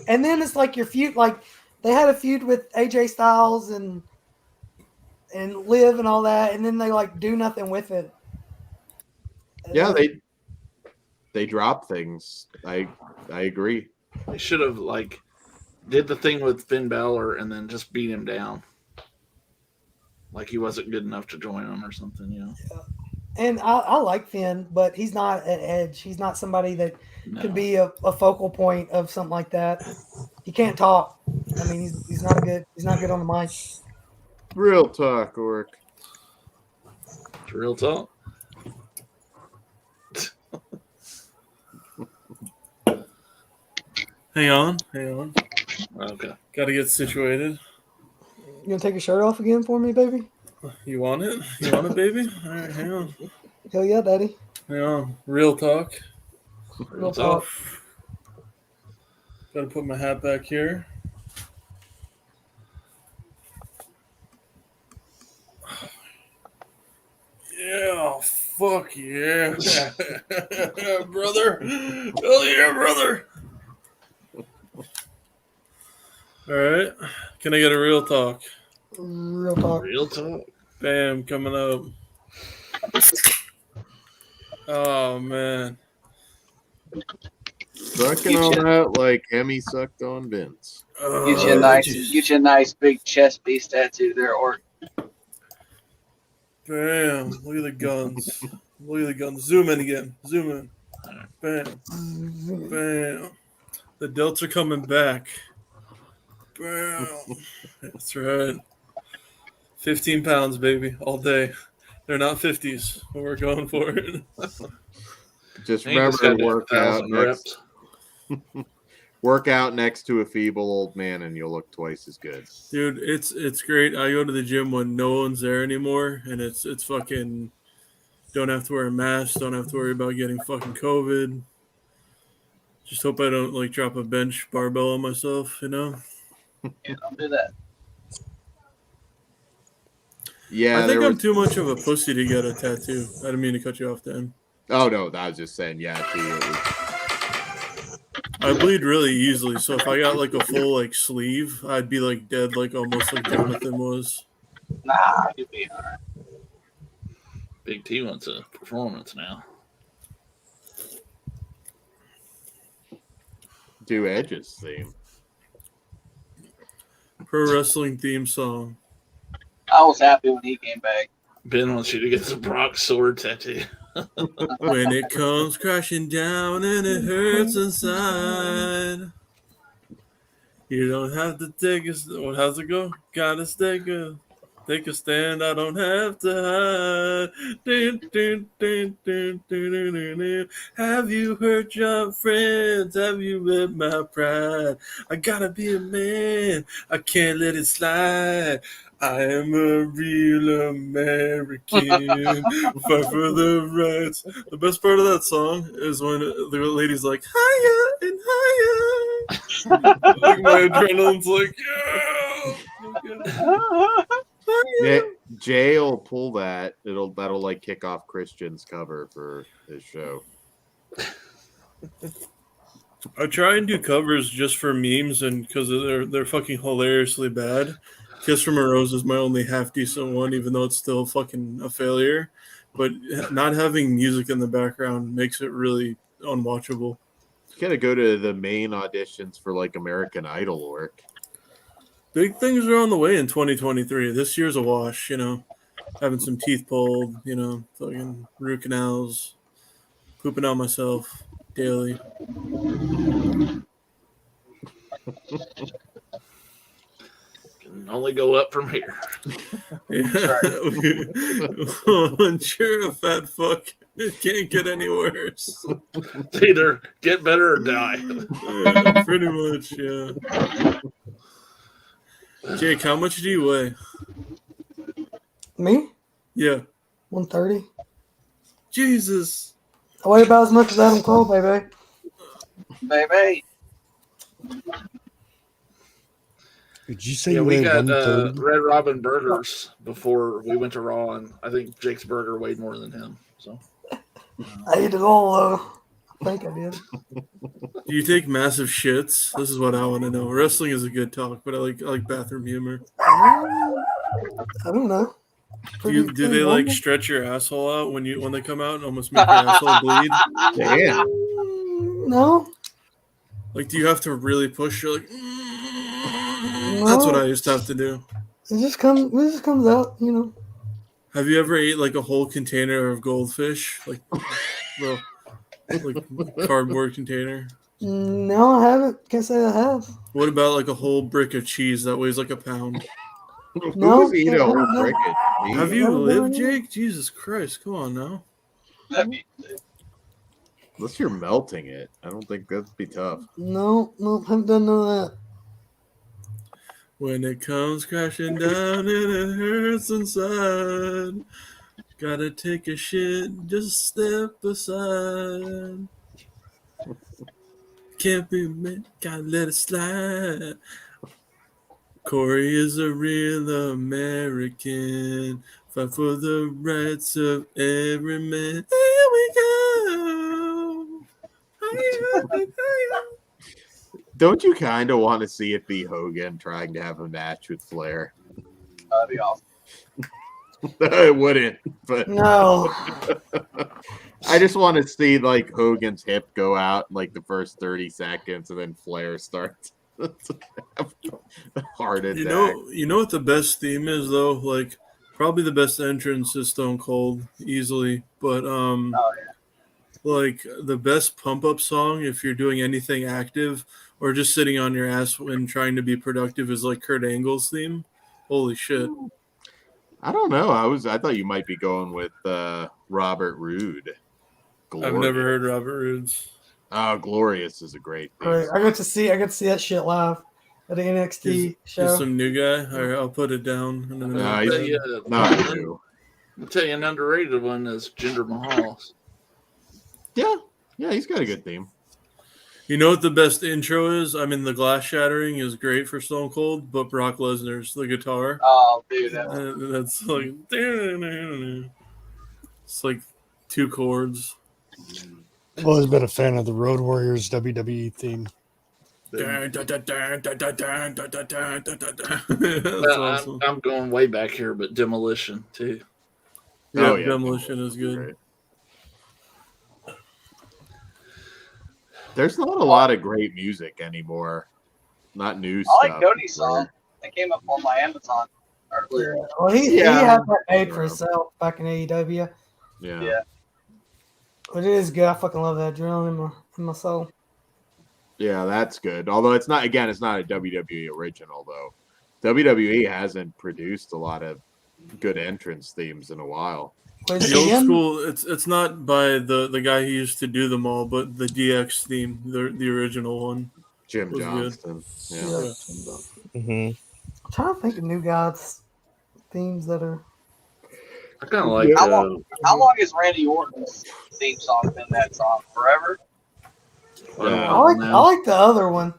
And then it's like your feud, like they had a feud with AJ Styles and Liv and all that, and then they like do nothing with it. Yeah, they drop things. I agree. They should have did the thing with Finn Balor and then just beat him down. Like he wasn't good enough to join them or something, Yeah. And I like Finn, but he's not at Edge. He's not somebody that could be a focal point of something like that. He can't talk. I mean, he's not good. He's not good on the mic. Real talk, Orc. It's real talk. Hang on. Okay. Got to get situated. You gonna take your shirt off again for me, baby? You want it? You want it, baby? All right, hang on. Hell yeah, daddy. Hang on. Real talk. Real talk. Got to put my hat back here. Yeah, fuck yeah. Brother. Hell yeah, brother. All right. Can I get a real talk? Real talk. Real talk. Bam, coming up. Oh man. Sucking on that like Hemi sucked on Vince. Get you a nice big chest piece tattoo there, or Bam! Look at the guns. Look at the guns. Zoom in again. Zoom in. Bam. Bam. The delts are coming back. Bam. That's right. 15 pounds, baby, all day. They're not 50s, but we're going for it. Just And you remember just to gotta do work out 1,000 next. reps. Work out next to a feeble old man, and you'll look twice as good. Dude, it's great. I go to the gym when no one's there anymore, and it's fucking. Don't have to wear a mask. Don't have to worry about getting fucking COVID. Just hope I don't like drop a bench barbell on myself. You know. yeah, don't do that. Yeah, I think there I'm was. too much of a pussy to get a tattoo. I didn't mean to cut you off, Dan. Oh no, I was just saying. Yeah, too. It was, I bleed really easily, so if I got like a full like sleeve, I'd be like dead, like almost like Jonathan was. Nah, you'll be all right. Big T wants a performance now. do Edge's theme. Pro wrestling theme song. I was happy when he came back. Ben wants you to get the Brock sword tattoo. When it comes crashing down and it hurts inside, you don't have to take a. How's it go? Gotta take a stand. I don't have to hide. Have you hurt your friends? Have you hurt my pride? I gotta be a man. I can't let it slide. I am a real American. Fight for the rights. The best part of that song is when the lady's like, higher and higher. Like my adrenaline's like, yeah. Jay will pull that. That'll like kick off Christian's cover for his show. I try and do covers just for memes and because they're fucking hilariously bad. Kiss from a Rose is my only half decent one, even though it's still fucking a failure. But not having music in the background makes it really unwatchable. You gotta go to the main auditions for like American Idol work. Big things are on the way in 2023. This year's a wash, you know. Having some teeth pulled, you know, fucking root canals, pooping out myself daily. Can only go up from here. Yeah. Once you're a fat fuck, it can't get any worse. It's either get better or die. Yeah, pretty much, yeah. Jake, how much do you weigh? Me? Yeah. 130. Jesus. I weigh about as much as Adam Cole, baby. Baby. Did you say Yeah, you we weighed got 130? Red Robin burgers before we went to Raw, and I think Jake's burger weighed more than him. So I ate it all, though. I think I did. Do you take massive shits? This is what I want to know. Wrestling is a good talk, but I like bathroom humor. I don't know. Do they like normal. stretch your asshole out when they come out and almost make your asshole bleed? Damn. No. Like, do you have to really push? You're like, No. that's what I used to have to do. It just comes out, you know. Have you ever ate like a whole container of goldfish, like cardboard container? No, I haven't. Can't say I have. What about like a whole brick of cheese that weighs like a pound? No, Who's eating a whole brick of cheese? Have you Never done lived, it. Jake? Jesus Christ, come on now. That'd be, Unless you're melting it, I don't think that'd be tough. No, haven't done none of that. When it comes crashing down and it hurts inside, gotta take a shit, just step aside. Can't be mad, gotta let it slide. Corey is a real American. Fight for the rights of every man. Here we go. Don't you kind of want to see it be Hogan trying to have a match with Flair? that'd be awesome. It wouldn't, but No. I just want to see like Hogan's hip go out in like the first 30 seconds, and then Flair starts. Heart attack. You know what the best theme is though? Like probably the best entrance is Stone Cold easily, but Oh yeah. like the best pump up song if you're doing anything active or just sitting on your ass when trying to be productive is like Kurt Angle's theme. Holy shit. I don't know. I thought you might be going with Robert Roode. I've never heard Robert Roode's. Oh, Glorious is a great theme. Right. I got to see that shit live at the NXT He's show. some new guy. All right, I'll put it down. And then No, I'll- he's not new. I'll tell you an underrated one is Jinder Mahal. Yeah, he's got a good theme. You know what the best intro is? I mean, the glass shattering is great for Stone Cold, but Brock Lesnar's the guitar. Oh, dude. That's like it's like 2 chords. I've always been a fan of the Road Warriors WWE theme. That's Well, awesome. I'm going way back here, but Demolition too. Yeah, Oh, yeah, Demolition is good. Great. There's not a lot of great music anymore. Not new I stuff. like Cody's song. That came up on my Amazon earlier. Well, he Yeah. had that made for himself back in AEW. Yeah. Yeah. But it is good. I fucking love that adrenaline in my soul. Yeah, that's good. Although it's not a WWE original though. WWE hasn't produced a lot of good entrance themes in a while. Wait, The old again? school, it's not by the guy who used to do them all, but the DX theme, the original one. Jim Was good. Johnston. Yeah. Yeah. Mm-hmm. I'm trying to think of new guys' themes that are. I kind of like. How long has Randy Orton's theme song been that song? Forever? I like the other one.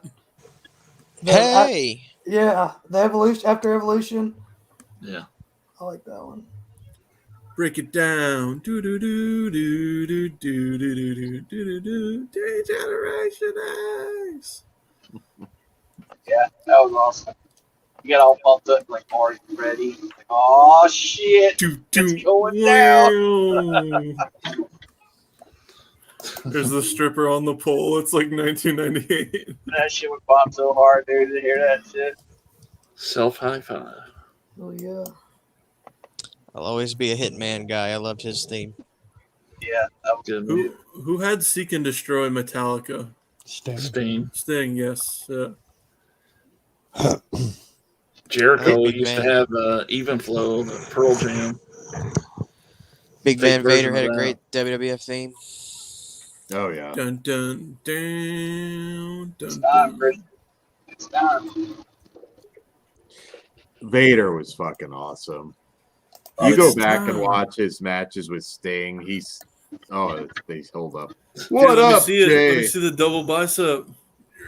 Hey, Yeah, the Evolution after Evolution. Yeah. I like that one. Break it down. Do do do do do do do do do do do. Generation X. Yeah, that was awesome. You got all pumped up, like, are you ready? Like, oh, shit. It's going down. There's the stripper on the pole. It's like 1998. That shit would pop so hard, dude, to hear that shit. Self high five. Oh yeah. I'll always be a Hitman guy. I loved his theme. Yeah, that was Good. Who had Seek and Destroy Metallica? Sting. Sting, yes. Jericho Big used man. to have Even Flow, the Pearl Jam. Big Fake Van Vader version had of a that. great WWF theme. Oh yeah. Dun dun dun It's dun. time, dun. Chris. It's time. Vader was fucking awesome. Oh, You go it's back time. and watch his matches with Sting. They hold up. Dude, What let me up, see it. Let Jay? me see the double bicep.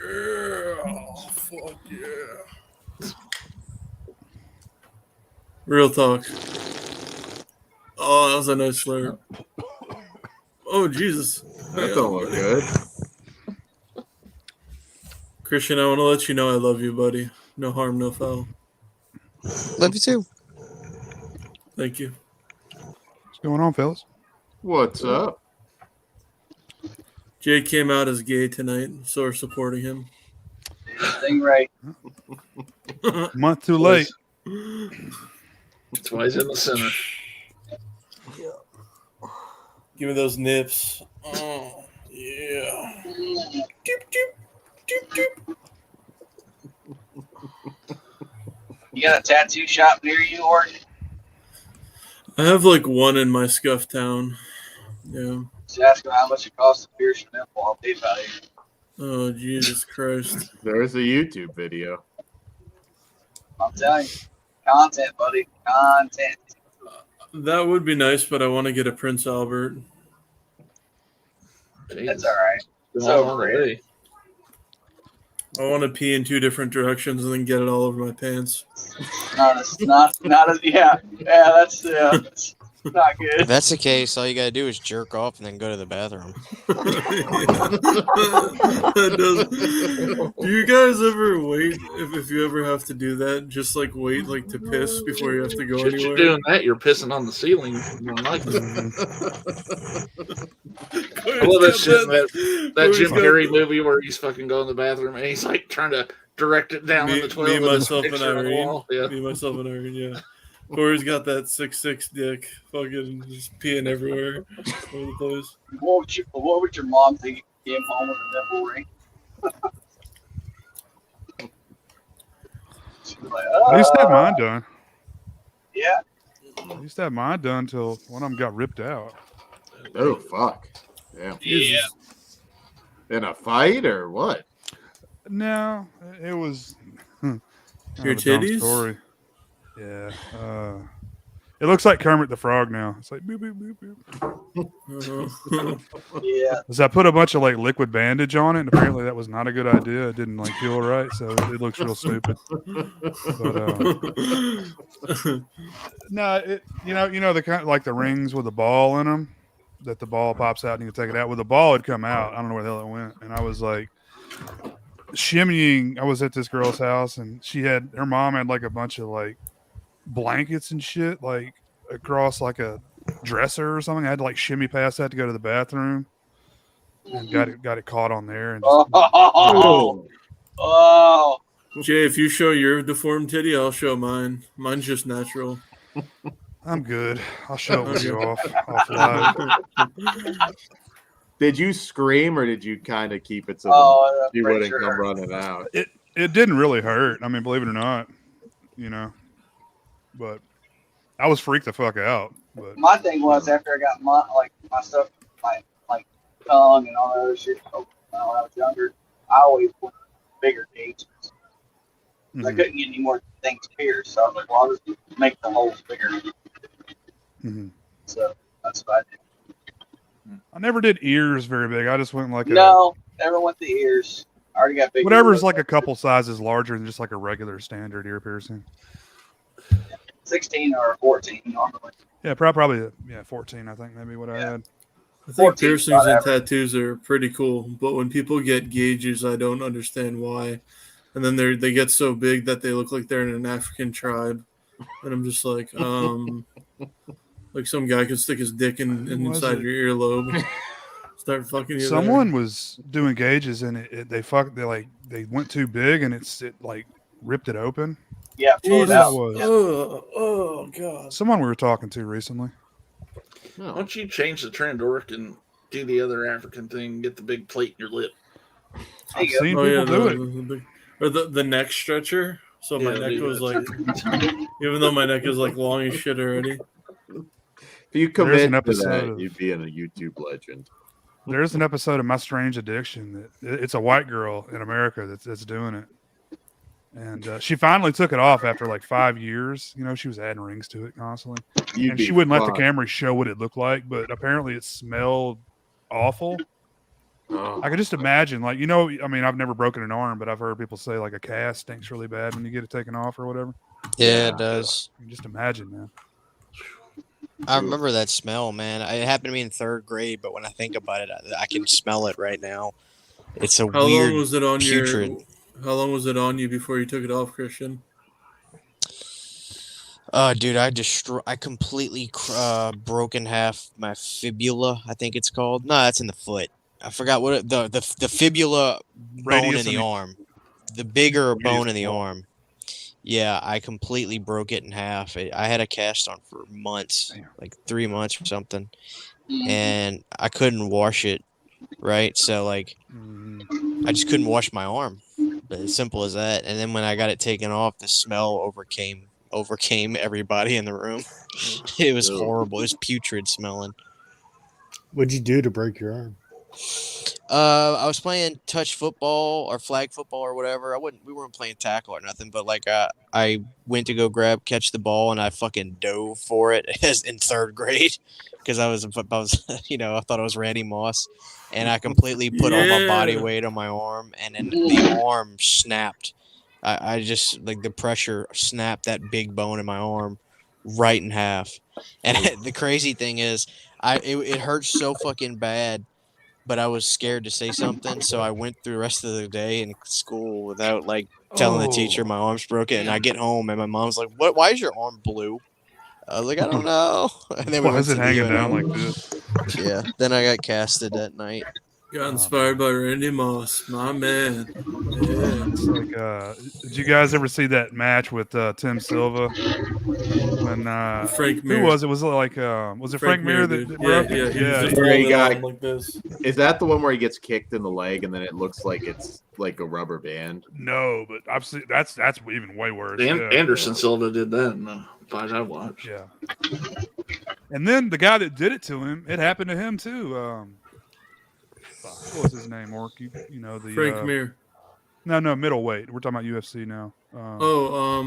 Yeah. Fuck yeah. Real talk. Oh, that was a nice slur. Oh, Jesus. That don't look good. Christian, I want to let you know I love you, buddy. No harm, no foul. Love you too. Thank you. What's going on, fellas? What's up? Jay came out as gay tonight, so we're supporting him. Thing right. A month too late. That's why he's in the center. Give me those nips. Oh, yeah. Doop, doop, doop, doop. You got a tattoo shop near you, or I have like one in my scuff town. Yeah. just ask him how much it costs to pierce your nipple? I'll pay by you. Oh, Jesus Christ. There's a YouTube video. I'm telling you. Content, buddy. Content. That would be nice, but I want to get a Prince Albert. That's all right. It's So already. I want to pee in 2 different directions and then get it all over my pants. Not as yeah. Yeah, that's Not good. If that's the case, all you gotta do is jerk off and then go to the bathroom. That does. Do you guys ever wait if you ever have to do that? Just like wait like to piss before you have to go Shit, you're anywhere. doing that, you're pissing on the ceiling. More than likely. I love that shit in that Jim Carrey movie where he's fucking going to the bathroom and he's like trying to direct it down in the toilet. Me, with his myself, and picture on the Irene. wall. Yeah. Me, myself, and Irene. Yeah. Corey's got that 6'6" dick, fucking just peeing everywhere, all over the place. What would your mom think if you came home with a nipple ring? She'd be like, I used to have mine done. Yeah. I used to have mine done till one of them got ripped out. Oh fuck! Damn. Yeah. In a fight or what? No, it was kind Your of a dumb titties? story. Yeah. It looks like Kermit the Frog now. It's like boop boop boop boop. Yeah. Because I put a bunch of like liquid bandage on it, and apparently that was not a good idea. It didn't like feel right, so it looks real stupid. But no, you know the kind like the rings with the ball in them, that the ball pops out and you can take it out. Well, the ball had come out. I don't know where the hell it went, and I was like shimmying. I was at this girl's house, and her mom had like a bunch of like blankets and shit like across like a dresser or something. I had to like shimmy past that to go to the bathroom. And got it caught on there. And just, Oh. Jay, if you show your deformed titty, I'll show mine. Mine's just natural. I'm good. I'll show it with you off live. Did you scream or did you kind of keep it so I'm you pretty wouldn't sure. come running out? It didn't really hurt. I mean, believe it or not, but I was freaked the fuck out. But My thing was after I got my stuff, my tongue and all that other shit when I was younger, I always wanted bigger gauges. I couldn't get any more things pierced, so I was like, well, I'll just make the holes bigger. So that's what I did. I never did ears very big. I just went like No, never went the ears. I already got big. whatever's like a couple sizes larger than just like a regular standard ear piercing. 16 or 14 normally. Yeah, probably 14. I think maybe what I had. I think 14 piercings and whatever. tattoos are pretty cool, but when people get gauges, I don't understand why. And then they get so big that they look like they're in an African tribe, and I'm just like, like some guy could stick his dick inside your earlobe, start fucking you. Someone was doing gauges and they went too big and it like ripped it open. Yeah, pull it Jesus. out. Oh god. Someone we were talking to recently. Why don't you change the trend, Orc, and do the other African thing? Get the big plate in your lip. I've seen people do it. Or the neck stretcher. So my neck was like, even though my neck is like long as shit already. If you commit an to episode that, of- you'd be in a YouTube legend. There's an episode of My Strange Addiction that it's a white girl in America that's doing it. And she finally took it off after like 5 years. She was adding rings to it constantly. And she wouldn't let the camera show what it looked like, but apparently it smelled awful. Oh. I could just imagine, I mean, I've never broken an arm, but I've heard people say like a cast stinks really bad when you get it taken off or whatever. Yeah, it does. Just imagine, man. I remember that smell, man. It happened to me in 3rd grade, but when I think about it, I can smell it right now. It's a How weird long was it on putrid. How long was it on you before you took it off, Christian? Dude, I completely broke in half my fibula. I think it's called. No, that's in the foot. I forgot what the fibula bone in the arm, the bigger bone in the arm. Yeah, I completely broke it in half. I had a cast on for months, like 3 months or something, and I couldn't wash it. Right, so like, I just couldn't wash my arm. As simple as that. And then when I got it taken off, the smell overcame everybody in the room. It was horrible. It was putrid smelling. What'd you do to break your arm? I was playing touch football or flag football or whatever. We weren't playing tackle or nothing, but like I went to go catch the ball and I fucking dove for it as in 3rd grade because I was I thought I was Randy Moss, and I completely put all my body weight on my arm, and then the arm snapped. I just like the pressure snapped that big bone in my arm, right in half. And the crazy thing is, it hurt so fucking bad, but I was scared to say something, so I went through the rest of the day in school without like telling the teacher Oh, my arm's broken. And I get home and my mom's like, "What? Why is your arm blue?" I was like, "I don't know." And then we why went is it to the hanging down UNO. like this? Yeah. Then I got casted that night. Got inspired by Randy Moss, my man. Yeah. It's like, did you guys ever see that match with Tim Silva? When Frank who Mir. was it? Was it like was it Frank Mir that, dude. that Yeah, broke yeah. it? He was just Where he holding got- on like this. Is that the one where he gets kicked in the leg and then it looks like it's like a rubber band? No, but I've seen that's even way worse. Anderson Silva did that in the fight I watched. Yeah. And then the guy that did it to him, it happened to him too. What was his name? Ork, you know the Frank Mir. No, middleweight. We're talking about UFC now. Oh,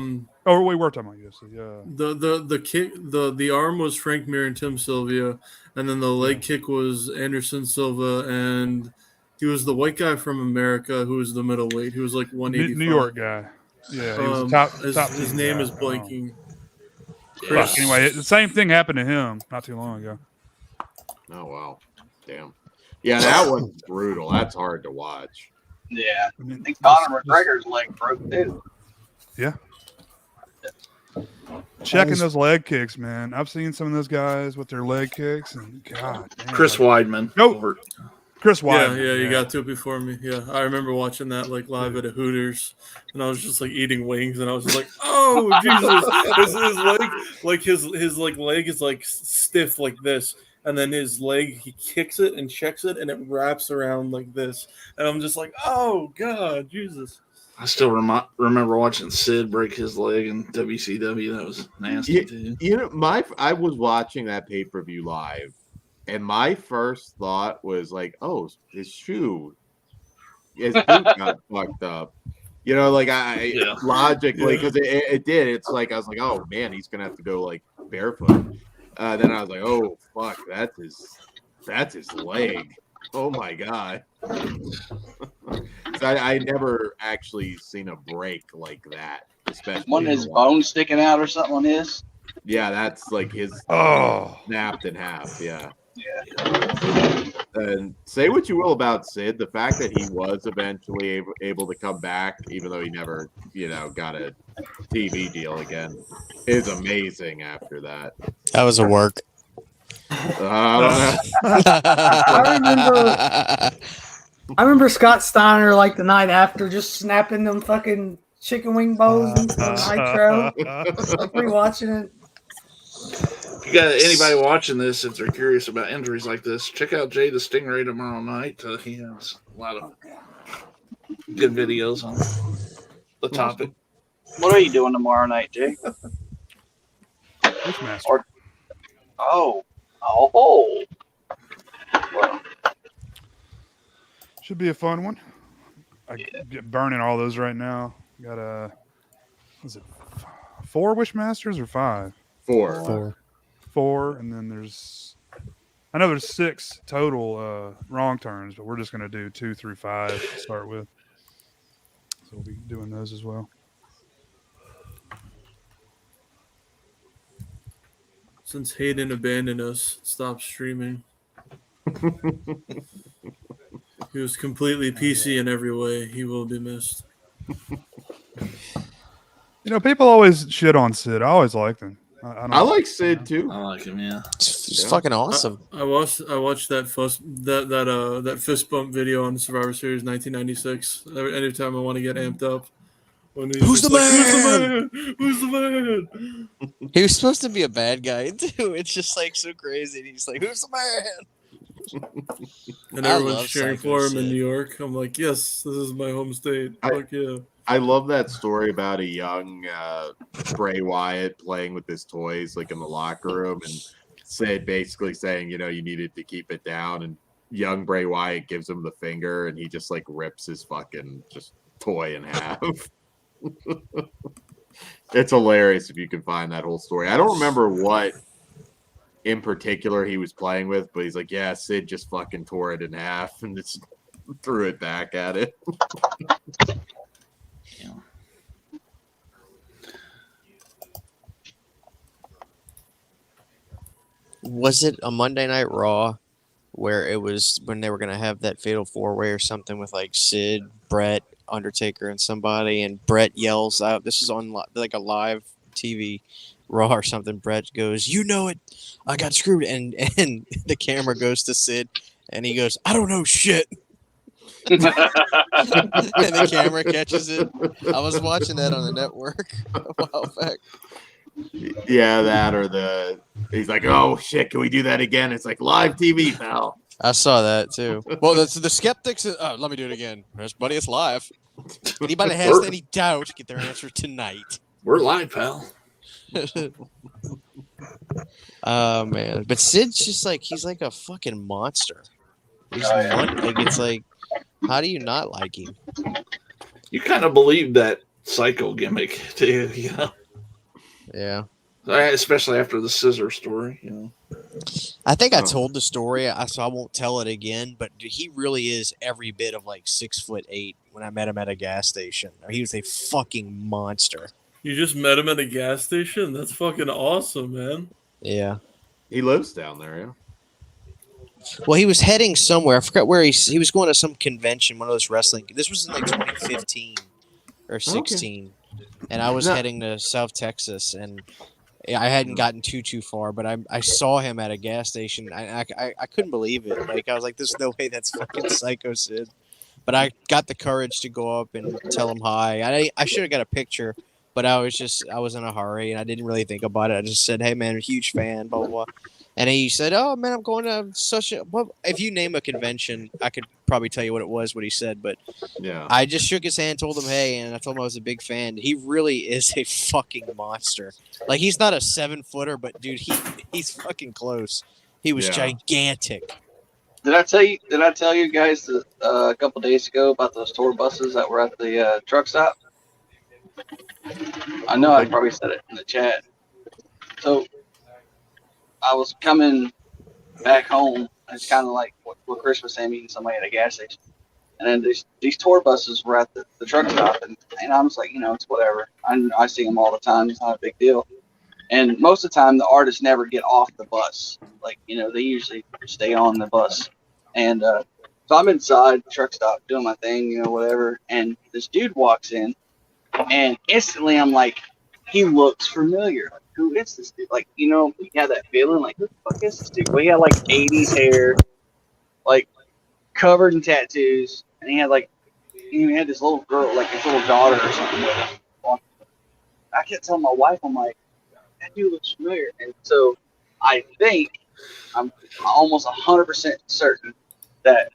we were talking about UFC. Yeah. the kick, the arm was Frank Mir and Tim Sylvia, and then the leg kick was Anderson Silva, and he was the white guy from America who was the middleweight. He was like 185. New York guy. Yeah, he was a top His team name guy. is blanking. Fuck, anyway, the same thing happened to him not too long ago. Oh wow, damn. Yeah, that one's brutal. That's hard to watch. Yeah, I think Conor McGregor's leg broke too. Yeah. Checking those leg kicks, man. I've seen some of those guys with their leg kicks, and God, damn, Chris Weidman. Nope. Chris Weidman. Yeah, you got to it before me. Yeah, I remember watching that like live at a Hooters, and I was just like eating wings, and I was just like, "Oh Jesus!" his leg, like his like leg is like stiff like this, and then his leg he kicks it and checks it, and it wraps around like this, and I'm just like, "Oh God, Jesus!" I still remember watching Sid break his leg in WCW. That was nasty too. You know, I was watching that pay-per-view live, and my first thought was like, "Oh, his boot got fucked up." You know, like logically, because it did. It's like I was like, "Oh man, he's gonna have to go like barefoot." Then I was like, "Oh fuck, that's his leg." Oh my god. So I never actually seen a break like that, especially One of his bones sticking out or something on his. Yeah, that's like his snapped in half. Yeah. And say what you will about Sid, the fact that he was eventually able to come back, even though he never, got a TV deal again, is amazing. After that, That was a work. I don't know. I remember Scott Steiner like the night after just snapping them fucking chicken wing bones on Nitro. Like rewatching it. If you got anybody watching this, if they're curious about injuries like this, check out Jay the Stingray tomorrow night. He has a lot of good videos on the topic. What are you doing tomorrow night, Jay? Wishmaster. Oh. Well, should be a fun one. I get burning all those right now. Got was it 4 Wishmasters or 5? 4. 4, and then I know there's 6 total wrong turns, but we're just going to do 2 through 5 to start with. So we'll be doing those as well. Since Hayden abandoned us, stopped streaming. He was completely PC in every way. He will be missed. People always shit on Sid. I always liked him. I like Sid too. I like him. Yeah, it's fucking awesome. I watched that fist bump video on Survivor Series 1996. Anytime I want to get amped up. Who's the man? Who's the man? He was supposed to be a bad guy too. It's just like so crazy. And he's like, "Who's the man?" And everyone's cheering for him in New York. I'm like, yes, this is my home state. Fuck yeah. I love that story about a young Bray Wyatt playing with his toys like in the locker room, and Sid basically saying, you needed to keep it down, and young Bray Wyatt gives him the finger, and he just like rips his fucking just toy in half. It's hilarious if you can find that whole story. I don't remember what in particular he was playing with, but he's like, yeah, Sid just fucking tore it in half and just threw it back at it. was it a Monday Night Raw where it was when they were gonna have that Fatal 4-Way or something with like Sid, Brett, Undertaker, and somebody, and Brett yells out. This is on like a live TV Raw or something. Brett goes, "You know it, I got screwed," and the camera goes to Sid, and he goes, "I don't know shit." And the camera catches it. I was watching that on the network a while back. Yeah, that or he's like, oh shit, can we do that again? It's like live TV, pal. I saw that too. Well, the skeptics. Let me do it again, buddy. It's live. Anybody that has any doubt, get their answer tonight. We're live, pal. Oh man, but Sid's just like he's like a fucking monster. It's like, how do you not like him? You kind of believe that psycho gimmick too, you know. Yeah. Especially after the scissor story, you know. I think I told the story, so I won't tell it again. But he really is every bit of like 6'8" when I met him at a gas station. He was a fucking monster. You just met him at a gas station? That's fucking awesome, man. Yeah. He lives down there, yeah. Well, he was heading somewhere. I forgot where he was going to some convention, one of those wrestling. This was in like 2015 or 16, and I was heading to South Texas, and I hadn't gotten too far, but I saw him at a gas station. I couldn't believe it. Like I was like, "There's no way that's fucking Psycho Sid." But I got the courage to go up and tell him hi. I should have got a picture, but I was in a hurry and I didn't really think about it. I just said, "Hey man, huge fan," blah blah blah. And he said, "Oh man, I'm going to such a." Well, if you name a convention, I could probably tell you what it was, what he said. But yeah, I just shook his hand, told him, "Hey," and I told him I was a big fan. He really is a fucking monster. Like he's not a 7-footer, but dude, he's fucking close. He was gigantic. Did I tell you guys a couple days ago about those tour buses that were at the truck stop? I know I probably said it in the chat. So I was coming back home. It's kind of like what Chris was saying, meeting somebody at a gas station. And then these tour buses were at the truck stop. And I was like, it's whatever. I see them all the time. It's not a big deal. And most of the time, the artists never get off the bus. Like, they usually stay on the bus. And so I'm inside the truck stop doing my thing, whatever. And this dude walks in. And instantly I'm like, he looks familiar. Like, who is this dude? Like, you have that feeling, like, who the fuck is this dude? Well, he had like 80s hair, like covered in tattoos, and he had this little girl, like his little daughter or something with him. I kept telling my wife, I'm like, that dude looks familiar. And so I think I'm almost 100% certain that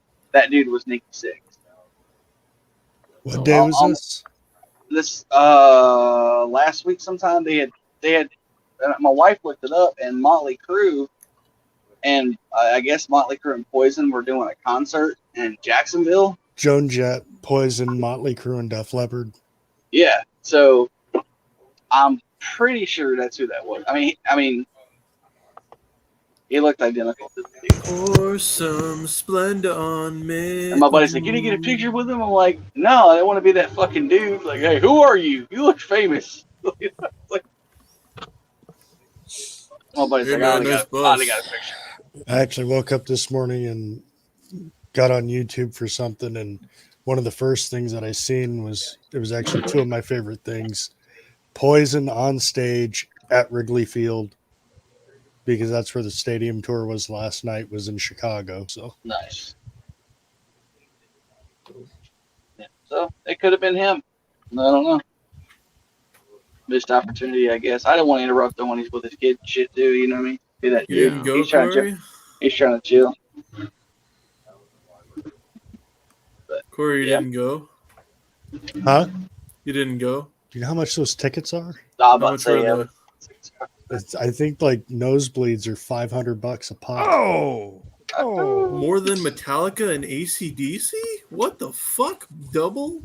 dude was Nikki Sixx. What day was this? This last week sometime they had my wife looked it up, and Motley Crue and I guess Motley Crue and Poison were doing a concert in Jacksonville. Joan Jett, Poison, Motley Crue, and Def Leppard. Yeah, so I'm pretty sure that's who that was. I mean he looked identical to the dude. Pour some splendor on me. And my buddy said, "Can you get a picture with him?" I'm like, "No, I don't want to be that fucking dude." Like, "Hey, who are you? You look famous." Like, my buddy's like, "I only got a picture." I actually woke up this morning and got on YouTube for something, and one of the first things that I seen was actually two of my favorite things: Poison on stage at Wrigley Field, because that's where the stadium tour was last night, was in Chicago. So nice. Yeah, so it could have been him. I don't know. Missed opportunity, I guess. I didn't want to interrupt him when he's with his kid and shit too. You know what I mean? Be that you didn't go, he's trying to chill. But, Corey, you didn't go? Huh? You didn't go? Do you know how much those tickets are? I'm about to say, I think like nosebleeds are $500 a pop. Oh, more than Metallica and AC/DC? What the fuck? Double?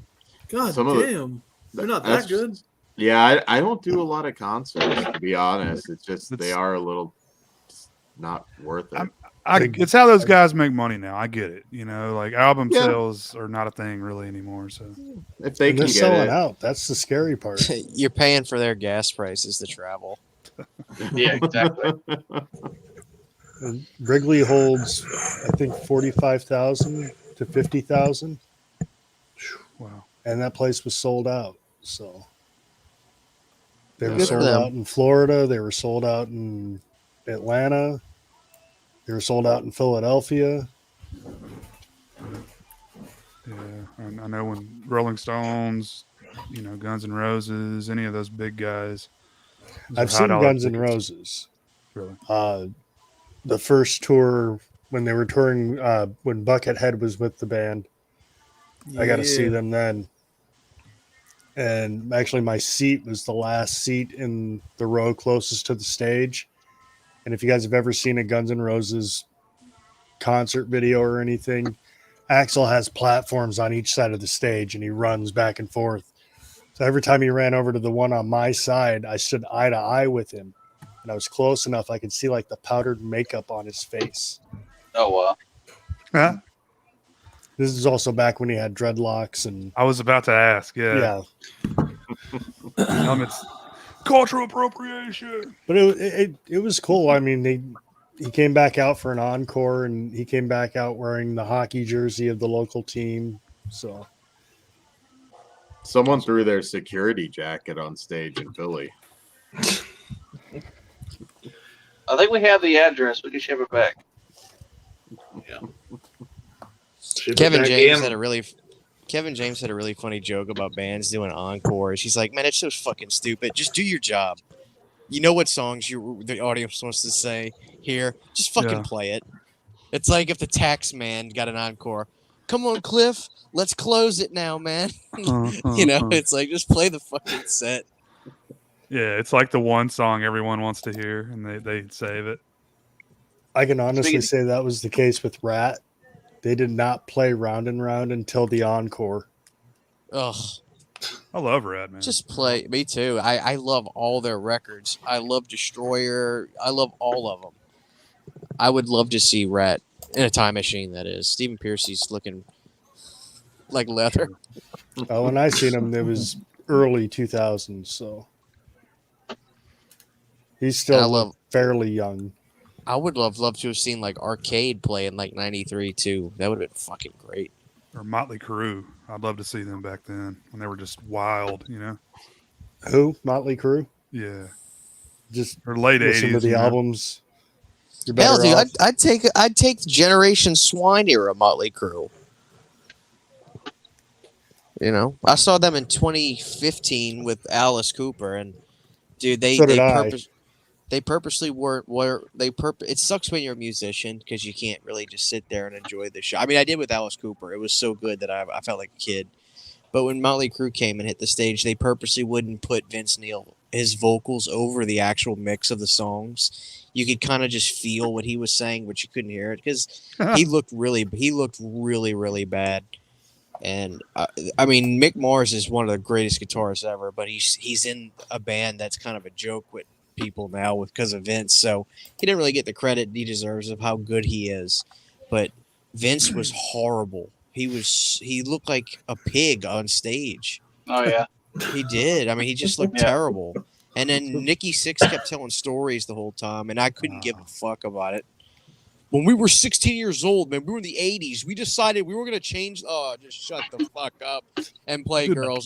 God damn. They're not that good. Yeah, I don't do a lot of concerts, to be honest. It's just they are a little not worth it. It's how those guys make money now. I get it. Like album sales are not a thing really anymore. So if they can get selling out, that's the scary part. You're paying for their gas prices to travel. Yeah, exactly. And Wrigley holds, I think, 45,000 to 50,000, Wow. and that place was sold out. So they were Good for sold them. out in Florida. They were sold out in Atlanta. They were sold out in Philadelphia. Yeah, and I know when Rolling Stones, Guns N' Roses, any of those big guys. Those I've are high seen dollar Guns N' tickets. Roses. Really? The first tour when they were touring, when Buckethead was with the band, I got to see them then. And actually, my seat was the last seat in the row closest to the stage. And if you guys have ever seen a Guns N' Roses concert video or anything, Axl has platforms on each side of the stage and he runs back and forth. So every time he ran over to the one on my side, I stood eye to eye with him. And I was close enough I could see like the powdered makeup on his face. Oh, wow. Huh? This is also back when he had dreadlocks and I was about to ask. yeah. It's cultural appropriation. But it was cool. I mean, he came back out for an encore, and he came back out wearing the hockey jersey of the local team. So Someone threw their security jacket on stage in Philly. I think we have the address. We can ship it back. Kevin James had a really funny joke about bands doing encores. He's like, man, it's so fucking stupid. Just do your job. You know what songs the audience wants to say here. Just fucking play it. It's like if the Tax Man got an encore. Come on, Cliff. Let's close it now, man. It's like just play the fucking set. Yeah, it's like the one song everyone wants to hear, and they save it. I can honestly say that was the case with Rat. They did not play Round and Round until the encore. Ugh. I love Rat, man. Just play. Me too. I love all their records. I love Destroyer. I love all of them. I would love to see Rat in a time machine, that is. Stephen Pearcy's looking like leather. When I seen him, it was early 2000s, so he's still fairly young. I would love to have seen like Arcade play in like 93 too. That would have been fucking great. Or Motley Crue. I'd love to see them back then when they were just wild, Who? Motley Crue? Yeah. Just or late 80s. Some of the albums. Hell, dude, I'd take the Generation Swine era Motley Crue. I saw them in 2015 with Alice Cooper, and dude, they purposely weren't it sucks when you're a musician because you can't really just sit there and enjoy the show. I mean, I did with Alice Cooper. It was so good that I felt like a kid. But when Motley Crue came and hit the stage, they purposely wouldn't put Vince Neil, his vocals, over the actual mix of the songs. You could kind of just feel what he was saying, but you couldn't hear it because he looked really, really bad. And I mean, Mick Mars is one of the greatest guitarists ever, but he's in a band that's kind of a joke with people now because of Vince. So he didn't really get the credit he deserves of how good he is. But Vince was horrible. He looked like a pig on stage. Oh yeah. He did. I mean, he just looked terrible. And then Nikki Sixx kept telling stories the whole time, and I couldn't give a fuck about it. When we were 16 years old, man, we were in the 80s. We decided we were going to change. Oh, just shut the fuck up and play Girls.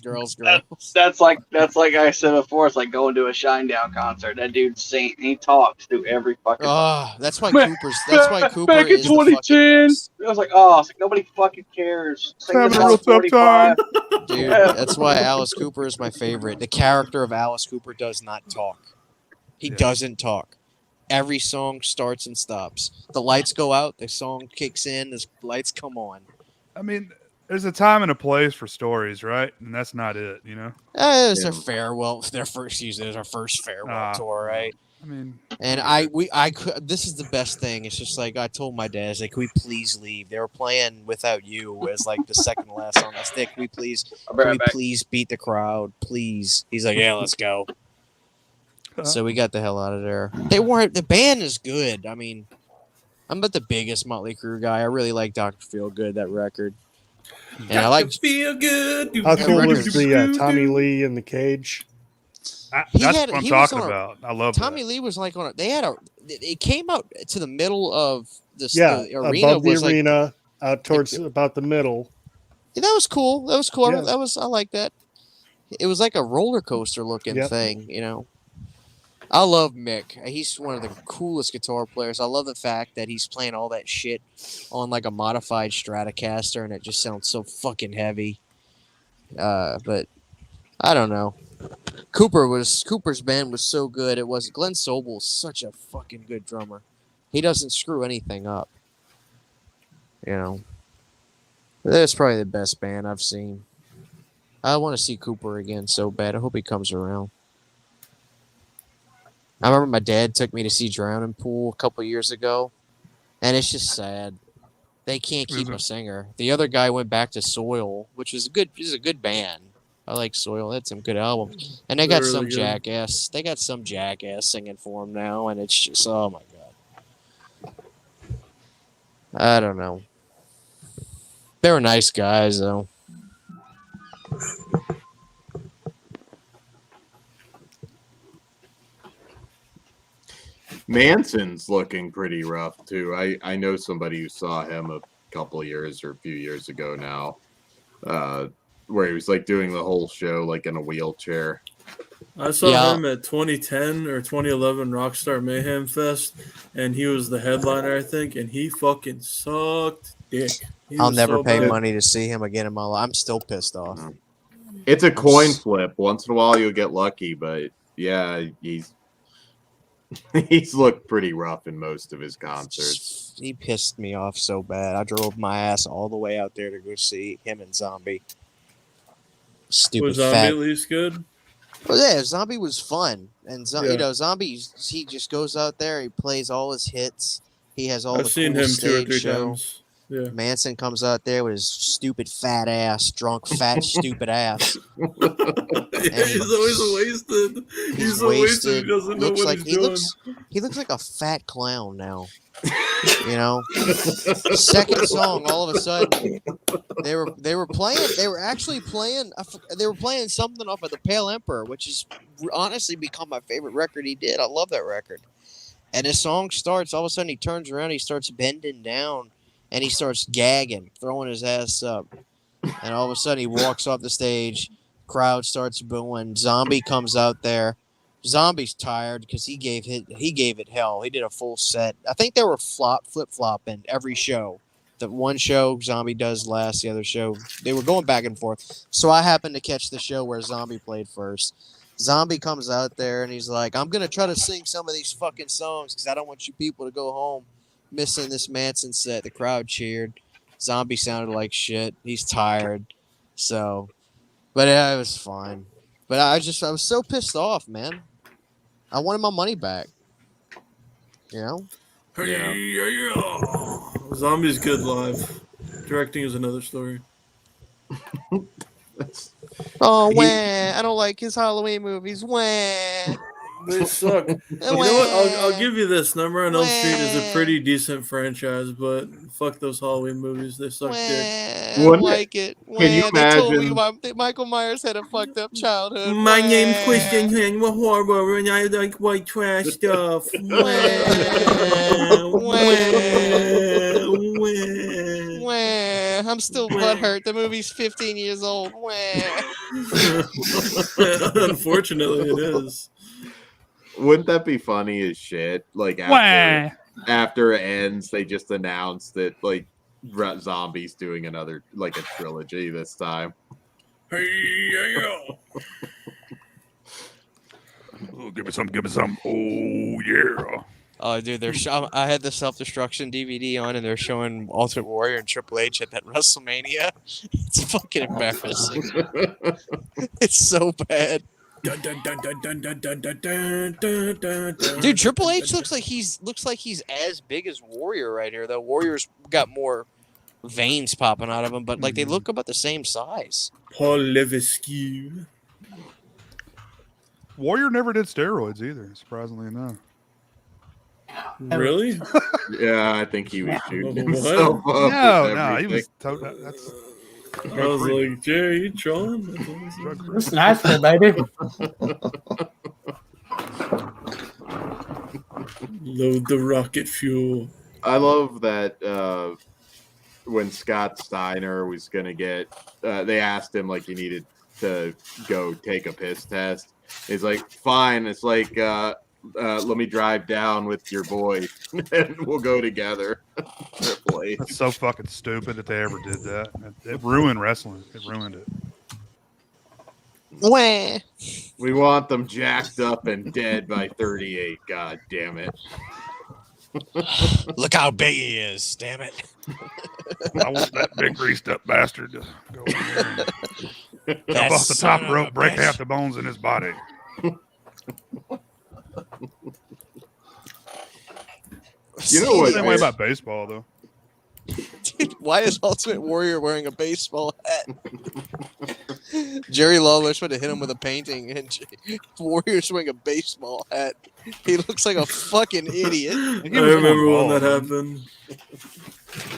That's like I said before. It's like going to a Shinedown concert. That dude's sing. He talks through every fucking. That's why Cooper's. That's why Cooper back in is 2010. I was like, oh, nobody fucking cares. Having a real tough time. Dude, that's why Alice Cooper is my favorite. The character of Alice Cooper does not talk. He doesn't talk. Every song starts and stops. The lights go out, the song kicks in, the lights come on. I mean, there's a time and a place for stories, right? And that's not it, It was their farewell, their first farewell tour, right? I mean, and this is the best thing. It's just like I told my dad, like, can we please leave? They were playing Without You as like the second to last song. I said, can we please beat the crowd, please? He's like, yeah, let's go. So we got the hell out of there. The band is good. I mean, I'm not the biggest Motley Crue guy. I really like Dr. Feelgood, that record. And I like Feel Good. How cool was the Tommy Lee in the cage? That's what I'm talking about. I love Tommy Lee was like on they had it came out to the middle of this. Yeah, The arena above the was like arena, out towards about the middle. that was cool. That was cool. Yeah. I like that. It was like a roller coaster looking Yep. thing, you know. I love Mick. He's one of the coolest guitar players. I love the fact that he's playing all that shit on like a modified Stratocaster, and it just sounds so fucking heavy. But I don't know. Cooper's band was so good. It was Glenn Sobel's such a fucking good drummer. He doesn't screw anything up. You know, that's probably the best band I've seen. I want to see Cooper again so bad. I hope he comes around. I remember my dad took me to see Drowning Pool a couple years ago, and it's just sad. They can't keep a singer. The other guy went back to Soil, which is a good band. I like Soil. They had some good albums, and they got They're some really good. jackass. They got some jackass singing for them now, and it's just oh my god. I don't know. They were nice guys though. Manson's looking pretty rough too. I know somebody who saw him a couple years or a few years ago now, where he was like doing the whole show like in a wheelchair. I saw him at 2010 or 2011 Rockstar Mayhem Fest, and he was the headliner, I think, and he fucking sucked dick. I'll never pay money to see him again in my life. I'm still pissed off. It's a coin flip. Once in a while you'll get lucky, but yeah, he's looked pretty rough in most of his concerts. He pissed me off so bad. I drove my ass all the way out there to go see him and Zombie. Stupid Was Zombie at least good? Well, yeah, Zombie was fun, and Yeah. you know, Zombie he just goes out there, he plays all his hits. He has all I've the seen cool him 2 or stage 3 show. times. Yeah. Manson comes out there with his stupid fat ass, drunk fat stupid ass. He's always wasted. He's so wasted. He doesn't know what he's doing. He looks like a fat clown now. You know, second song, all of a sudden, they were actually playing something off of the Pale Emperor, which has honestly become my favorite record he did. I love that record. And his song starts, all of a sudden he turns around, he starts bending down, and he starts gagging, throwing his ass up. And all of a sudden he walks off the stage, crowd starts booing. Zombie comes out there. Zombie's tired because he gave it hell. He did a full set. I think they were flip-flopping every show. The one show Zombie does last, the other show they were going back and forth. So I happened to catch the show where Zombie played first. Zombie comes out there and he's like, "I'm gonna try to sing some of these fucking songs because I don't want you people to go home missing this Manson set." The crowd cheered. Zombie sounded like shit. He's tired. So, but yeah, it was fine. But I was so pissed off, man. I wanted my money back. You know? Yeah. Zombie's good live. Directing is another story. Oh, wah. I don't like his Halloween movies. Wah. They suck. You know what? I'll give you this. Nightmare on Elm Street is a pretty decent franchise, but fuck those Halloween movies. They suck dick. I don't like it. Can you They told me imagine? Michael Myers had a fucked up childhood. My name's Christian Hen. We're horror, and I like white trash stuff. I'm still butthurt. The movie's 15 years old. Unfortunately, it is. Wouldn't that be funny as shit? Like after it ends, they just announced that like Zombie's doing another like a trilogy this time. Oh, give me some. Oh yeah. Oh, dude, I had the Self-Destruction DVD on, and they're showing Ultimate Warrior and Triple H at that WrestleMania. It's fucking embarrassing. It's so bad. Dude, Triple H looks like he's as big as Warrior right here. Though Warrior's got more veins popping out of him, but like they look about the same size. Paul Levesque. Warrior never did steroids either, surprisingly enough. Really? Yeah, I think he was shooting What? himself up. No, he was. That's. I was like, Jay, you trolling? It's nice, baby. Load the rocket fuel. I love that when Scott Steiner was going to get, they asked him like he needed to go take a piss test. He's like, fine. It's like, let me drive down with your boy and we'll go together. Triple H. That's so fucking stupid that they ever did that. It ruined wrestling. It ruined it. Wah. We want them jacked up and dead by 38. God damn it. Look how big he is. Damn it. I want that big greased up bastard to go in there and That jump off the son top of a rope, break bitch. half the bones in his body. You know what? Same way about baseball, though. Dude, why is Ultimate Warrior wearing a baseball hat? Jerry Lawler tried to hit him with a painting, and Warrior's wearing a baseball hat. He looks like a fucking idiot. I think he was going remember when bald, that man. happened.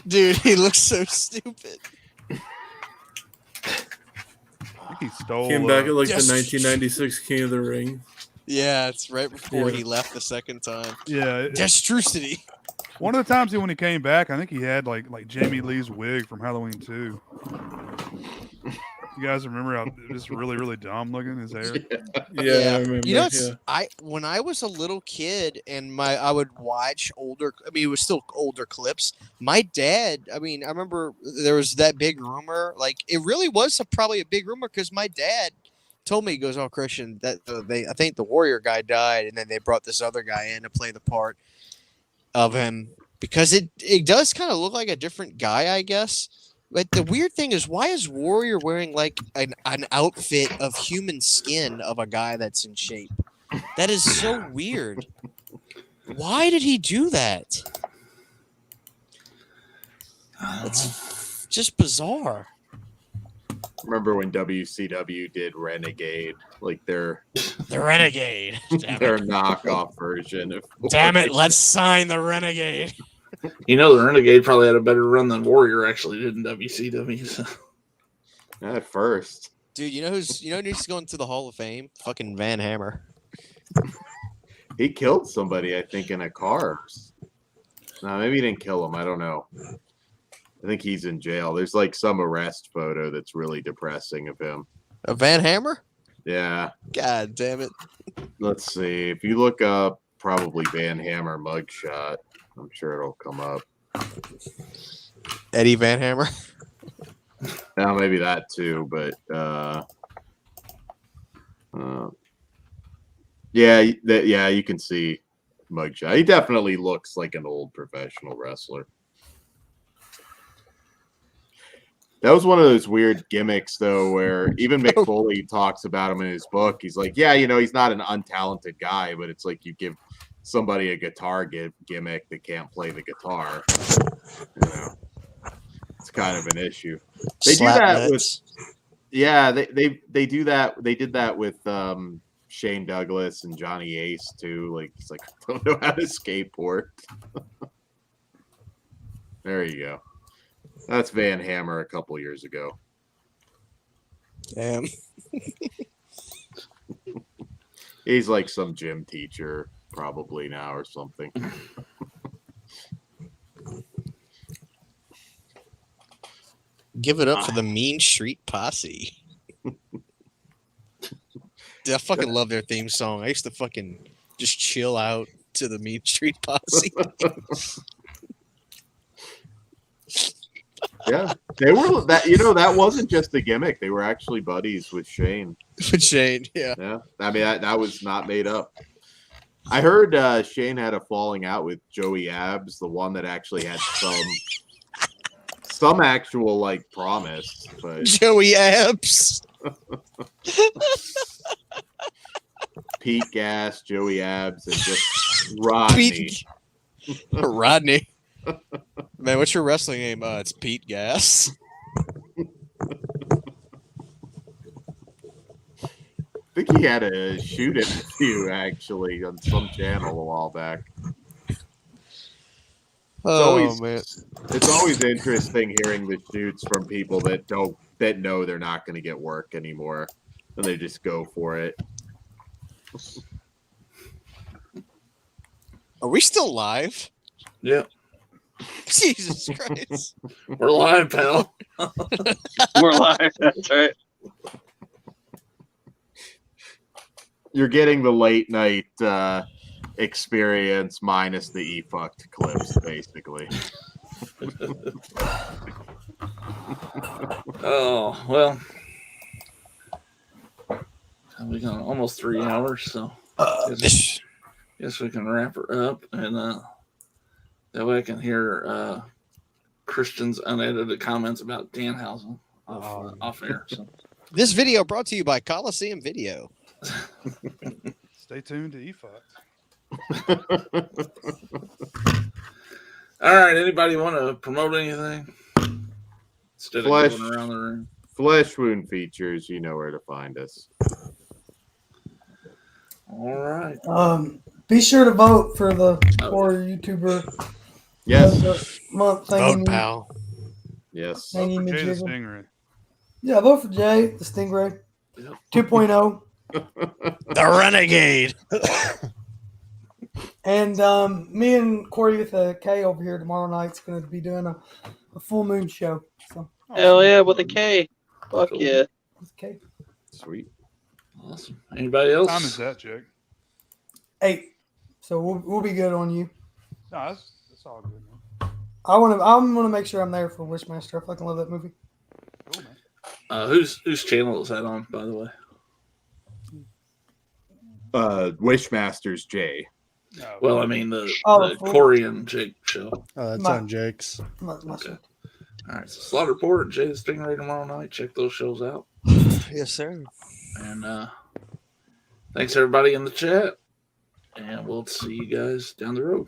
Dude, he looks so stupid. I think he stole. Came back at like Yes. the 1996 King of the Ring. Yeah, it's right before Yeah. he left the second time. Yeah. Destrucity. One of the times when he came back, I think he had like Jamie Lee's wig from Halloween 2. You guys remember how it was really, really dumb looking, his hair? Yeah, I remember. You know, it's, yeah. when I was a little kid and I would watch older. I mean, it was still older clips. My dad. I mean, I remember there was that big rumor. Like, it really was probably a big rumor because my dad told me, he goes, "Oh, Christian, that I think the Warrior guy died, and then they brought this other guy in to play the part of him because it does kind of look like a different guy, I guess." But the weird thing is, why is Warrior wearing like an outfit of human skin of a guy that's in shape? That is so weird. Why did he do that? It's just bizarre. Remember when WCW did Renegade, like their The Renegade. Damn their it. knockoff version of Damn it, let's sign the Renegade. You know, the Renegade probably had a better run than Warrior actually did in WCW. So. At first. Dude, you know who's going to the Hall of Fame? Fucking Van Hammer. He killed somebody, I think, in a car. No, maybe he didn't kill him. I don't know. I think he's in jail. There's like some arrest photo that's really depressing of him. A Van Hammer? Yeah. God damn it. Let's see. If you look up probably Van Hammer mugshot, I'm sure it'll come up. Eddie Van Hammer? Now maybe that too, but yeah, you can see mugshot. He definitely looks like an old professional wrestler. That was one of those weird gimmicks, though, where even Mick Foley talks about him in his book. He's like, yeah, he's not an untalented guy, but it's like you give somebody a guitar gimmick that can't play the guitar. It's kind of an issue. They do that with, they do that. They did that with Shane Douglas and Johnny Ace too. Like, he's like, I don't know how to skateboard. There you go. That's Van Hammer a couple years ago. Damn. He's like some gym teacher probably now or something. Give it up for the Mean Street Posse. Dude, I fucking love their theme song. I used to fucking just chill out to the Mean Street Posse. Yeah, they were that. That wasn't just a gimmick. They were actually buddies with Shane. With Shane, yeah. Yeah, I mean that was not made up. I heard Shane had a falling out with Joey Abs, the one that actually had some actual like promise. But Joey Abs. Pete Gas, Joey Abs, and just Rodney. Rodney. Man, what's your wrestling name? It's Pete Gas. I think he had a shoot interview actually on some channel a while back. It's always interesting hearing the shoots from people that know they're not going to get work anymore, and they just go for it. Are we still live? Yep, Jesus Christ. we're live, pal. We're live. That's right. You're getting the late night experience minus the e-fucked clips, basically. Oh, well. We got almost 3 hours, so guess we can wrap her up, and that way I can hear Christian's unedited comments about Danhausen off air. So This video brought to you by Coliseum Video. Stay tuned to eFucked. all right, anybody want to promote anything instead of going around the room? Flesh Wound Features, you know where to find us. All right. Be sure to vote for the horror YouTuber Yes. of the month. Vote, pal. Yes. Vote for Jay the Thingy-majigger. Stingray. Yeah, vote for Jay, the Stingray. Yep. 2.0. The Renegade. And me and Corey with a K over here tomorrow night's going to be doing a full moon show. So, Hell yeah, with a K. Fuck Cool. yeah. with K. Sweet. Awesome. Anybody else? What time is that, Jake? 8. So we'll be good on you. No, that's all good, man. I'm gonna make sure I'm there for Wishmaster. I fucking love that movie. Cool, man. Whose channel is that on, by the way? Wishmasters J. No, Well, I mean the Oh, Corey and Jake show. Oh, that's My- on Jake's. Okay. All right, so Slaughterport and Jay the Stingray tomorrow night. Check those shows out. Yes, sir. And thanks everybody in the chat. And we'll see you guys down the road.